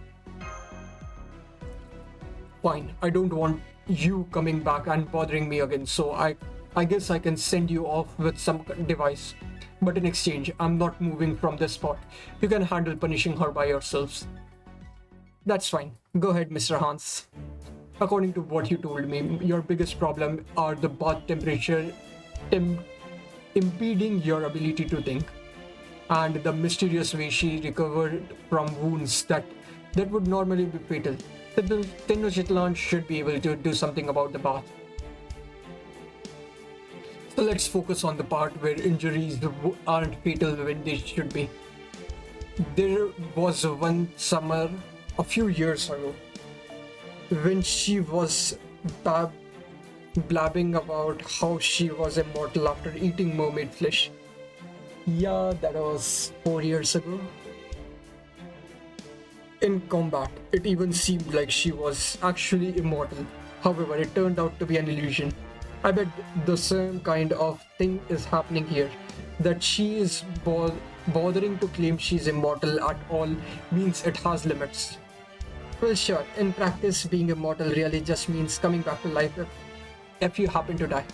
Fine, I don't want you coming back and bothering me again, so I guess I can send you off with some device. But in exchange, I'm not moving from this spot. You can handle punishing her by yourselves. That's fine. Go ahead, Mr. Hans. According to what you told me, your biggest problem are the bath temperature impeding your ability to think, and the mysterious way she recovered from wounds that would normally be fatal. Tenochtitlan should be able to do something about the bath. So let's focus on the part where injuries aren't fatal when they should be. There was one summer a few years ago when she was blabbing about how she was immortal after eating mermaid flesh. Yeah, that was 4 years ago. In combat, it even seemed like she was actually immortal. However, it turned out to be an illusion. I bet the same kind of thing is happening here. That she is bothering to claim she's immortal at all means it has limits. Well, sure, in practice, being immortal really just means coming back to life if you happen to die.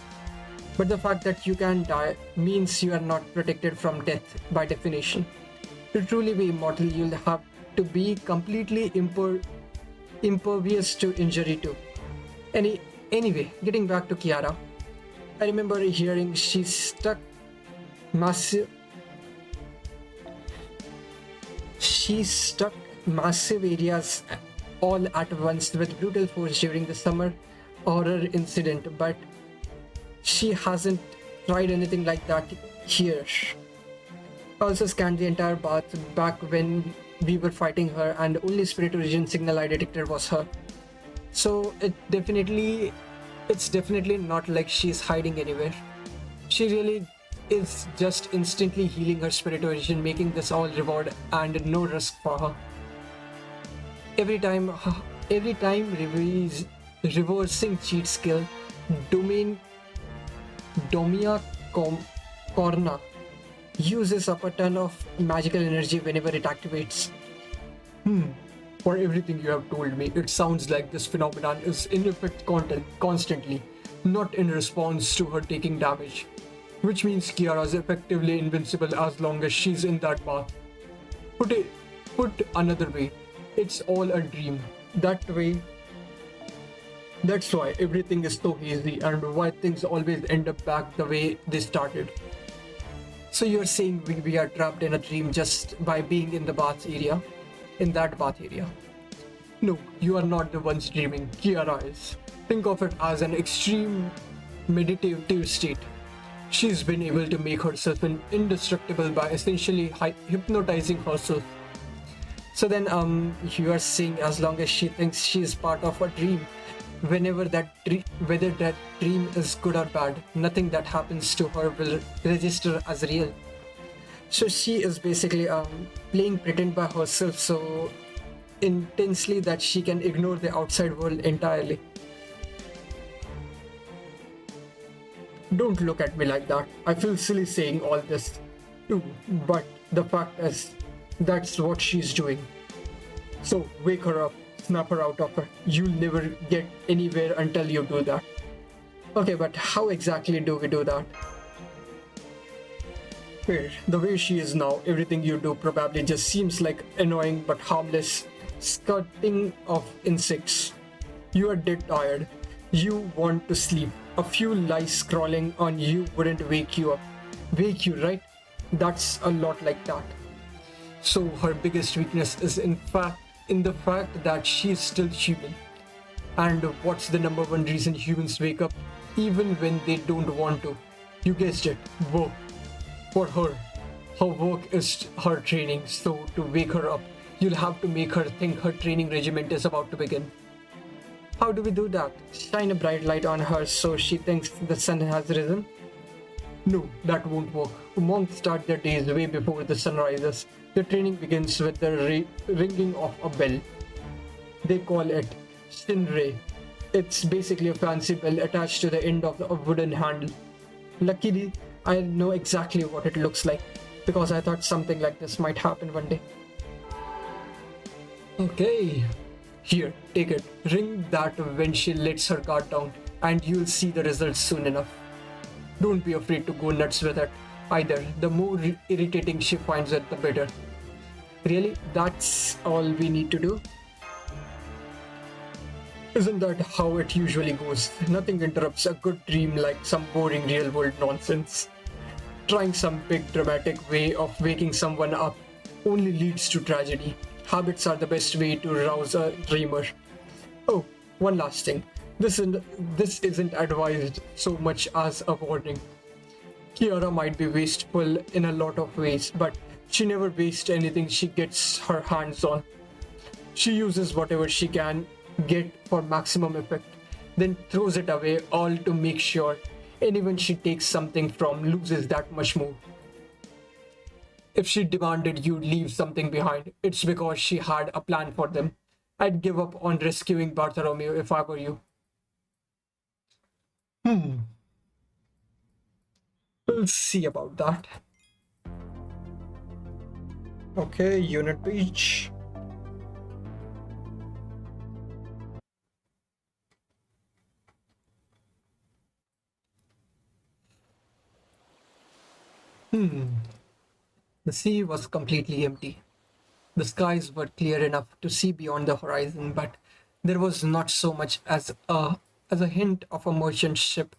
But the fact that you can die means you are not protected from death by definition. To truly be immortal, you'll have to be completely impervious to injury too. Anyway, getting back to Kiara, I remember hearing she struck massive areas all at once with brutal force during the summer horror incident, but she hasn't tried anything like that here. I also scanned the entire bath back when we were fighting her, and the only spirit origin signal I detected was her. So it's definitely not like she's hiding anywhere. She really is just instantly healing her spirit origin, making this all reward and no risk for her. Every time, reversing cheat skill, domain Domia Corna uses up a ton of magical energy whenever it activates. For everything you have told me, it sounds like this phenomenon is in effect constantly, not in response to her taking damage. Which means Kiara is effectively invincible as long as she's in that bath. Put another way, it's all a dream. That's why everything is so hazy and why things always end up back the way they started. So you're saying we are trapped in a dream just by being in the bath area? In that bath area? No, you are not the ones dreaming. Kiara is. Think of it as an extreme meditative state. She's been able to make herself indestructible by essentially hypnotizing herself. So then, you are saying as long as she thinks she is part of a dream, whether that dream is good or bad, nothing that happens to her will register as real. So she is basically playing pretend by herself so intensely that she can ignore the outside world entirely. Don't look at me like that. I feel silly saying all this too, but the fact is, that's what she's doing. So wake her up, snap her out of it. You'll never get anywhere until you do that. Okay, but how exactly do we do that? Well, the way she is now, everything you do probably just seems like annoying but harmless skirting of insects. You are dead tired. You want to sleep. A few lies scrolling on you wouldn't wake you up. Wake you, right? That's a lot like that. So her biggest weakness is in the fact that she's still human. And what's the number one reason humans wake up even when they don't want to? You guessed it, work. For her work is her training, so to wake her up, you'll have to make her think her training regiment is about to begin. How do we do that? Shine a bright light on her so she thinks the sun has risen? No, that won't work. Monks start their days way before the sun rises. The training begins with the ringing of a bell. They call it Shinrei. It's basically a fancy bell attached to the end of a wooden handle. Luckily, I know exactly what it looks like because I thought something like this might happen one day. Okay, here, take it. Ring that when she lets her guard down and you'll see the results soon enough. Don't be afraid to go nuts with it either. The more irritating she finds it, the better. Really? That's all we need to do? Isn't that how it usually goes? Nothing interrupts a good dream like some boring real-world nonsense. Trying some big dramatic way of waking someone up only leads to tragedy. Habits are the best way to rouse a dreamer. Oh, one last thing. This isn't advised so much as a warning. Kiara might be wasteful in a lot of ways, but she never wastes anything she gets her hands on. She uses whatever she can get for maximum effect, then throws it away all to make sure anyone she takes something from loses that much more. If she demanded you leave something behind, it's because she had a plan for them. I'd give up on rescuing Bartholomew if I were you. We'll see about that. Okay, unit page. The sea was completely empty. The skies were clear enough to see beyond the horizon, but there was not so much as a hint of a merchant ship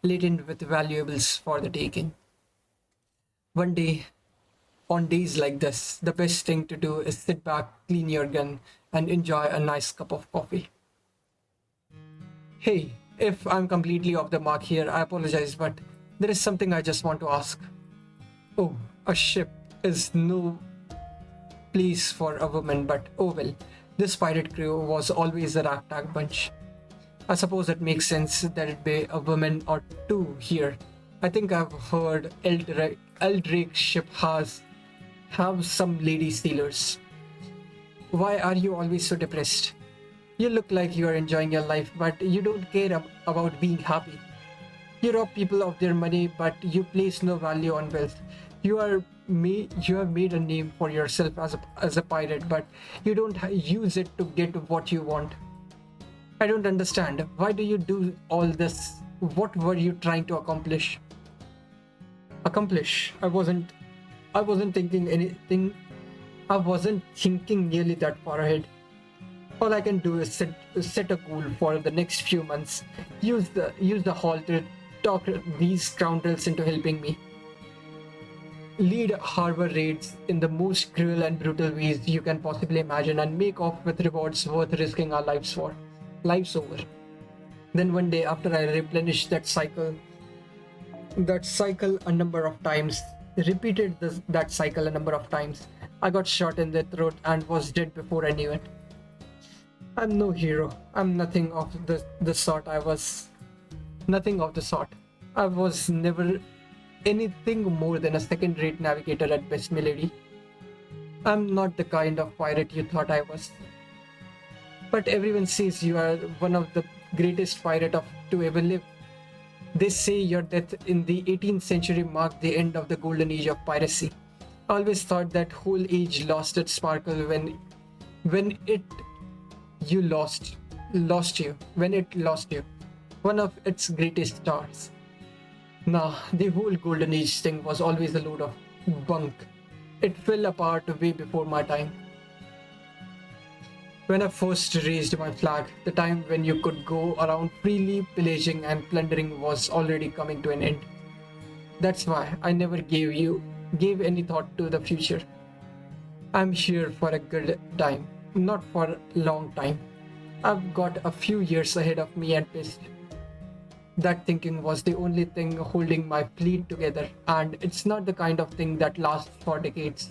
laden with valuables for the taking. One day, on days like this, the best thing to do is sit back, clean your gun, and enjoy a nice cup of coffee. Hey, if I'm completely off the mark here, I apologize, but there is something I just want to ask. Oh, a ship. is no place for a woman, but oh well. This pirate crew was always a ragtag bunch. I suppose it makes sense that it be a woman or two here. I think I've heard Eldrake's ship have some lady sailors. Why are you always so depressed? You look like you are enjoying your life, but you don't care about being happy. You rob people of their money, but you place no value on wealth. You have made a name for yourself as a pirate, but you don't use it to get what you want. I don't understand. Why do you do all this? What were you trying to accomplish? Accomplish? I wasn't thinking anything. I wasn't thinking nearly that far ahead. All I can do is set a goal for the next few months. Use the hall to talk these scoundrels into helping me. Lead harbor raids in the most cruel and brutal ways you can possibly imagine, and make off with rewards worth risking our lives for. Lives over. Then one day, after I replenished that cycle a number of times, that cycle a number of times, I got shot in the throat and was dead before I knew it. I'm no hero. I'm nothing of the sort. I was nothing of the sort. I was never anything more than a second-rate navigator at best, milady. I'm not the kind of pirate you thought I was. But everyone says you are one of the greatest pirate to ever live. They say your death in the 18th century marked the end of the golden age of piracy. I always thought that whole age lost its sparkle when it lost you, one of its greatest stars. Nah, the whole golden age thing was always a load of bunk. It fell apart way before my time. When I first raised my flag, the time when you could go around freely pillaging and plundering was already coming to an end. That's why I never gave any thought to the future. I'm here for a good time, not for a long time. I've got a few years ahead of me at best. That thinking was the only thing holding my fleet together, and it's not the kind of thing that lasts for decades.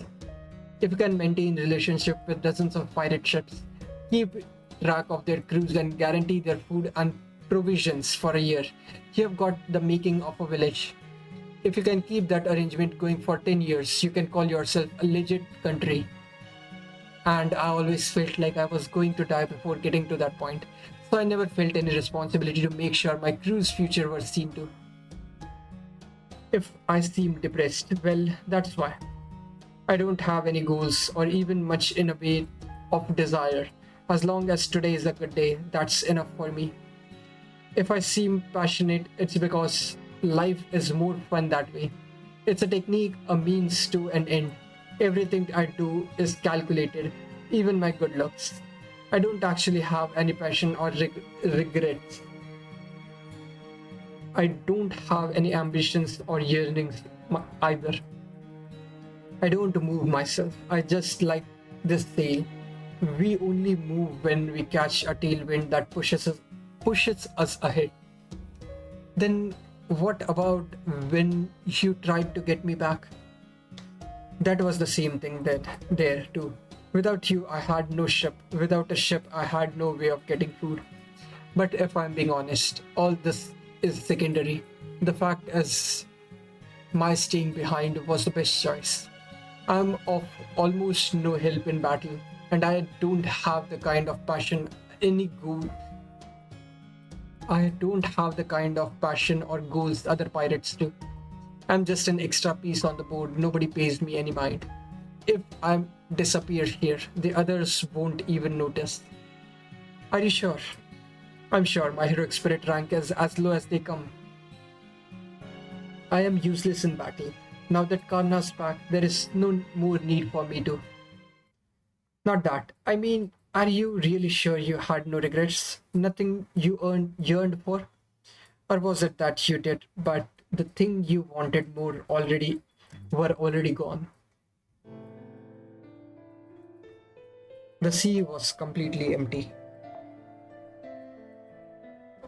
If you can maintain relationship with dozens of pirate ships, keep track of their crews and guarantee their food and provisions for a year, you have got the making of a village. If you can keep that arrangement going for 10 years, you can call yourself a legit country. And I always felt like I was going to die before getting to that point, so I never felt any responsibility to make sure my crew's future was seen to. If I seem depressed, well, that's why. I don't have any goals or even much in a way of desire. As long as today is a good day, that's enough for me. If I seem passionate, it's because life is more fun that way. It's a technique, a means to an end. Everything I do is calculated, even my good looks. I don't actually have any passion or regrets. I don't have any ambitions or yearnings either. I don't move myself. I just like this sail. We only move when we catch a tailwind that pushes us ahead. Then what about when you tried to get me back? That was the same thing there too. Without you, I had no ship. Without a ship, I had no way of getting food. But if I'm being honest, all this is secondary. The fact is, my staying behind was the best choice. I'm of almost no help in battle, and I don't have the kind of passion or goals other pirates do. I'm just an extra piece on the board. Nobody pays me any mind. If I disappear here, the others won't even notice. Are you sure? I'm sure my heroic spirit rank is as low as they come. I am useless in battle. Now that Karna's back, there is no more need for me to. Not that. I mean, are you really sure you had no regrets? Nothing you yearned for? Or was it that you did, but the thing you wanted more were already gone? The sea was completely empty.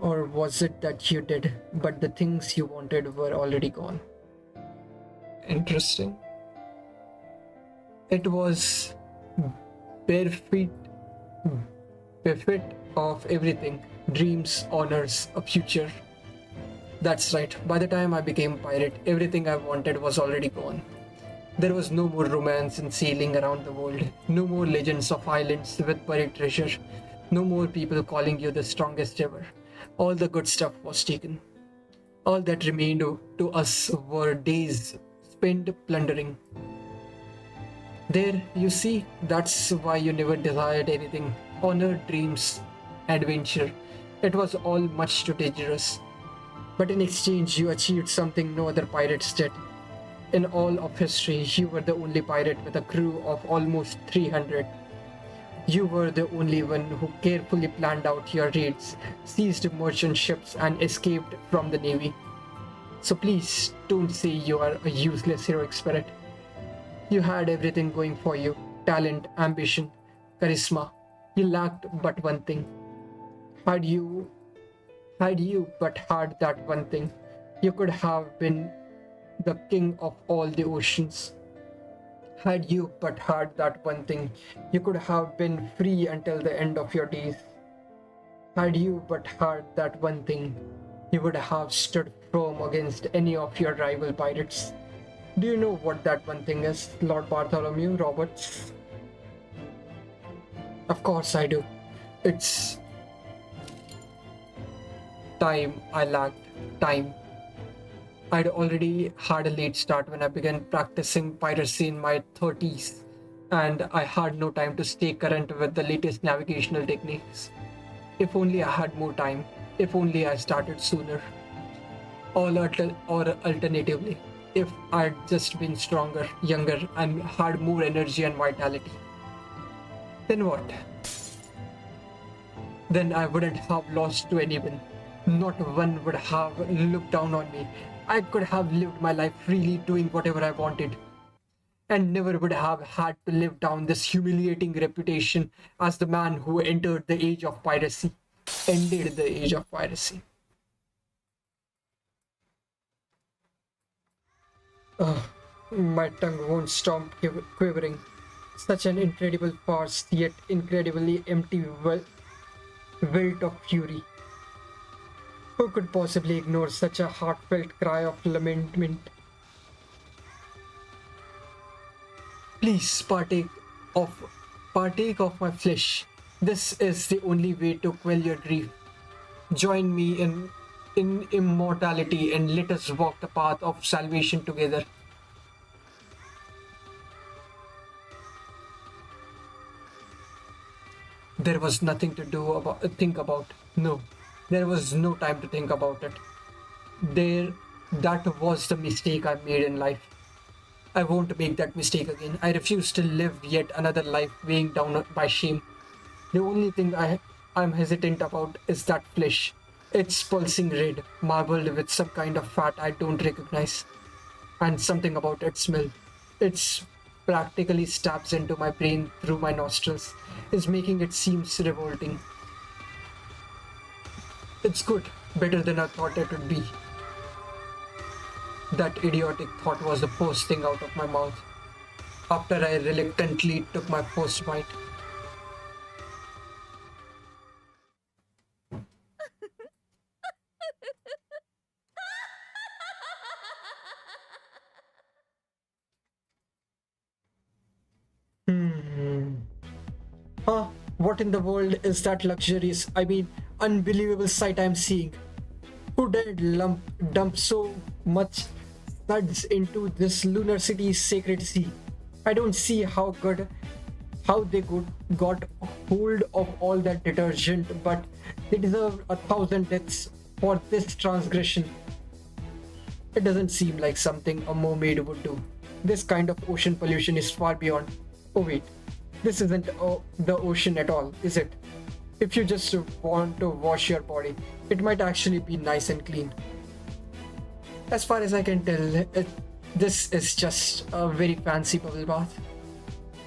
Or was it that you did, but the things you wanted were already gone? Interesting. It was barefoot, bereft of everything: dreams, honors, a future. That's right, by the time I became pirate, everything I wanted was already gone. There was no more romance in sailing around the world, no more legends of islands with buried treasure, no more people calling you the strongest ever. All the good stuff was taken. All that remained to us were days spent plundering. There, you see, that's why you never desired anything: honor, dreams, adventure. It was all much too dangerous. But in exchange, you achieved something no other pirates did. In all of history, you were the only pirate with a crew of almost 300. You were the only one who carefully planned out your raids, seized merchant ships, and escaped from the navy. So please don't say you are a useless heroic spirit. You had everything going for you: talent, ambition, charisma. You lacked but one thing. Had you but had that one thing, you could have been the king of all the oceans. Had you but had that one thing, you could have been free until the end of your days. Had you but had that one thing, you would have stood firm against any of your rival pirates. Do you know what that one thing is, Lord Bartholomew Roberts? Of course I do. It's time. I lacked time. I'd already had a late start when I began practicing piracy in my 30s, and I had no time to stay current with the latest navigational techniques. If only I had more time, if only I started sooner. Or alternatively, if I'd just been stronger, younger, and had more energy and vitality. Then what? Then I wouldn't have lost to anyone. Not one would have looked down on me. I could have lived my life freely, doing whatever I wanted, and never would have had to live down this humiliating reputation as the man who entered the age of piracy, ended the age of piracy. My tongue won't stop quivering. Such an incredible farce, yet incredibly empty wilt of fury. Who could possibly ignore such a heartfelt cry of lament? Please partake of my flesh. This is the only way to quell your grief. Join me in immortality and let us walk the path of salvation together. There was nothing to think about. No, there was no time to think about it. That was the mistake I made in life. I won't make that mistake again. I refuse to live yet another life weighing down by shame. The only thing I'm hesitant about is that flesh. It's pulsing red, marbled with some kind of fat I don't recognize. And something about its smell. It's practically stabs into my brain through my nostrils, is making it seem revolting. It's good, better than I thought it would be. That idiotic thought was the first thing out of my mouth, after I reluctantly took my first bite. What in the world is that luxurious, unbelievable sight I'm seeing? Who dared dump so much suds into this lunar city's sacred sea? I don't see how they got hold of all that detergent, but they deserve 1,000 deaths for this transgression. It doesn't seem like something a mermaid would do. This kind of ocean pollution is far beyond. Oh wait, this isn't the ocean at all, is it? If you just want to wash your body, it might actually be nice and clean. As far as I can tell, this is just a very fancy bubble bath.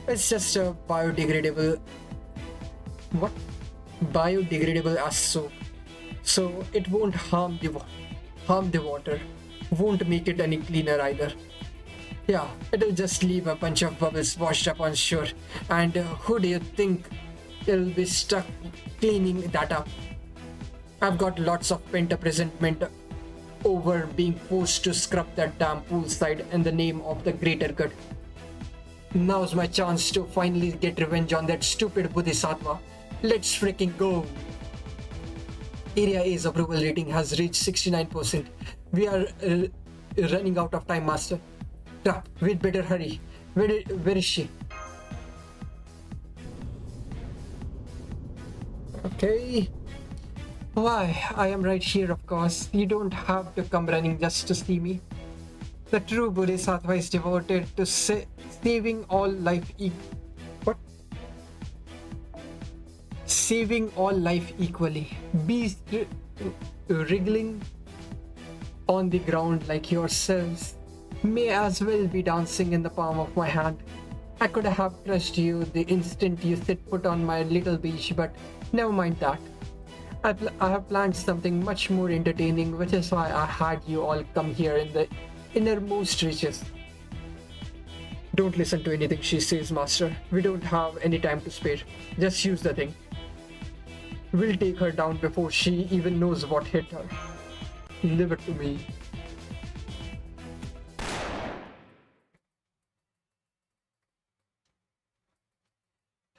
It's just a biodegradable... What? Biodegradable as soap. So it won't harm the water. Won't make it any cleaner either. Yeah, it'll just leave a bunch of bubbles washed up on shore. And who do you think will be stuck cleaning that up? I've got lots of pent up resentment over being forced to scrub that damn poolside in the name of the greater good. Now's my chance to finally get revenge on that stupid Bodhisattva. Let's freaking go! Area A's approval rating has reached 69%. We are running out of time, Master. Crap, we'd better hurry. Where is she? Okay. Why, I am right here, of course. You don't have to come running just to see me. The true Bodhisattva is devoted to saving all life what? Saving all life equally. Bees wriggling on the ground like yourselves may as well be dancing in the palm of my hand. I could have crushed you the instant you set foot on my little beach, but never mind that. I have planned something much more entertaining, which is why I had you all come here in the innermost reaches. Don't listen to anything she says, Master. We don't have any time to spare. Just use the thing. We'll take her down before she even knows what hit her. Leave it to me.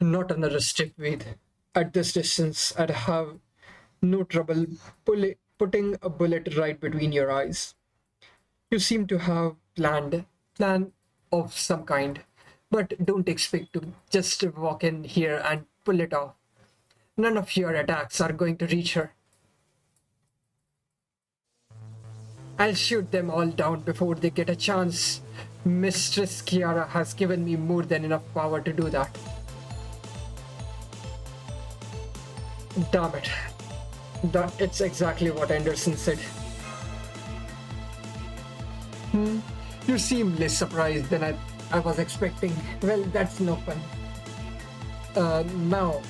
Not another stick with. At this distance, I'd have no trouble putting a bullet right between your eyes. You seem to have plan of some kind, but don't expect to just walk in here and pull it off. None of your attacks are going to reach her. I'll shoot them all down before they get a chance. Mistress Kiara has given me more than enough power to do that. Damn it. It's exactly what Anderson said. You seem less surprised than I was expecting. Well, that's no fun. Now,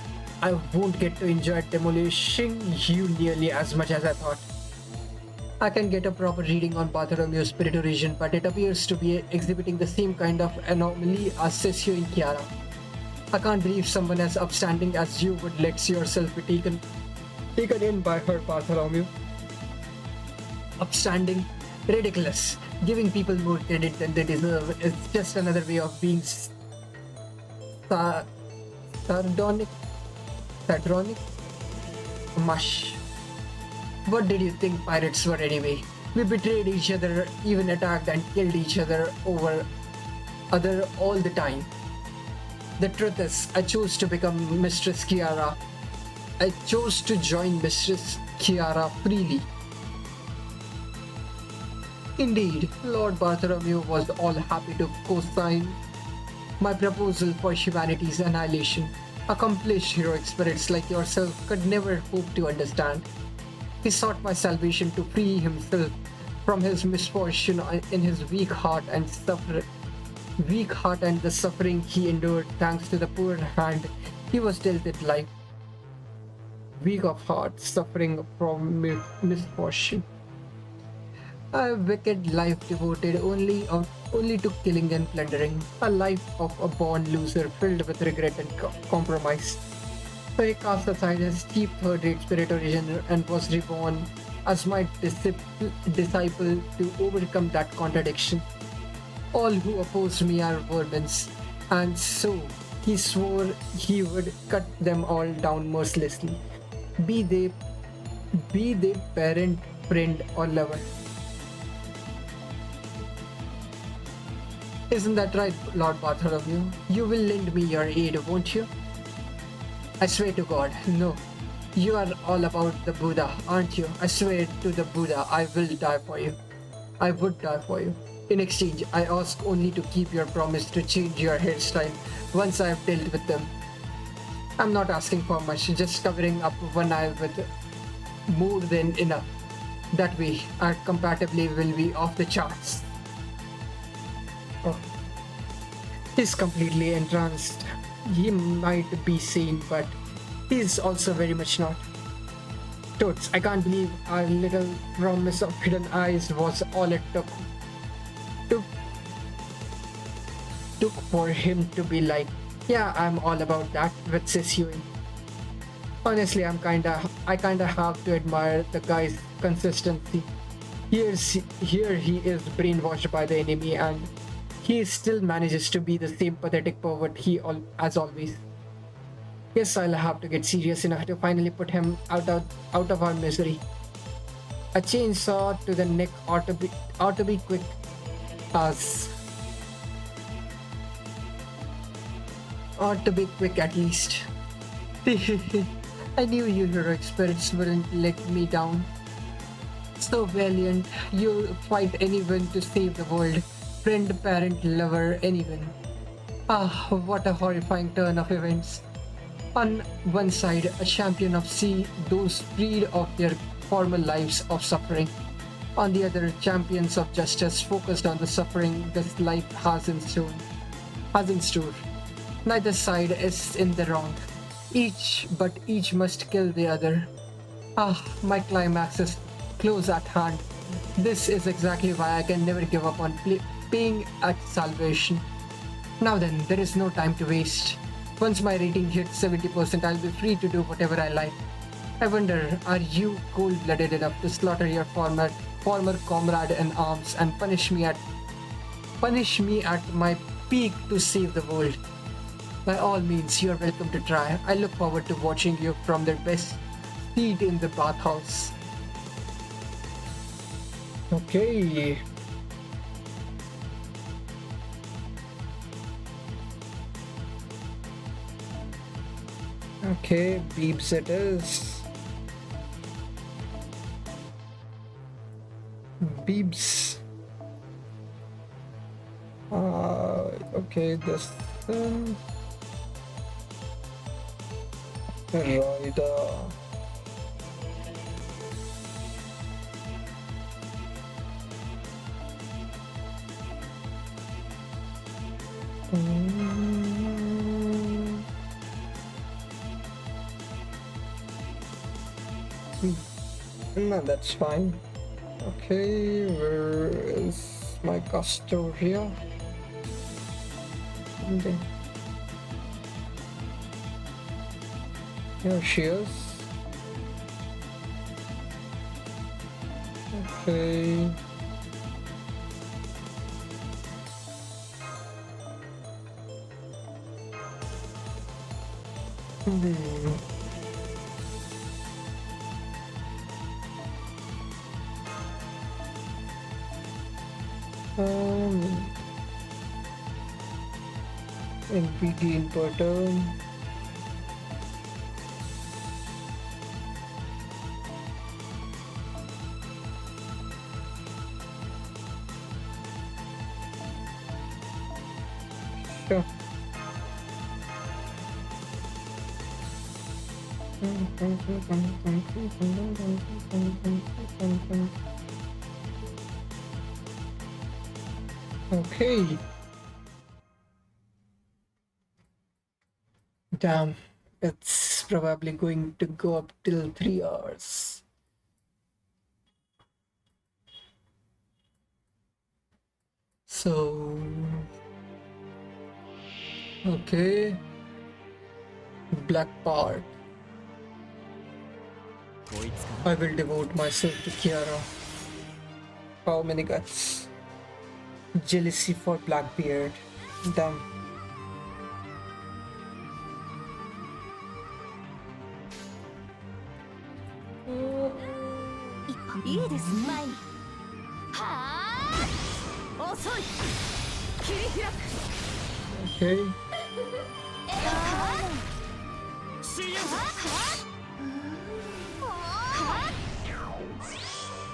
I won't get to enjoy demolishing you nearly as much as I thought. I can get a proper reading on Bartholomew's spiritual region, but it appears to be exhibiting the same kind of anomaly as Sessio in Chiara. I can't believe someone as upstanding as you would let yourself be taken in by her, Bartholomew. Upstanding? Ridiculous. Giving people more credit than they deserve is just another way of being sardonic? Mush. What did you think pirates were anyway? We betrayed each other, even attacked and killed each other all the time. The truth is, I chose to become Mistress Kiara. I chose to join Mistress Kiara freely. Indeed, Lord Bartholomew was all happy to co-sign my proposal for humanity's annihilation. Accomplished heroic spirits like yourself could never hope to understand. He sought my salvation to free himself from his misfortune in his weak heart and the suffering he endured thanks to the poor hand he was dealt with life. Weak of heart, suffering from misfortune. A wicked life devoted only to killing and plundering. A life of a born loser filled with regret and compromise. So he cast aside his cheap third-rate spirit origin and was reborn as my disciple to overcome that contradiction. All who opposed me are vermins, and so he swore he would cut them all down mercilessly, be they parent, friend, or lover. Isn't that right, Lord Bartholomew? You will lend me your aid, won't you? I swear to God, no. You are all about the Buddha, aren't you? I swear to the Buddha, I will die for you. I would die for you. In exchange, I ask only to keep your promise to change your hairstyle once I have dealt with them. I'm not asking for much, just covering up one eye with more than enough. That way, our compatibility will be off the charts. Oh. He's completely entranced. He might be sane, but he's also very much not. Totes, I can't believe our little promise of hidden eyes was all it took took for him to be like, yeah, I'm all about that with Sisui. Honestly, I kinda have to admire the guy's consistency. Here he is brainwashed by the enemy, and he still manages to be the same pathetic pervert as always. Yes, I'll have to get serious enough to finally put him out of our misery. A chainsaw to the neck ought to be quick as ought to be quick at least. I knew you heroic spirits wouldn't let me down. So valiant, you'll fight anyone to save the world. Friend, parent, lover, anyone. Ah, what a horrifying turn of events. On one side, a champion of sea, those freed of their former lives of suffering. On the other, champions of justice focused on the suffering this life has in store. Neither side is in the wrong. Each must kill the other. Ah, my climax is close at hand. This is exactly why I can never give up on paying at salvation. Now then, there is no time to waste. Once my rating hits 70%, I'll be free to do whatever I like. I wonder, are you cold-blooded enough to slaughter your former comrade in arms and punish me at my peak to save the world? By all means, you're welcome to try. I look forward to watching you from their best seat in the bathhouse. Okay. Okay, beeps it is. Beeps. Okay, this Rider. No, that's fine. Okay, where is my Castoria? Here she is. Okay. NPT inverter. Sure. Okay. Damn, it's probably going to go up till 3 hours. So, okay. Black part. I will devote myself to Kiara. How many guts? Jealousy for Blackbeard. Damn. Okay.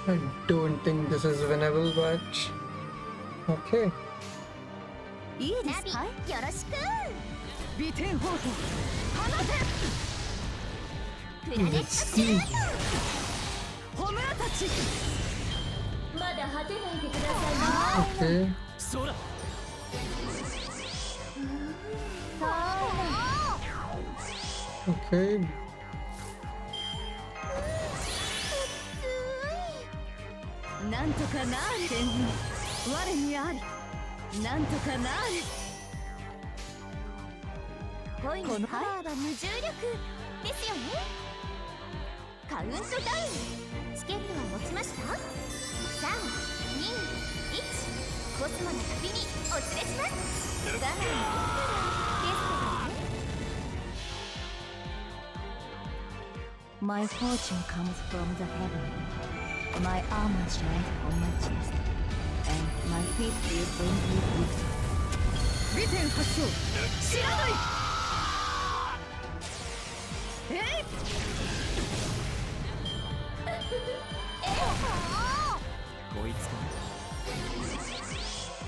I don't think this is winnable, but okay. Let's see. Okay. Okay. なんとかなれ我にありなんとかなれポイントパワーは無重力ですよね。カウントダウンチケットは持ちました？ 3、2、1 コスモの旅にお連れします。我慢できたらですけどね。 My fortune comes from the heaven. My armor shines on my chest, and my feet will bring me victory. 美点発動知らないこいつか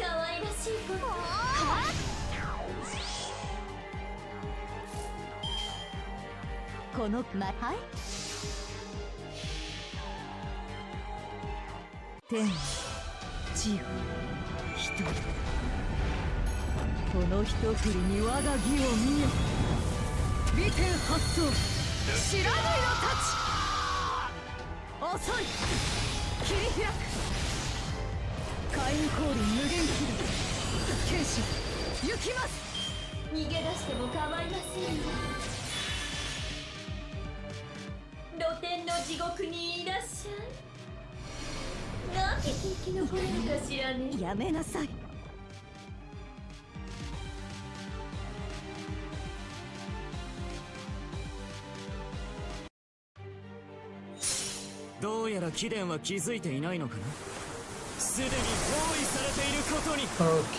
可愛らしい子。このはい。天地を一人。この一振りに我が義を見よ。美点発動知らないのたち遅い切り開く火炎降臨無限軌道剣士行きます。逃げ出しても構いませんよ。露天の地獄にいらっしゃい。なんで生き残れるかしらね。やめなさい。どうやら貴殿は気づいていないのかな。すでに包囲されていることに。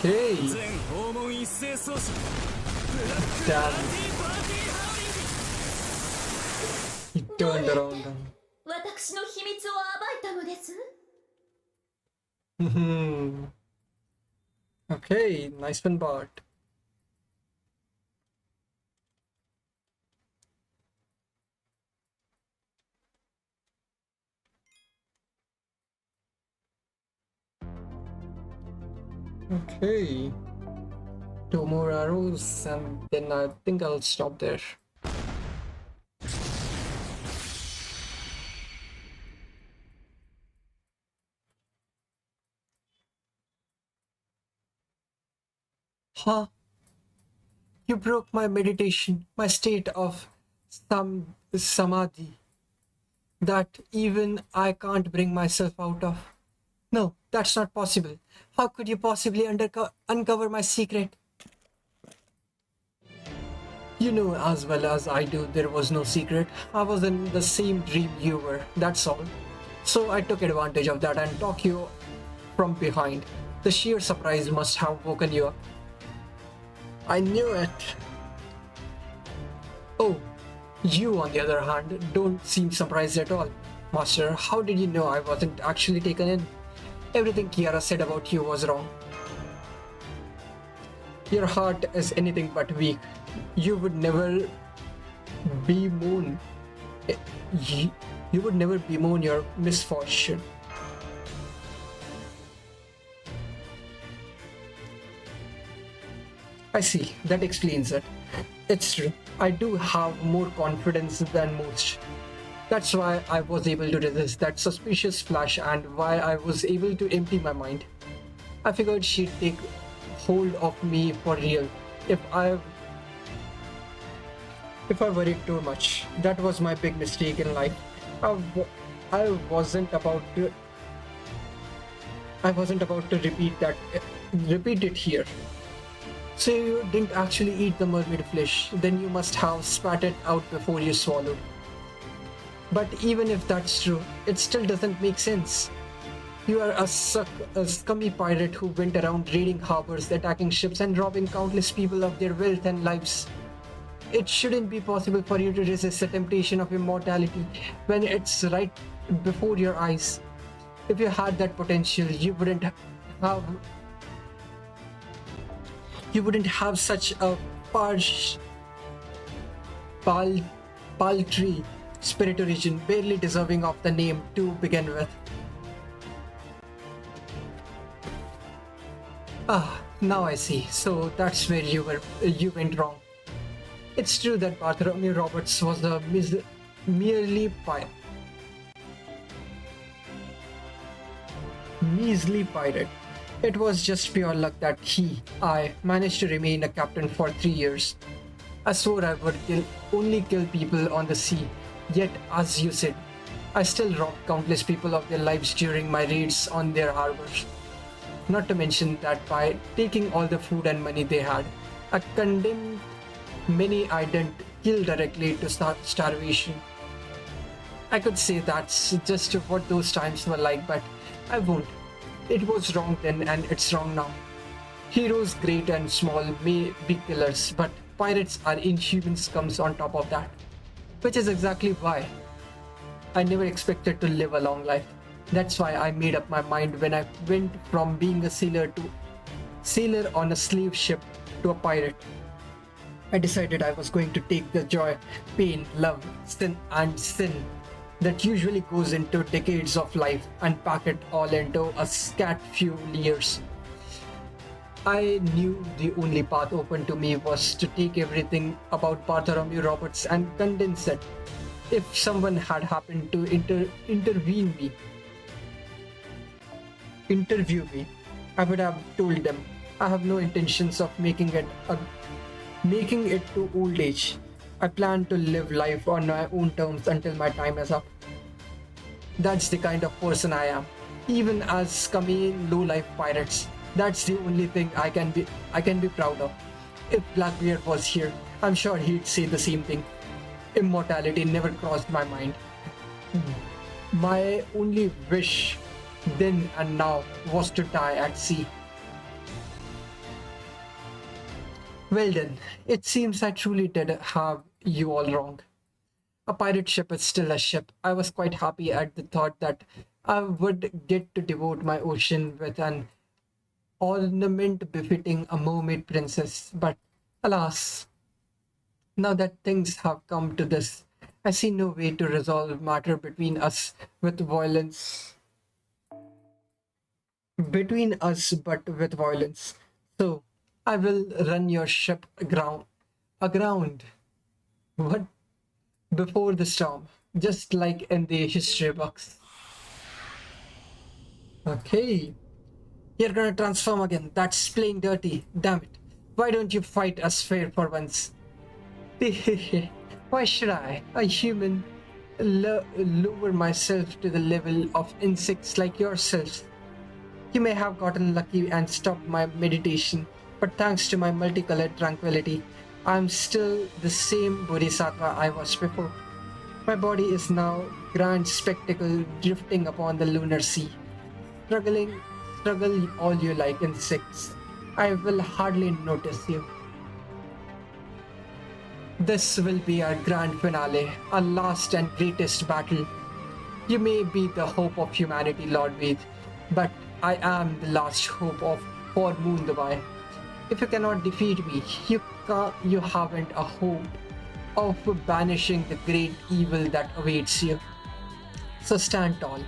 Okay. 全訪問一斉操作ブラック Damn. パーティーパーティーハウリング。 He turned around. 私の秘密を暴いたのです。 Okay, nice one, Bart. Okay, 2 more arrows and then I think I'll stop there. Huh? You broke my meditation, my state of samadhi, that even I can't bring myself out of. No, that's not possible. How could you possibly uncover my secret? You know as well as I do, there was no secret. I was in the same dream you were, that's all. So I took advantage of that and took you from behind. The sheer surprise must have woken you up. I knew it. Oh, you on the other hand, don't seem surprised at all. Master, how did you know I wasn't actually taken in? Everything Kiara said about you was wrong. Your heart is anything but weak. You would never bemoan. You would never bemoan your misfortune. I see, that explains it. It's true, I do have more confidence than most. That's why I was able to resist that suspicious flash and why I was able to empty my mind. I figured she'd take hold of me for real if I worried too much. That was my big mistake in life. I wasn't about to repeat it here. So you didn't actually eat the mermaid flesh, then you must have spat it out before you swallowed. But even if that's true, it still doesn't make sense. You are a scummy pirate who went around raiding harbors, attacking ships and robbing countless people of their wealth and lives. It shouldn't be possible for you to resist the temptation of immortality when it's right before your eyes. If you had that potential, you wouldn't have such a paltry spirit origin, barely deserving of the name to begin with. Ah, now I see. So that's where you went wrong. It's true that Bartholomew Roberts was a measly pirate. It was just pure luck that I managed to remain a captain for 3 years. I swore I would only kill people on the sea. Yet, as you said, I still robbed countless people of their lives during my raids on their harbors. Not to mention that by taking all the food and money they had, I condemned many I didn't kill directly to starvation. I could say that's just what those times were like, but I won't. It was wrong then and it's wrong now. Heroes, great and small, may be killers, but pirates are inhuman scums on top of that. Which is exactly why I never expected to live a long life. That's why I made up my mind when I went from being a sailor on a slave ship to a pirate. I decided I was going to take the joy, pain, love, sin that usually goes into decades of life and pack it all into a scat few years. I knew the only path open to me was to take everything about Bartholomew Roberts and condense it. If someone had happened to interview me, I would have told them I have no intentions of making it to old age. I plan to live life on my own terms until my time is up. That's the kind of person I am. Even as scummy low-life pirates, that's the only thing I can be proud of. If Blackbeard was here, I'm sure he'd say the same thing. Immortality never crossed my mind. My only wish then and now was to die at sea. Well then, it seems I truly did have you all wrong. A pirate ship is still a ship. I was quite happy at the thought that I would get to devote my ocean with an ornament befitting a mermaid princess. But alas, now that things have come to this, I see no way to resolve matter with violence. Between us, but with violence. So I will run your ship aground. What? Before the storm, just like in the history books. Okay, you're gonna transform again. That's playing dirty. Damn it. Why don't you fight us fair for once? Why should I, a human, lower myself to the level of insects like yourselves? You may have gotten lucky and stopped my meditation, but thanks to my multicolored tranquility, I'm still the same bodhisattva I was before. My body is now grand spectacle drifting upon the lunar sea. Struggle all you like, insects. I will hardly notice you. This will be our grand finale, our last and greatest battle. You may be the hope of humanity, Lord Ved, but I am the last hope for Moon Dubai. If you cannot defeat me, you haven't a hope of banishing the great evil that awaits you. So stand tall,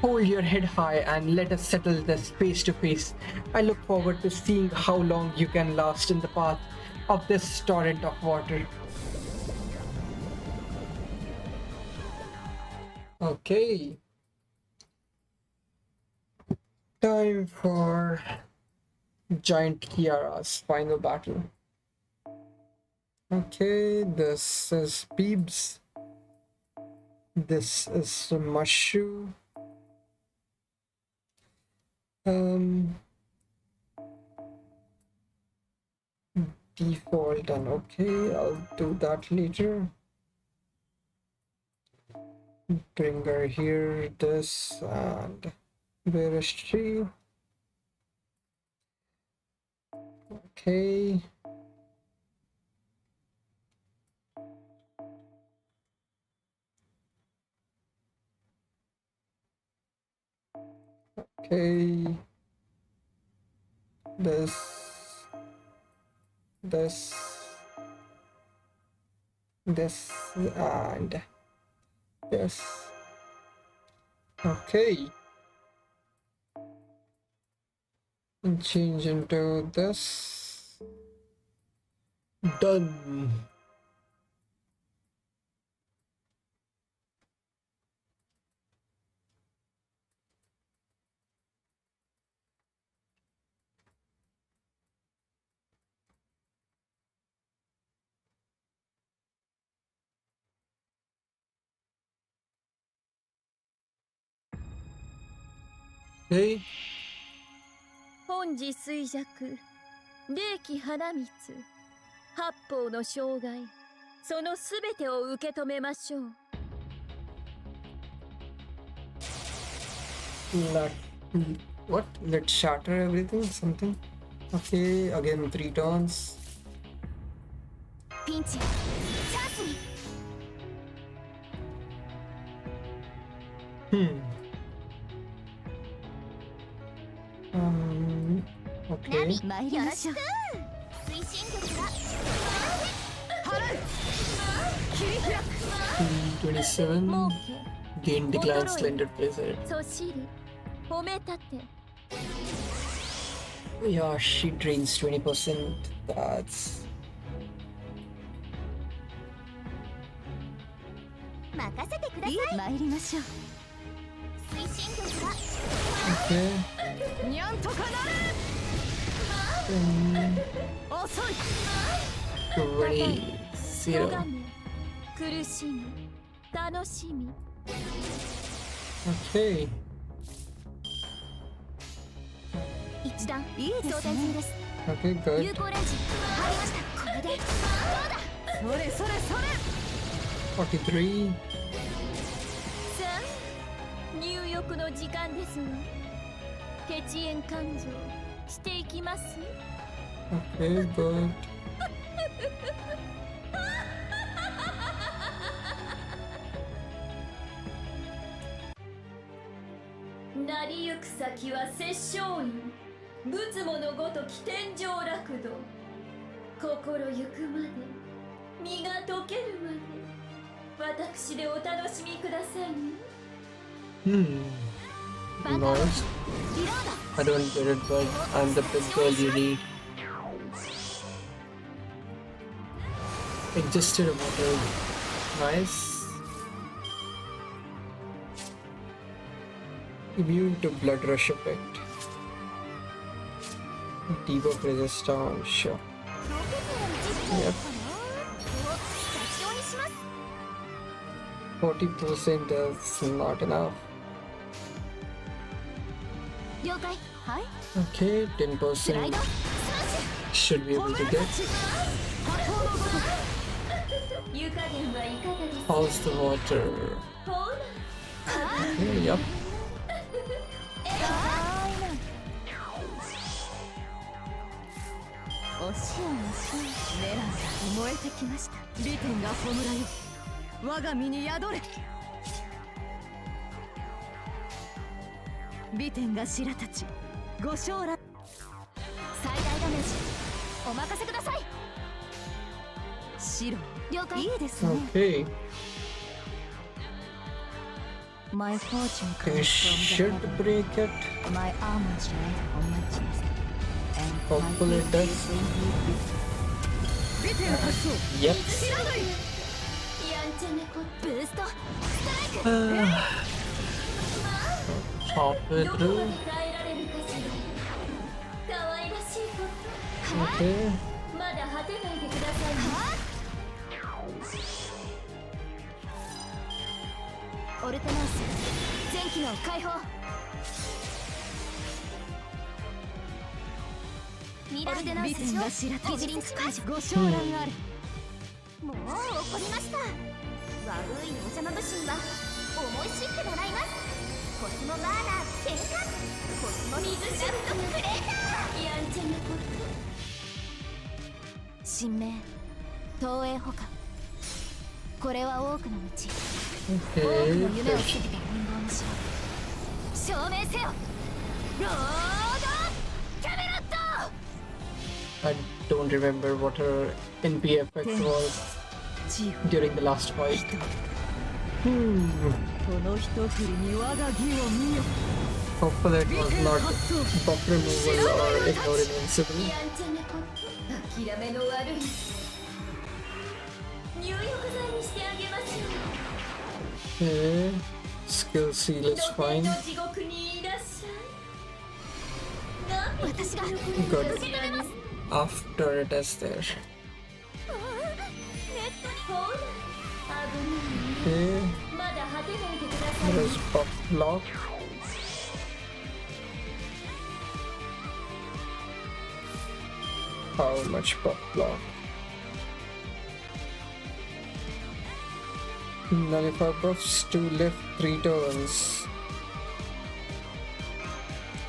hold your head high, and let us settle this face to face. I look forward to seeing how long you can last in the path of this torrent of water. Okay. Time for Giant Kiara's final battle. Okay, this is Peebs. This is Mushu. Default and okay, I'll do that later. Bring her here, this, and where is she? Okay. Okay. This, and this. Okay. And change into this. Done. Okay. 本日衰弱霊気花光八方の障害そのすべてを受け止めましょう Let, what? Let's shatter everything? Something? Okay, again 3 turns. ピンチチャンスに Okay. 参りましょう推進力が 27. Gain decline slender placer. そしり褒めたて Yeah, she drains 20%. That's 任せてください参りましょう推進力が okay. にゃんとかなれ 遅い 20. 咎め苦しみ楽しみ Okay. 一段いいです装填中ねです Okay, 有 good. 効レンジ入りましたこれでどうだそれそれそれ 43. さあ入浴の時間ですわ血縁肝臓していきます Okay, good. なりゆく先は殺生院仏母のごとき天上楽土心ゆくまで身が溶けるまで私でお楽しみくださいね Nice. I don't get it, but I'm the big girl you need. Adjusted water. Nice. Immune to blood rush effect. Debuff resistance. Sure. ロケットの一部なのかなを差し用にします 40% is not enough. 了解はい Okay, スライ 10% ドス should be able to get. 湯加減はいかがです How's the water? ほら Okay, yep. お塩の塩メランが燃えてきました利天が葬らよ我が身に宿れ利天が白たちご将来最大ダメージお任せください白了解いいですね Okay. My fortune Okay, comes should from break it. the My armor shines on my chest And Hopefully it does. 利天発動 Yep. 知らないやんちゃ猫ブーストストライク Halfway どこま through. で耐えられるかしら可愛らしいこと Okay. まだ果てないでくださいねオルテナンス全機能解放オルテナン利ス使用天が白たギジリンク解除ご将来あれもう怒りました悪いお邪魔虫には思い知ってもらいますコスモバーナー点火コスモ水シャフトクレータやんちゃなこー神明東映捕獲これは多くの道多くの Okay. 夢を good. 捨てた人間の城証明せよロードキャメロット I don't remember what her NP effect was 自負 during the last fight. この一振りに我が義を見よ Hopefully it was not buff removal or ignore invincible. やんちゃなこと諦めの悪い入浴剤にしてあげましょう Okay. Skill seal is 土手 fine. の地獄にいらっしゃい私が Good. 受け止めます After it is there. ネットにほら危 Okay. ないまだ果てないでください There is buff block. How much buff block? Nullify buffs to lift 3 turns.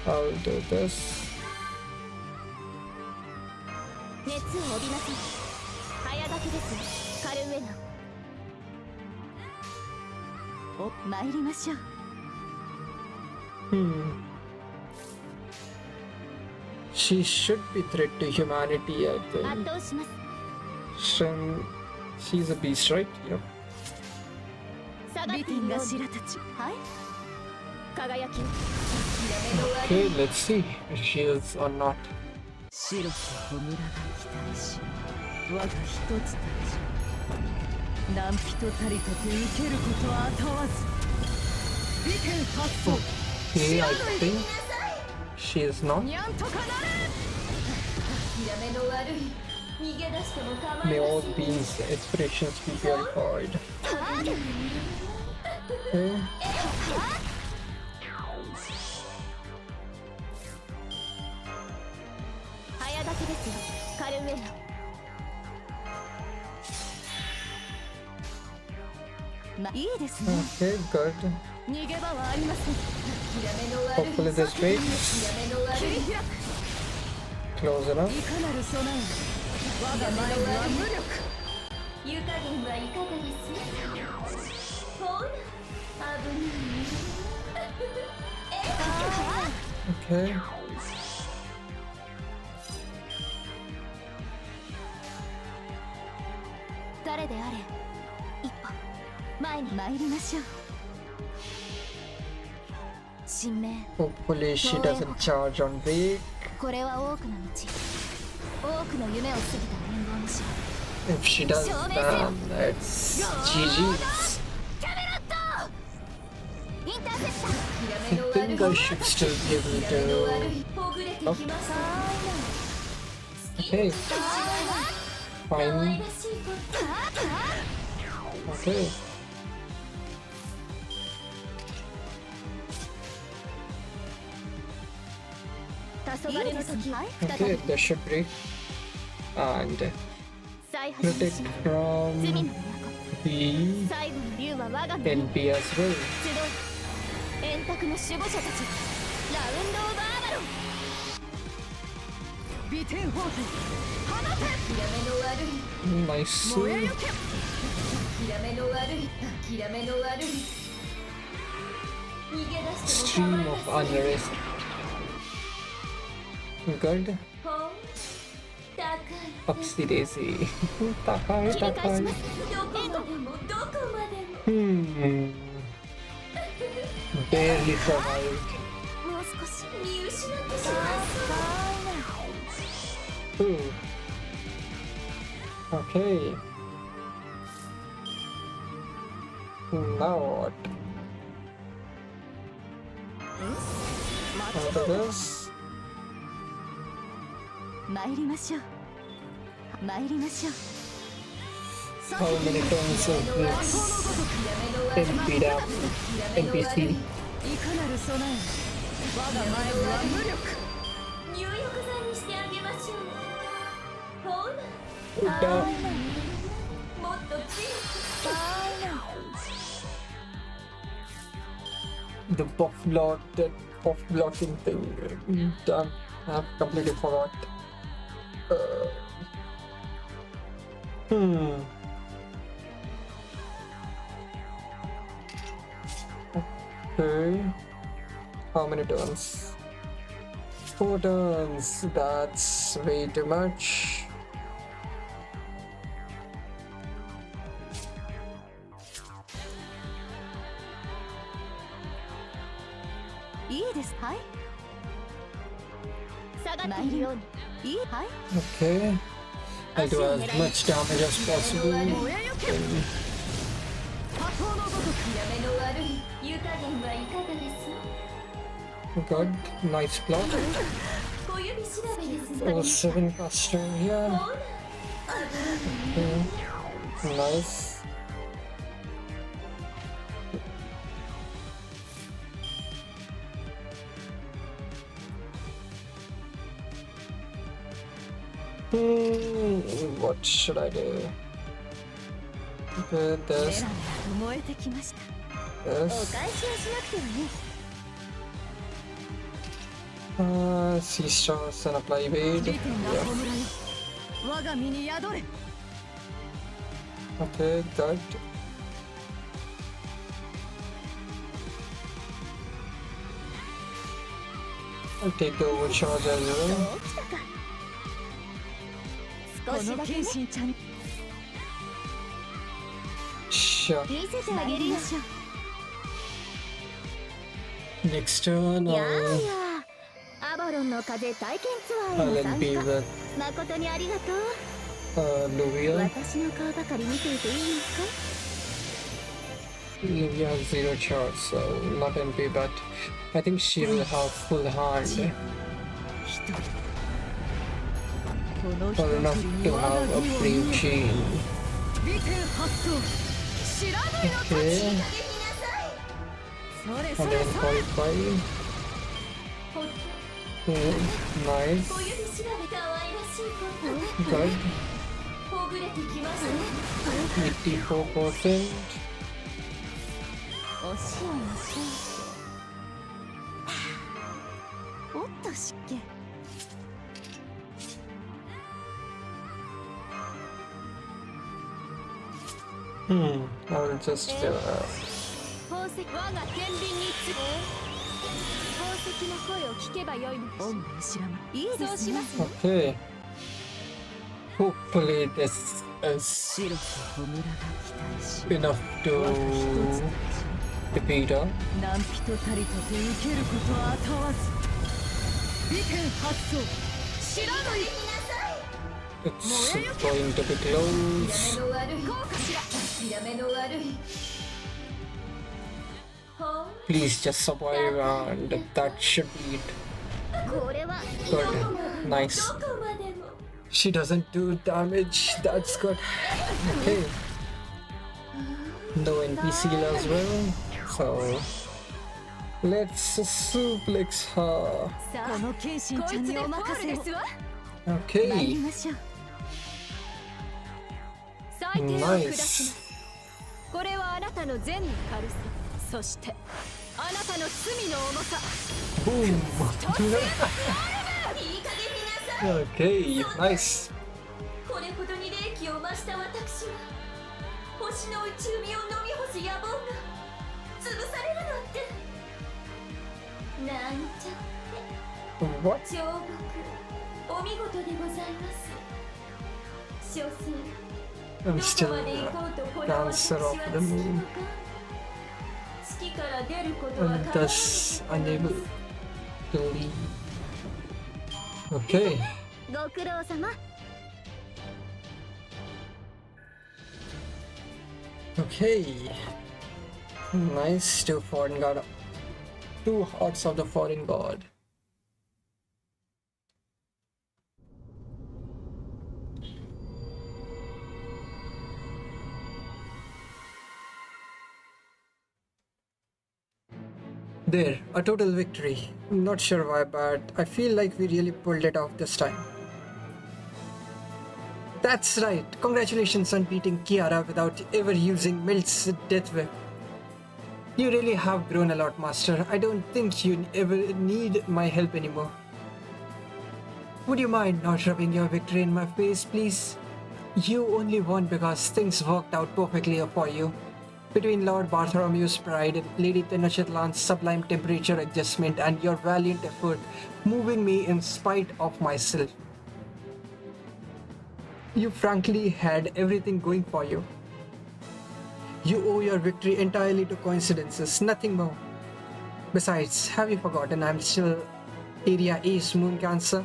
I'll do this. 熱を帯びなさい。早書きですカルウェナ。お参りましょう。She should be threat to humanity, I 圧 think. 倒します。 She's a beast, right? Yep. 下がっているように。が白立ち。はい。輝き。 Okay, let's see if she is or not. 白き弔が期待し我が一つたち何人たりとて受けることは問わず美点発想 Okay, I think she is not. にゃんとかなれ諦めの悪い。逃げ出しても構 May いま all せん。 beings' aspirations be purified. Okay. 早書きですよカルウェナ。まいいですね。 Okay, good. 逃げ場はありません Hopefully this breaks. 切り開く Close enough. いかなる備え我が前には無力湯加減はいかがですほら危ない。 Okay. 誰であれ一歩前に参りましょう。神明 Hopefully she doesn't charge on break. これは多くの道多くの夢を過ぎた連合の城。 If she does, then it's GG's. キャメロットインターセプター I think I should still be able to. ほぐれてきました。 Okay, 可愛 fine. らしいこと Okay. 黄昏の時 Okay, the ship break. And 再発 protect し from 罪の都 the 最後の竜は我が身に NP as well. 集い円卓の守護者たちラウンド・オブ・アバロン。美点放棄放て諦めの悪い Nice. 燃えよけ諦めの悪い諦めの悪い逃げ出しても Stream 構い of ません。 unrest. Good. ほん高い Upsy daisy. Takai, 切り返し takai. ます。どこまでもどこまでも Barely survived. もう少し見失ってしまいそう。 Ooh. Okay. Now what? After this? 参りましょう参りましょう。 How many turns of this NP down? NPC? いかなる備え我が前には無力入浴剤にしてあげましょう。ほら Down. もっと強く The buff block, that buff blocking thing. Done. I've completely forgot. Okay. How many turns? 4 turns. That's way too much. いいですはい下がっているようにいいはい Okay. I do as much damage as possible. 燃えよけ波動のごとくやめの悪い湯加減はいかがです Good. Nice block. 小指調べです Oh, 7 caster here. ほら Okay. Nice. What should I do? With メ this, ラメラと燃えてきました。お this. 返しはしなくてはね。Sea stars and apply evade. 利点が Yeah. 弔い我が身に宿れ。 Okay, that. I'll take the overcharge as well. 起きたか。少このしだけね謙信ちゃん Sure. 見せてあげるよ。 Next turn, やあ I'll, やあアバロンの風体験ツアーへ I'll の then 参 be 加 with 誠にありがとう。 Luvia. 私の顔ばかり見ていていいのか Luvia has 0 charge, so not NP, but I think she will have full hand. 一人この一 Or 振 enough りに to 我が have 義 a を free 見よ。 chain. 利点発動。知らないのたち。 Okay, それそれそれ。 145. Okay, nice. ほ Good. ぐれてきましたね。 84%. おしおのしお。おっと湿気。 I'll just 宝石我が天秤につ宝石の声を聞けばよいのでしょ恩の知らないいいそうですね。しますね。 okay. Hopefully this is 白と穂村が期待し enough 我が一 to つの defeat her. 何人たりとて受けることはあたわず利点発動知らぬい It's going to be close. の悪いこうかしら見た目の悪いほ Please just survive and that should be it. これは Good. Nice. どこまでも She doesn't do damage. That's good. Okay. No NPC as well. So let's suplex her. さこの謙信ちゃんにお任せをですわ参り Okay. ましょう。採点を下しま Nice. すこれはあなたの善の軽さそしてあなたの罪の重さ Boom. いい加減になさい Okay. Nice. これほどに霊気を増した私は星の内海を飲み干す野望が潰されるなんてなんちゃって What? 彫刻お見事でございます所詮 I'm ど still こまで行こうとこの Dancer 私は of つ the くの Moon か月から出ることは and 叶わ thus ない unable to leave. Okay. ご苦労様 Okay. Nice. Two foreign god. Two hearts of the foreign god. There, a total victory. Not sure why, but I feel like we really pulled it off this time. That's right. Congratulations on beating Kiara without ever using Milt's death whip. You really have grown a lot, Master. I don't think you ever need my help anymore. Would you mind not rubbing your victory in my face, please? You only won because things worked out perfectly for you. Between Lord Bartholomew's pride, Lady Tenochtitlan's sublime temperature adjustment, and your valiant effort moving me in spite of myself. You frankly had everything going for you. You owe your victory entirely to coincidences, nothing more. Besides, have you forgotten I'm still Area Ace Moon Cancer?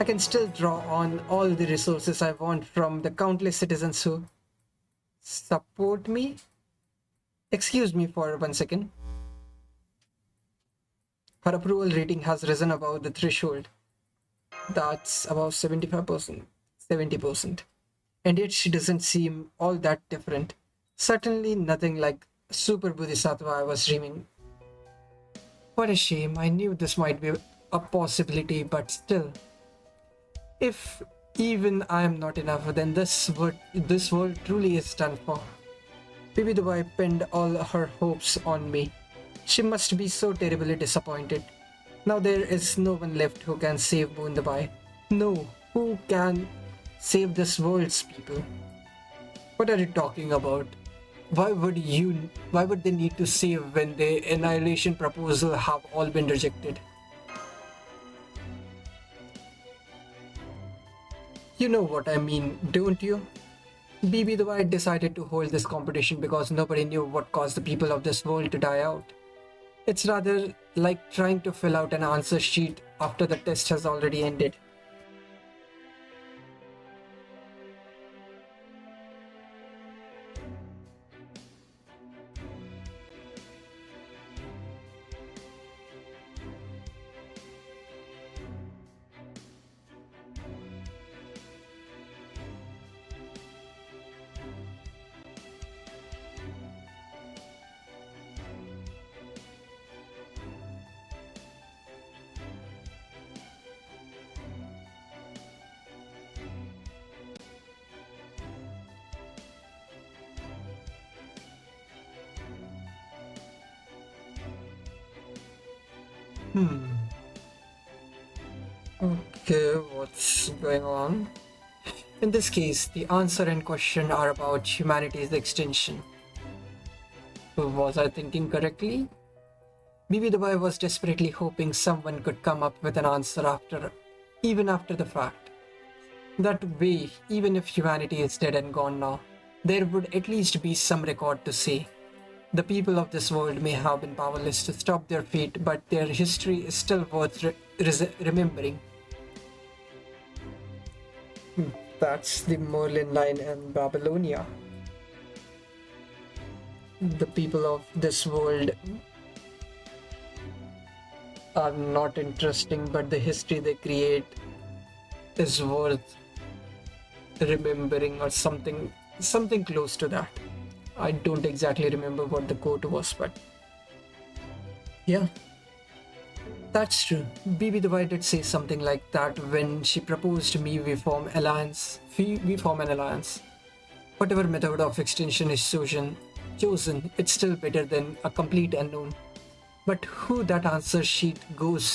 I can still draw on all the resources I want from the countless citizens who support me. Excuse me for 1 second. Her approval rating has risen above the threshold. That's about 75%, 70%. And yet she doesn't seem all that different. Certainly nothing like super Bodhisattva I was dreaming. What a shame. I knew this might be a possibility, but still. If Even I am not enough, then this world truly is done for. Bibi the boy pinned all her hopes on me. She must be so terribly disappointed. Now there is no one left who can save Moon the boy. No, who can save this world's people? What are you talking about? Why would they need to save when the annihilation proposal have all been rejected? You know what I mean, don't you? BB the White decided to hold this competition because nobody knew what caused the people of this world to die out. It's rather like trying to fill out an answer sheet after the test has already ended. Okay, what's going on? In this case, the answer and question are about humanity's extinction. Was I thinking correctly? BB the boy was desperately hoping someone could come up with an answer even after the fact. That way, even if humanity is dead and gone now, there would at least be some record to say. The people of this world may have been powerless to stop their fate, but their history is still worth remembering. That's the Merlin line in Babylonia. The people of this world are not interesting, but the history they create is worth remembering, or something close to that. I don't exactly remember what the quote was, but yeah, that's true. BB the White did say something like that when she proposed to me we form an alliance. Whatever method of extinction is chosen, it's still better than a complete unknown. But who's that answer sheet going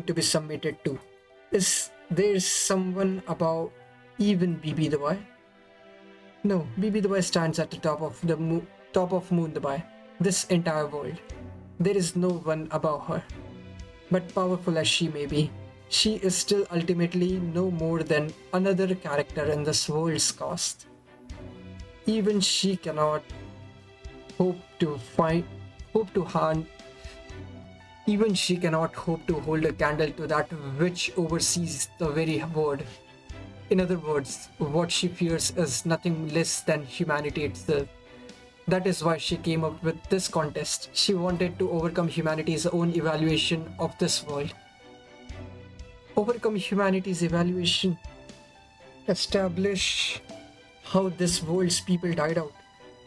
to be submitted to? Is there someone above even BB the boy? No, BB the boy stands at the top of Moon the boy, this entire world. There is no one above her. But powerful as she may be, she is still ultimately no more than another character in this world's cast. Even she cannot hope to hold a candle to that which oversees the very world. In other words, what she fears is nothing less than humanity itself. That is why she came up with this contest. She wanted to overcome humanity's own evaluation of this world. Overcome humanity's evaluation. Establish how this world's people died out.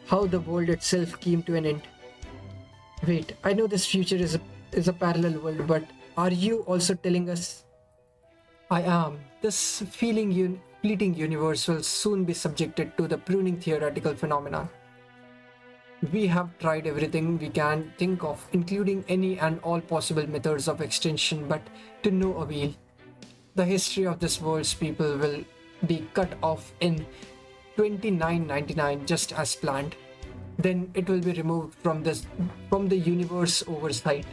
How the world itself came to an end. Wait, I know this future is a parallel world, but are you also telling us? I am. This fleeting universe will soon be subjected to the pruning theoretical phenomenon. We have tried everything we can think of, including any and all possible methods of extinction, but to no avail. The history of this world's people will be cut off in 2999 just as planned. Then it will be removed from the universe oversight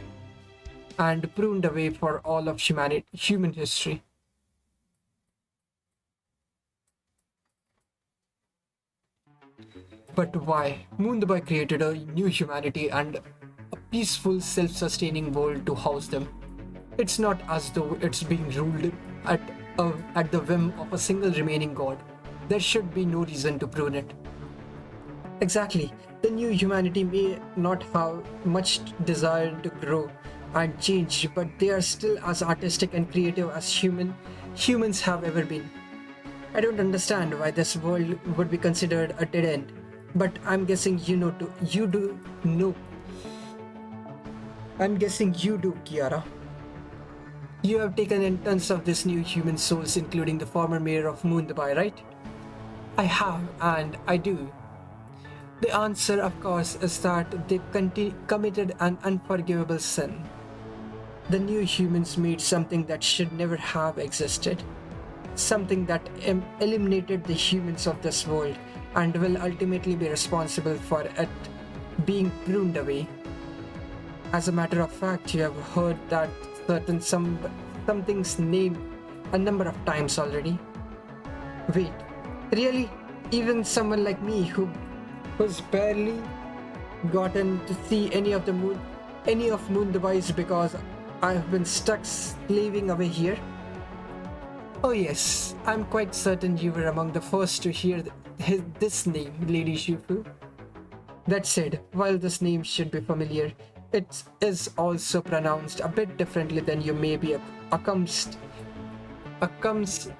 and pruned away for all of human history. But why? Moon the Boy created a new humanity and a peaceful, self-sustaining world to house them. It's not as though it's being ruled at the whim of a single remaining god. There should be no reason to prune it. Exactly. The new humanity may not have much desire to grow and change, but they are still as artistic and creative as humans have ever been. I don't understand why this world would be considered a dead end, but I'm guessing you do know. I'm guessing you do, Kiara. You have taken in tons of these new human souls, including the former mayor of Moon Dubai, right? I have, and I do. The answer, of course, is that they committed an unforgivable sin. The new humans made something that should never have existed. Something that eliminated the humans of this world and will ultimately be responsible for it being pruned away. As a matter of fact, you have heard that something's name a number of times already. Wait, really? Even someone like me who's barely gotten to see any of Moon Dubai's because I've been stuck slaving away here? Oh yes, I'm quite certain you were among the first to hear this name, Lady Shufu. That said, while this name should be familiar, it is also pronounced a bit differently than you may be accustomed to.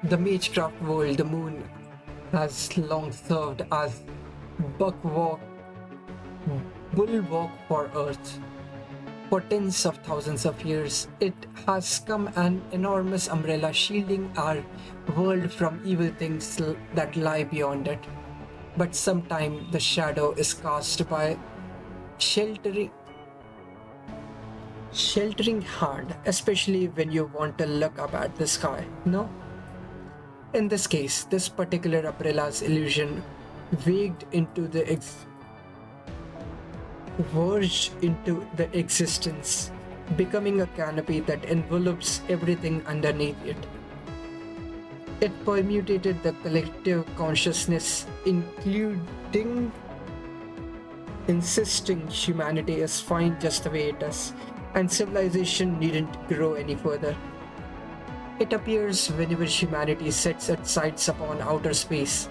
The Magecraft world, the moon, has long served as bulwark for Earth. For tens of thousands of years, it has come an enormous umbrella shielding our world from evil things that lie beyond it. But sometimes the shadow is cast by sheltering hand, especially when you want to look up at the sky, no? In this case, this particular umbrella's illusion verged into the existence, becoming a canopy that envelopes everything underneath it. It permeated the collective consciousness, including insisting humanity is fine just the way it is, and civilization needn't grow any further. It appears whenever humanity sets its sights upon outer space,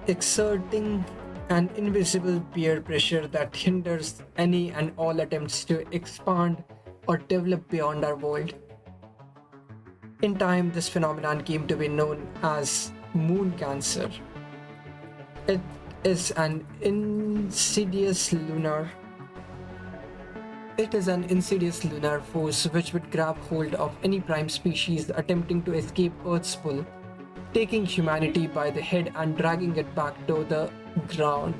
exerting an invisible peer pressure that hinders any and all attempts to expand or develop beyond our world. In time, this phenomenon came to be known as moon cancer. It is an insidious lunar force which would grab hold of any prime species attempting to escape Earth's pull, taking humanity by the head and dragging it back to the ground.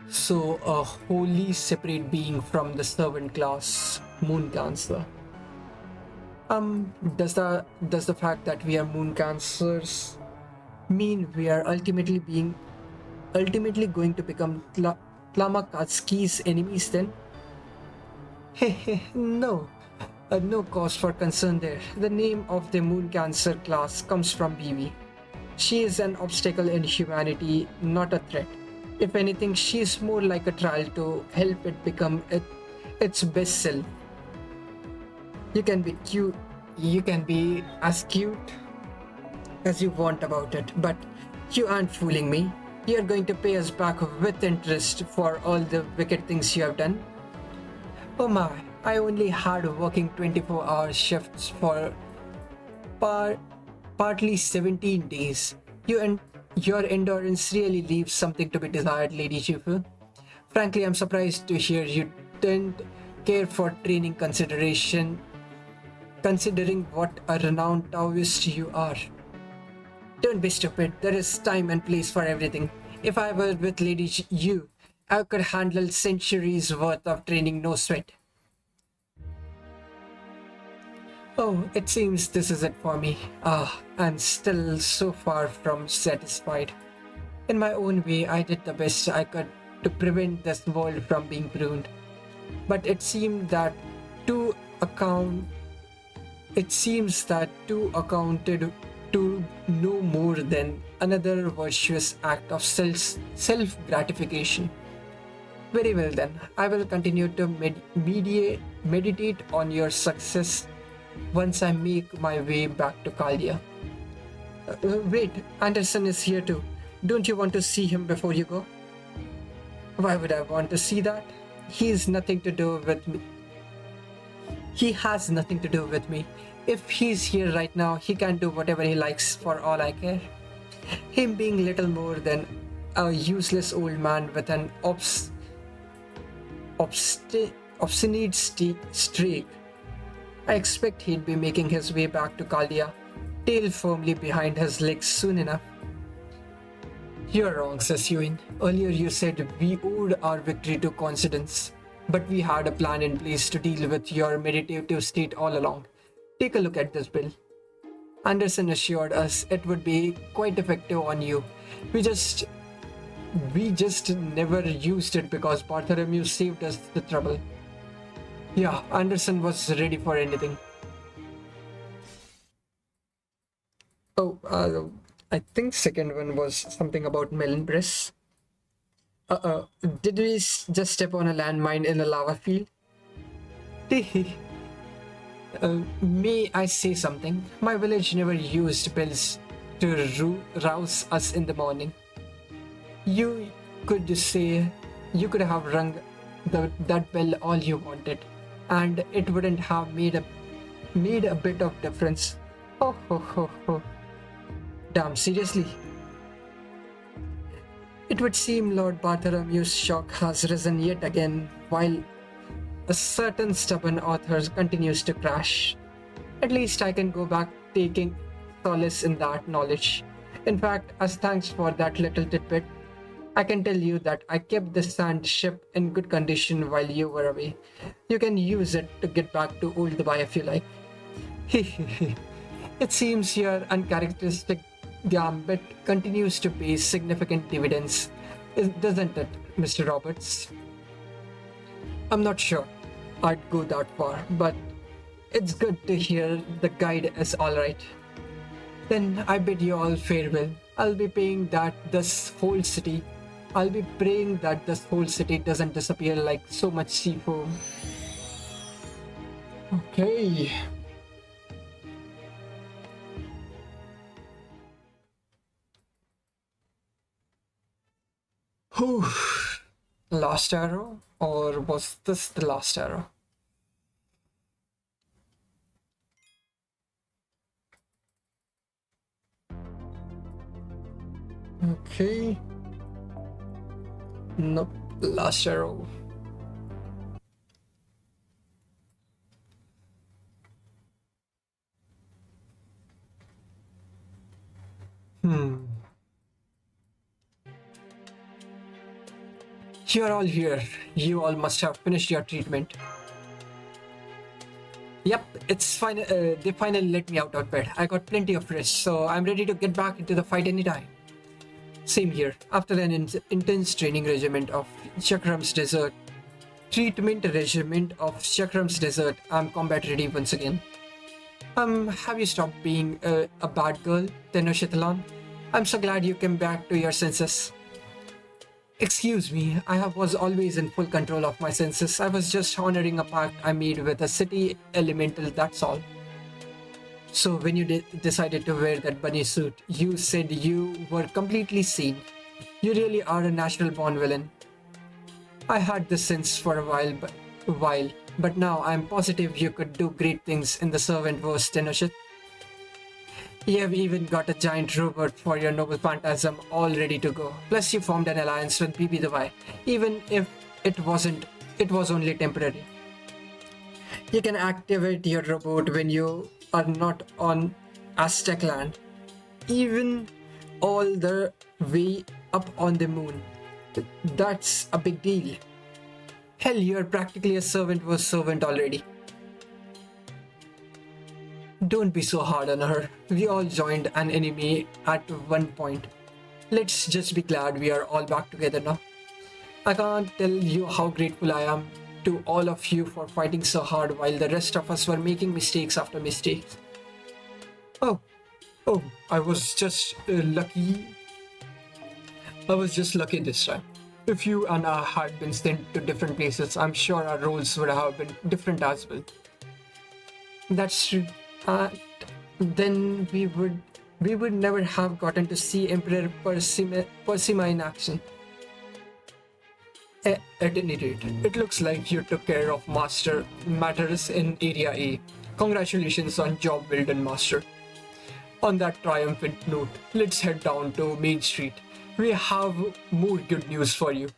So, a wholly separate being from the servant class, Moon Cancer. Does the fact that we are Moon Cancers mean we are ultimately going to become Tlamakatsuki's enemies then? No. No cause for concern there. The name of the Moon Cancer class comes from Bibi. She is an obstacle in humanity, not a threat. If anything, she is more like a trial to help it become its best self. You can be cute, you can be as cute as you want about it, but you aren't fooling me. You are going to pay us back with interest for all the wicked things you have done. Oh my, I only had working 24-hour shifts for partly 17 days. Your endurance really leaves something to be desired, Lady Shufu. Frankly, I'm surprised to hear you didn't care for training considering what a renowned Taoist you are. Don't be stupid, there is time and place for everything. If I were with Lady Yu, I could handle centuries worth of training, no sweat. Oh, it seems this is it for me. I'm still so far from satisfied. In my own way, I did the best I could to prevent this world from being pruned. But it seemed that two accounted to no more than another virtuous act of self-gratification. Very well then, I will continue to meditate on your success once I make my way back to Kalia. Wait, Anderson is here too. Don't you want to see him before you go? Why would I want to see that? He has nothing to do with me. He has nothing to do with me. If he's here right now, he can do whatever he likes for all I care. Him being little more than a useless old man with an obstinate streak. I expect he'd be making his way back to Kaldia, tail firmly behind his legs soon enough. You're wrong, says Yuin. Earlier you said we owed our victory to coincidence, but we had a plan in place to deal with your meditative state all along. Take a look at this bill. Anderson assured us it would be quite effective on you. We just never used it because Bartholomew saved us the trouble. Yeah, Anderson was ready for anything. Oh, I think second one was something about melon press. Did we just step on a landmine in a lava field? May I say something? My village never used bells to rouse us in the morning. You could have rung that bell all you wanted, and it wouldn't have made a bit of difference. Oh ho ho ho. Damn, seriously? It would seem Lord Bartholomew's shock has risen yet again, while a certain stubborn author continues to crash. At least I can go back taking solace in that knowledge. In fact, as thanks for that little tidbit, I can tell you that I kept the sand ship in good condition while you were away. You can use it to get back to Old Dubai if you like. It seems your uncharacteristic gambit continues to pay significant dividends, doesn't it, Mr. Roberts? I'm not sure I'd go that far, but it's good to hear the guide is alright. Then I bid you all farewell. I'll be praying that this whole city doesn't disappear like so much sea foam. Okay. Whew. Last arrow? Or was this the last arrow? Okay. Nope, last arrow. You're all here. You all must have finished your treatment. Yep, it's fine. They finally let me out of bed. I got plenty of rest, so I'm ready to get back into the fight anytime. Same here. After an intense training regiment of Chakram's Desert, I'm combat ready once again. Have you stopped being a bad girl, Tenochtitlan? I'm so glad you came back to your senses. Excuse me, was always in full control of my senses. I was just honoring a pact I made with a city elemental, that's all. So when you decided to wear that bunny suit, you said you were completely sane. You really are a natural-born villain. I had this sense for a while, but now I'm positive you could do great things in the servant-verse, Tenochtitlan. You have even got a giant robot for your noble phantasm all ready to go. Plus you formed an alliance with Bibi Dubai, even if it was only temporary. You can activate your robot when you are not on Aztec land, even all the way up on the moon. That's a big deal. Hell, you're practically a servant already. Don't be so hard on her. We all joined an enemy at one point. Let's just be glad we are all back together now. I can't tell you how grateful I am to all of you for fighting so hard while the rest of us were making mistakes after mistakes. Oh, I was just lucky. I was just lucky this time. If you and I had been sent to different places, I'm sure our roles would have been different as well. That's true. Then we would never have gotten to see Emperor Persima in action. At any rate, it looks like you took care of Master matters in Area A. Congratulations on job well done, Master. On that triumphant note, let's head down to Main Street. We have more good news for you.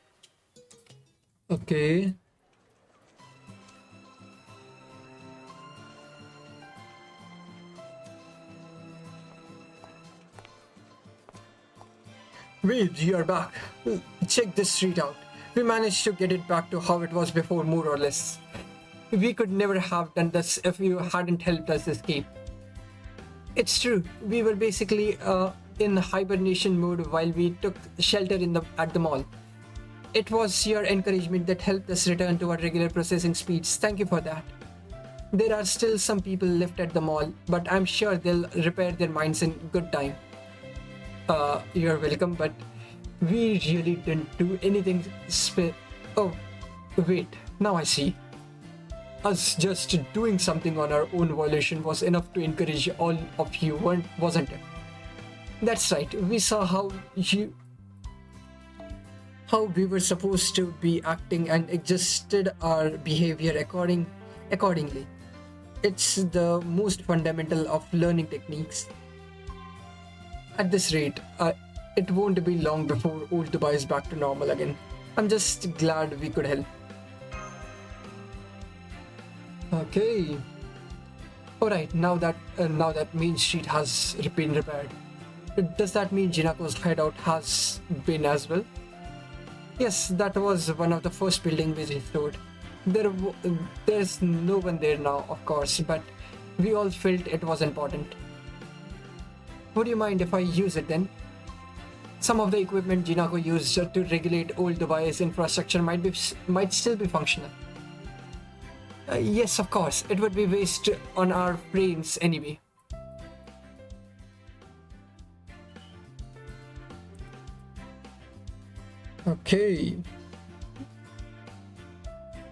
Okay. Wait, you're back. Check this street out. We managed to get it back to how it was before, more or less. We could never have done this if you hadn't helped us escape. It's true. We were basically in hibernation mode while we took shelter at the mall. It was your encouragement that helped us return to our regular processing speeds. Thank you for that. There are still some people left at the mall, but I'm sure they'll repair their minds in good time. You're welcome, but we really didn't do anything Oh, wait, now I see. Us just doing something on our own volition was enough to encourage all of you, wasn't it? That's right, we saw how we were supposed to be acting and adjusted our behavior accordingly. It's the most fundamental of learning techniques. At this rate, it won't be long before old Dubai is back to normal again. I'm just glad we could help. Okay. Alright, now that Main Street has been repaired, does that mean Jinako's hideout has been as well? Yes, that was one of the first buildings we restored. There's no one there now, of course, but we all felt it was important. Would you mind if I use it then? Some of the equipment Jinako used to regulate old Dubai's infrastructure might still be functional. Yes, of course. It would be waste on our brains anyway. Okay.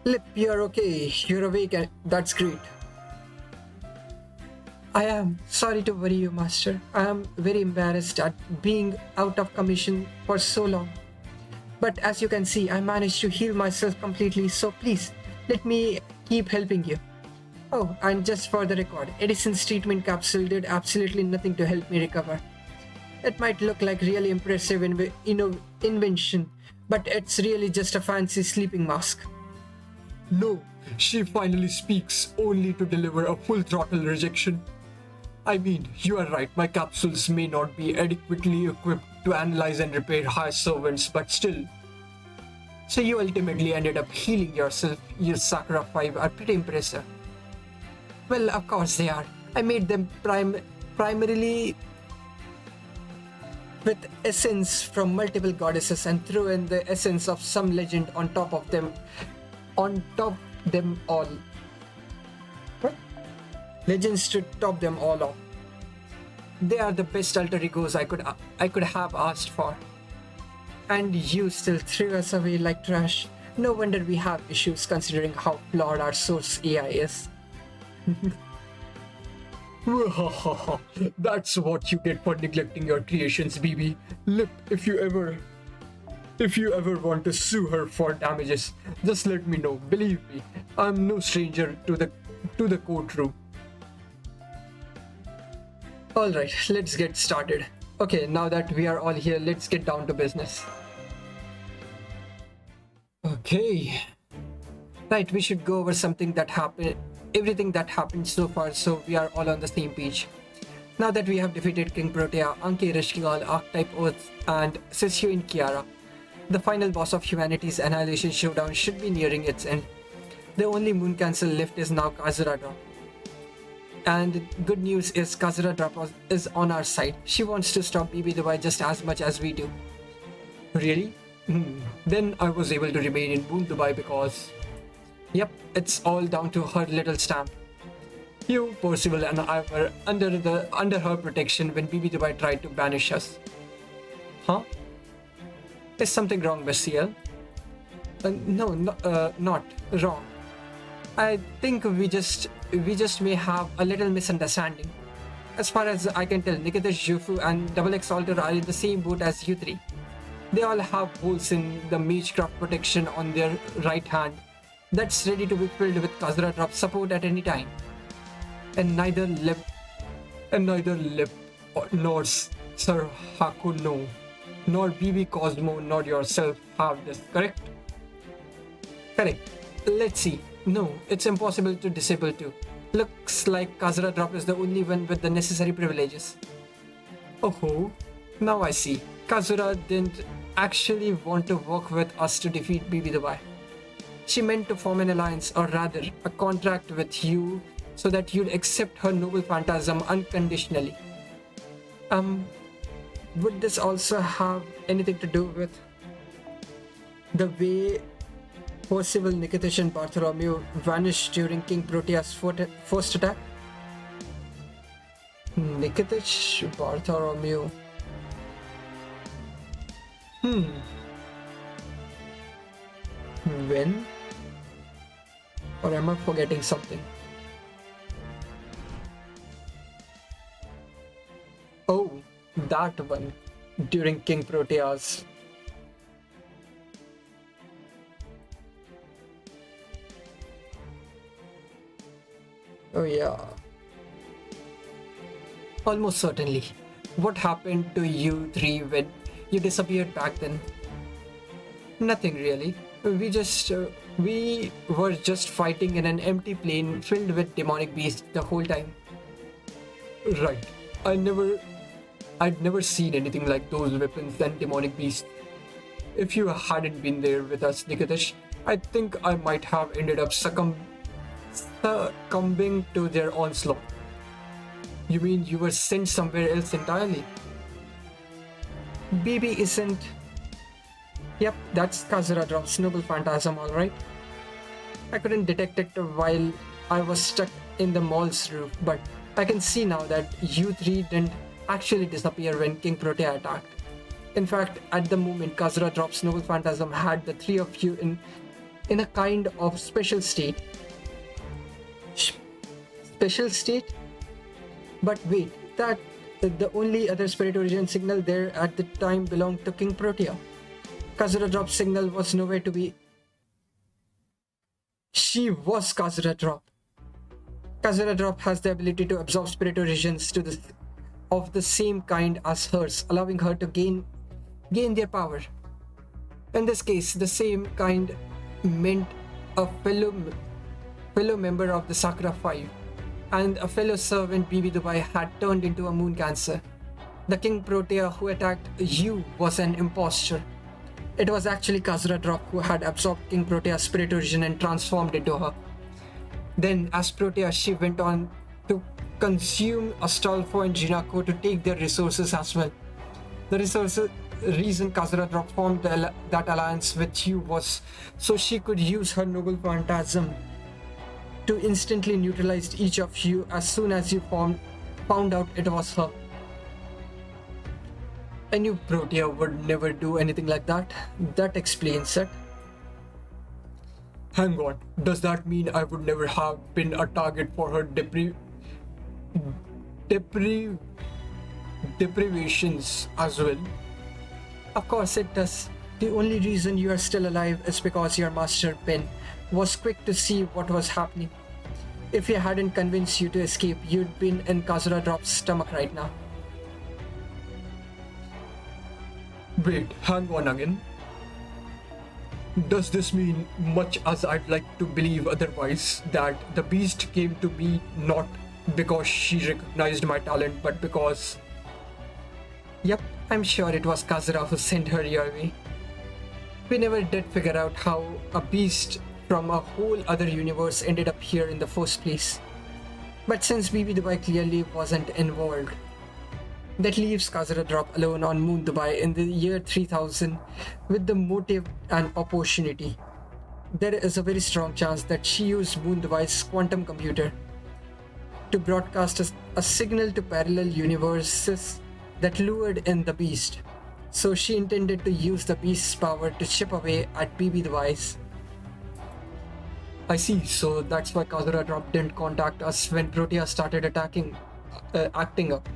Lip, you're okay. You're awake and that's great. I am sorry to worry you, Master. I am very embarrassed at being out of commission for so long. But as you can see, I managed to heal myself completely, so please, let me keep helping you. Oh, and just for the record, Edison's treatment capsule did absolutely nothing to help me recover. It might look like really impressive invention, but it's really just a fancy sleeping mask. No, she finally speaks, only to deliver a full throttle rejection. I mean, you are right, my capsules may not be adequately equipped to analyze and repair high servants, but still. So you ultimately ended up healing yourself. Your Sakura 5 are pretty impressive. Well, of course they are. I made them primarily with essence from multiple goddesses and threw in the essence of some legend on top of them all. What? Legends to top them all off. They are the best alter egos I could have asked for. And you still threw us away like trash. No wonder we have issues considering how flawed our source AI is. That's what you get for neglecting your creations, BB. Lip, if you ever want to sue her for damages, just let me know. Believe me, I'm no stranger to the courtroom. Alright, let's get started. Okay, now that we are all here, let's get down to business. Okay. Right, we should go over everything that happened so far, so we are all on the same page. Now that we have defeated King Protea, Anki Rishkigal, Archetype Earth, and Sishu in Kiara, the final boss of humanity's Annihilation Showdown should be nearing its end. The only moon cancel left is now Kazura Drop. And good news is Kazura Drop is on our side. She wants to stop BB Dubai just as much as we do. Really? Then I was able to remain in Moon Dubai because... Yep, it's all down to her little stamp. You, Percival, and I were under her protection when BB Dubai tried to banish us. Huh? Is something wrong, Bestial? No, not wrong. I think we just may have a little misunderstanding. As far as I can tell, Nikita, Jufu, and Double X Alter are in the same boat as you three. They all have holes in the magecraft protection on their right hand that's ready to be filled with Kazura drop support at any time. And neither Lip nor Sir Hakuno, nor BB Cosmo, nor yourself have this, correct? Correct. Let's see. No, it's impossible to disable too. Looks like Kazura drop is the only one with the necessary privileges. Oh, now I see. Kazura didn't actually want to work with us to defeat BB Dubai. She meant to form an alliance, or rather, a contract with you so that you'd accept her noble phantasm unconditionally. Would this also have anything to do with the way Percival, Nikitish, and Bartholomew vanished during King Protea's first attack? Nikitish, Bartholomew. When? Or am I forgetting something? Oh, that one. During King Protea's. Oh yeah. Almost certainly. What happened to you three when you disappeared back then? Nothing really. We were just fighting in an empty plane filled with demonic beasts the whole time. Right. I'd never seen anything like those weapons and demonic beasts. If you hadn't been there with us, Nikitish, I think I might have ended up succumbing to their onslaught. You mean you were sent somewhere else entirely? BB isn't... Yep, that's Kazura Drop's noble phantasm, alright. I couldn't detect it while I was stuck in the mall's roof, but I can see now that you three didn't actually disappear when King Protea attacked. In fact, at the moment Kazura Drop's noble phantasm had the three of you in a kind of special state. Special state? But wait, that the only other spirit origin signal there at the time belonged to King Protea. Kazura Drop's signal was nowhere to be. She was Kazura Drop. Kazura Drop has the ability to absorb spirit origins of the same kind as hers, allowing her to gain their power. In this case, the same kind meant a fellow member of the Sakura 5, and a fellow servant BB Dubai had turned into a moon cancer. The King Protea who attacked you was an impostor. It was actually Kazura Drop who had absorbed King Protea's spirit origin and transformed into her. Then, as Protea, she went on to consume Astolfo and Jinako to take their resources as well. The reason Kazura Drop formed that alliance with you was so she could use her noble phantasm to instantly neutralize each of you as soon as you found out it was her. I knew Protea would never do anything like that. That explains it. Hang on, does that mean I would never have been a target for her deprivations as well? Of course it does. The only reason you are still alive is because your master Ben was quick to see what was happening. If he hadn't convinced you to escape, you'd been in Kazura Drop's stomach right now. Wait, hang on again. Does this mean, much as I'd like to believe otherwise, that the beast came to me not because she recognized my talent, but because... Yep, I'm sure it was Kazura who sent her your way. We never did figure out how a beast from a whole other universe ended up here in the first place. But since BB Dubai clearly wasn't involved, that leaves Kazura Drop alone on Moon Dubai in the year 3000 with the motive and opportunity. There is a very strong chance that she used Moon Dubai's quantum computer to broadcast a signal to parallel universes that lured in the beast. So she intended to use the beast's power to chip away at BB Dubai's. I see, so that's why Kazura Drop didn't contact us when Protea started acting up.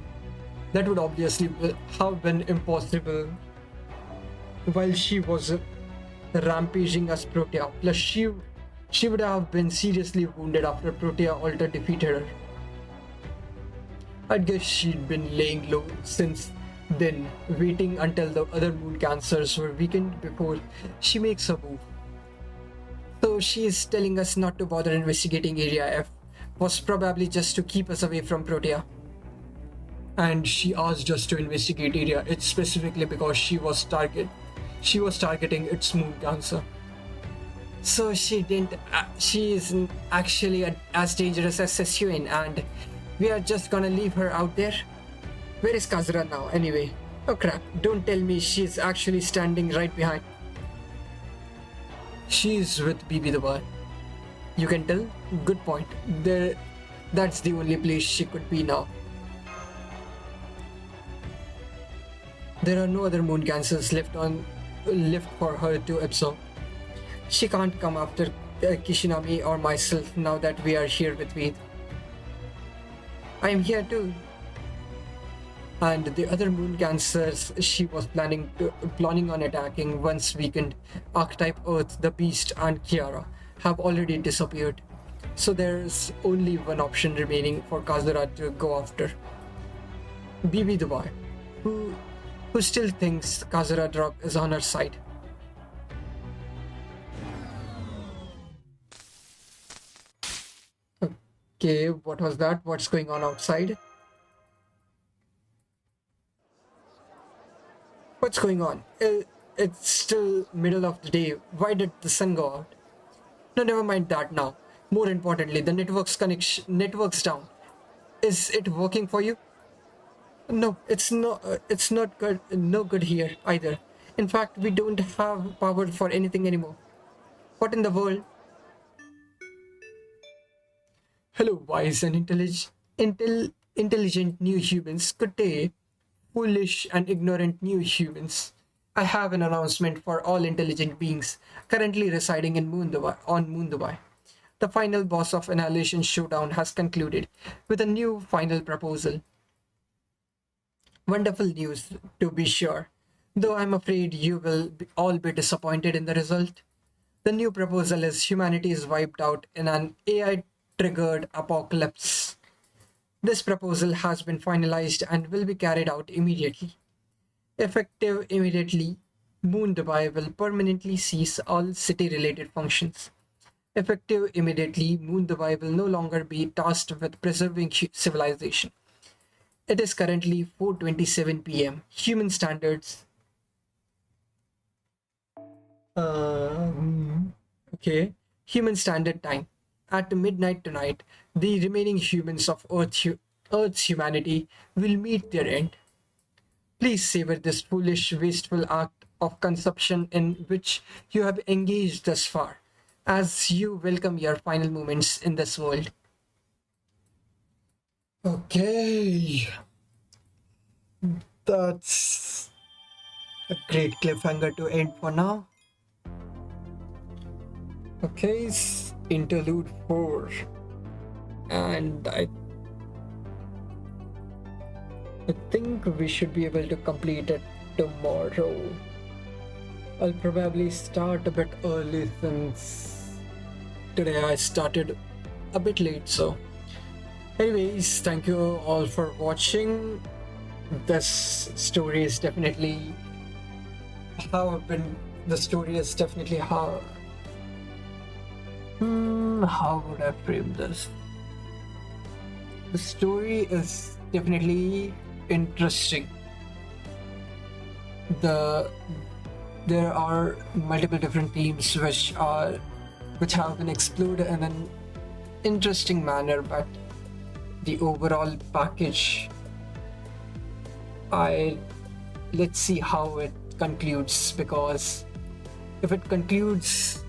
That would obviously have been impossible. while she was rampaging as Protea. Plus, she would have been seriously wounded after Protea Alter defeated her. I guess she'd been laying low since then, waiting until the other moon cancers were weakened before she makes a move. So she is telling us not to bother investigating Area F, was probably just to keep us away from Protea. And she asked us to investigate Area H specifically because she was targeting its moon cancer. So she isn't actually as dangerous as Sessuin, and we are just gonna leave her out there? Where is Kazura now, anyway? Oh crap, don't tell me she's actually standing right behind. She's with BB the boy. You can tell? Good point. That's the only place she could be now. There are no other moon cancers left for her to absorb. She can't come after Kishinami or myself now that we are here with Veed. I am here too. And the other moon cancers she was planning on attacking once weakened, Archetype Earth, the Beast, and Kiara, have already disappeared. So there's only one option remaining for Kazura to go after. BB the boy, who still thinks Kazura drop is on her side. Okay, what was that? What's going on outside? What's going on? It's still middle of the day. Why did the sun go out? No, never mind that now. More importantly, the network's down. Is it working for you? No, it's not good. No good here either. In fact, we don't have power for anything anymore. What in the world? Hello, wise and intelligent new humans. Good day, foolish and ignorant new humans. I have an announcement for all intelligent beings currently residing in Moon Dubai. The final boss of Annihilation Showdown has concluded with a new final proposal. Wonderful news, to be sure, though I'm afraid you will all be disappointed in the result. The new proposal is humanity is wiped out in an AI-triggered apocalypse. This proposal has been finalized and will be carried out immediately. Effective immediately, Moon Dubai will permanently cease all city-related functions. Effective immediately, Moon Dubai will no longer be tasked with preserving civilization. It is currently 4:27 p.m. Human standards. Okay. Human standard time. At midnight tonight, the remaining humans of Earth's humanity will meet their end. Please savor this foolish, wasteful act of consumption in which you have engaged thus far, as you welcome your final moments in this world. Okay. That's a great cliffhanger to end for now. Okay, interlude 4. And I think we should be able to complete it tomorrow. I'll probably start a bit early since today I started a bit late, so anyways, thank you all for watching. This story is definitely how would I frame this? The story is definitely interesting. There are multiple different themes which have been explored in an interesting manner, but the overall package, let's see how it concludes, because if it concludes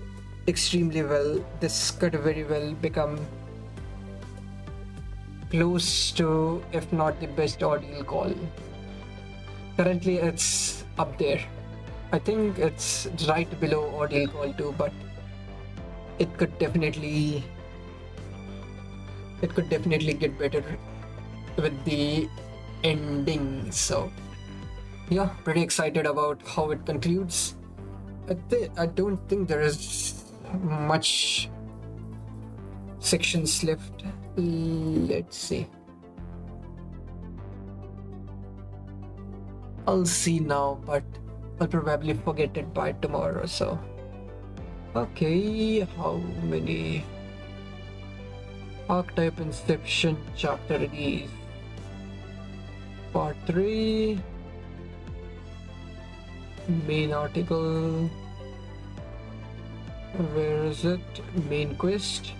extremely well, this could very well become close to, if not the best ordeal call. Currently it's up there. I think it's right below ordeal call too, but it could definitely get better with the ending. So yeah, pretty excited about how it concludes. I don't think there is much sections left. Let's see. I'll see now, but I'll probably forget it by tomorrow. So, okay, how many? Archetype Inception chapter is part 3. Main article. Where is it? Main quest.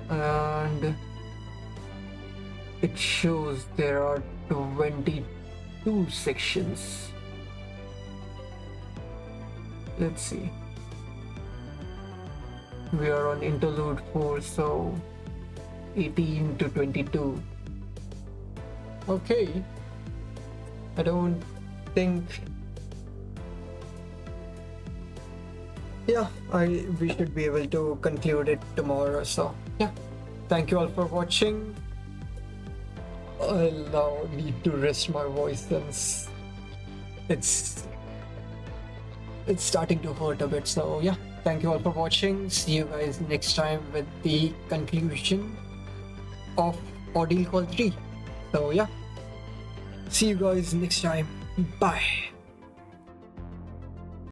And it shows there are 22 sections. Let's see. We are on interlude 4, so 18 to 22. Okay. I don't think. Yeah, we should be able to conclude it tomorrow. So yeah, thank you all for watching. I'll now need to rest my voice since it's starting to hurt a bit. So yeah, thank you all for watching. See you guys next time with the conclusion of Ordeal Call 3. So yeah, see you guys next time. Bye.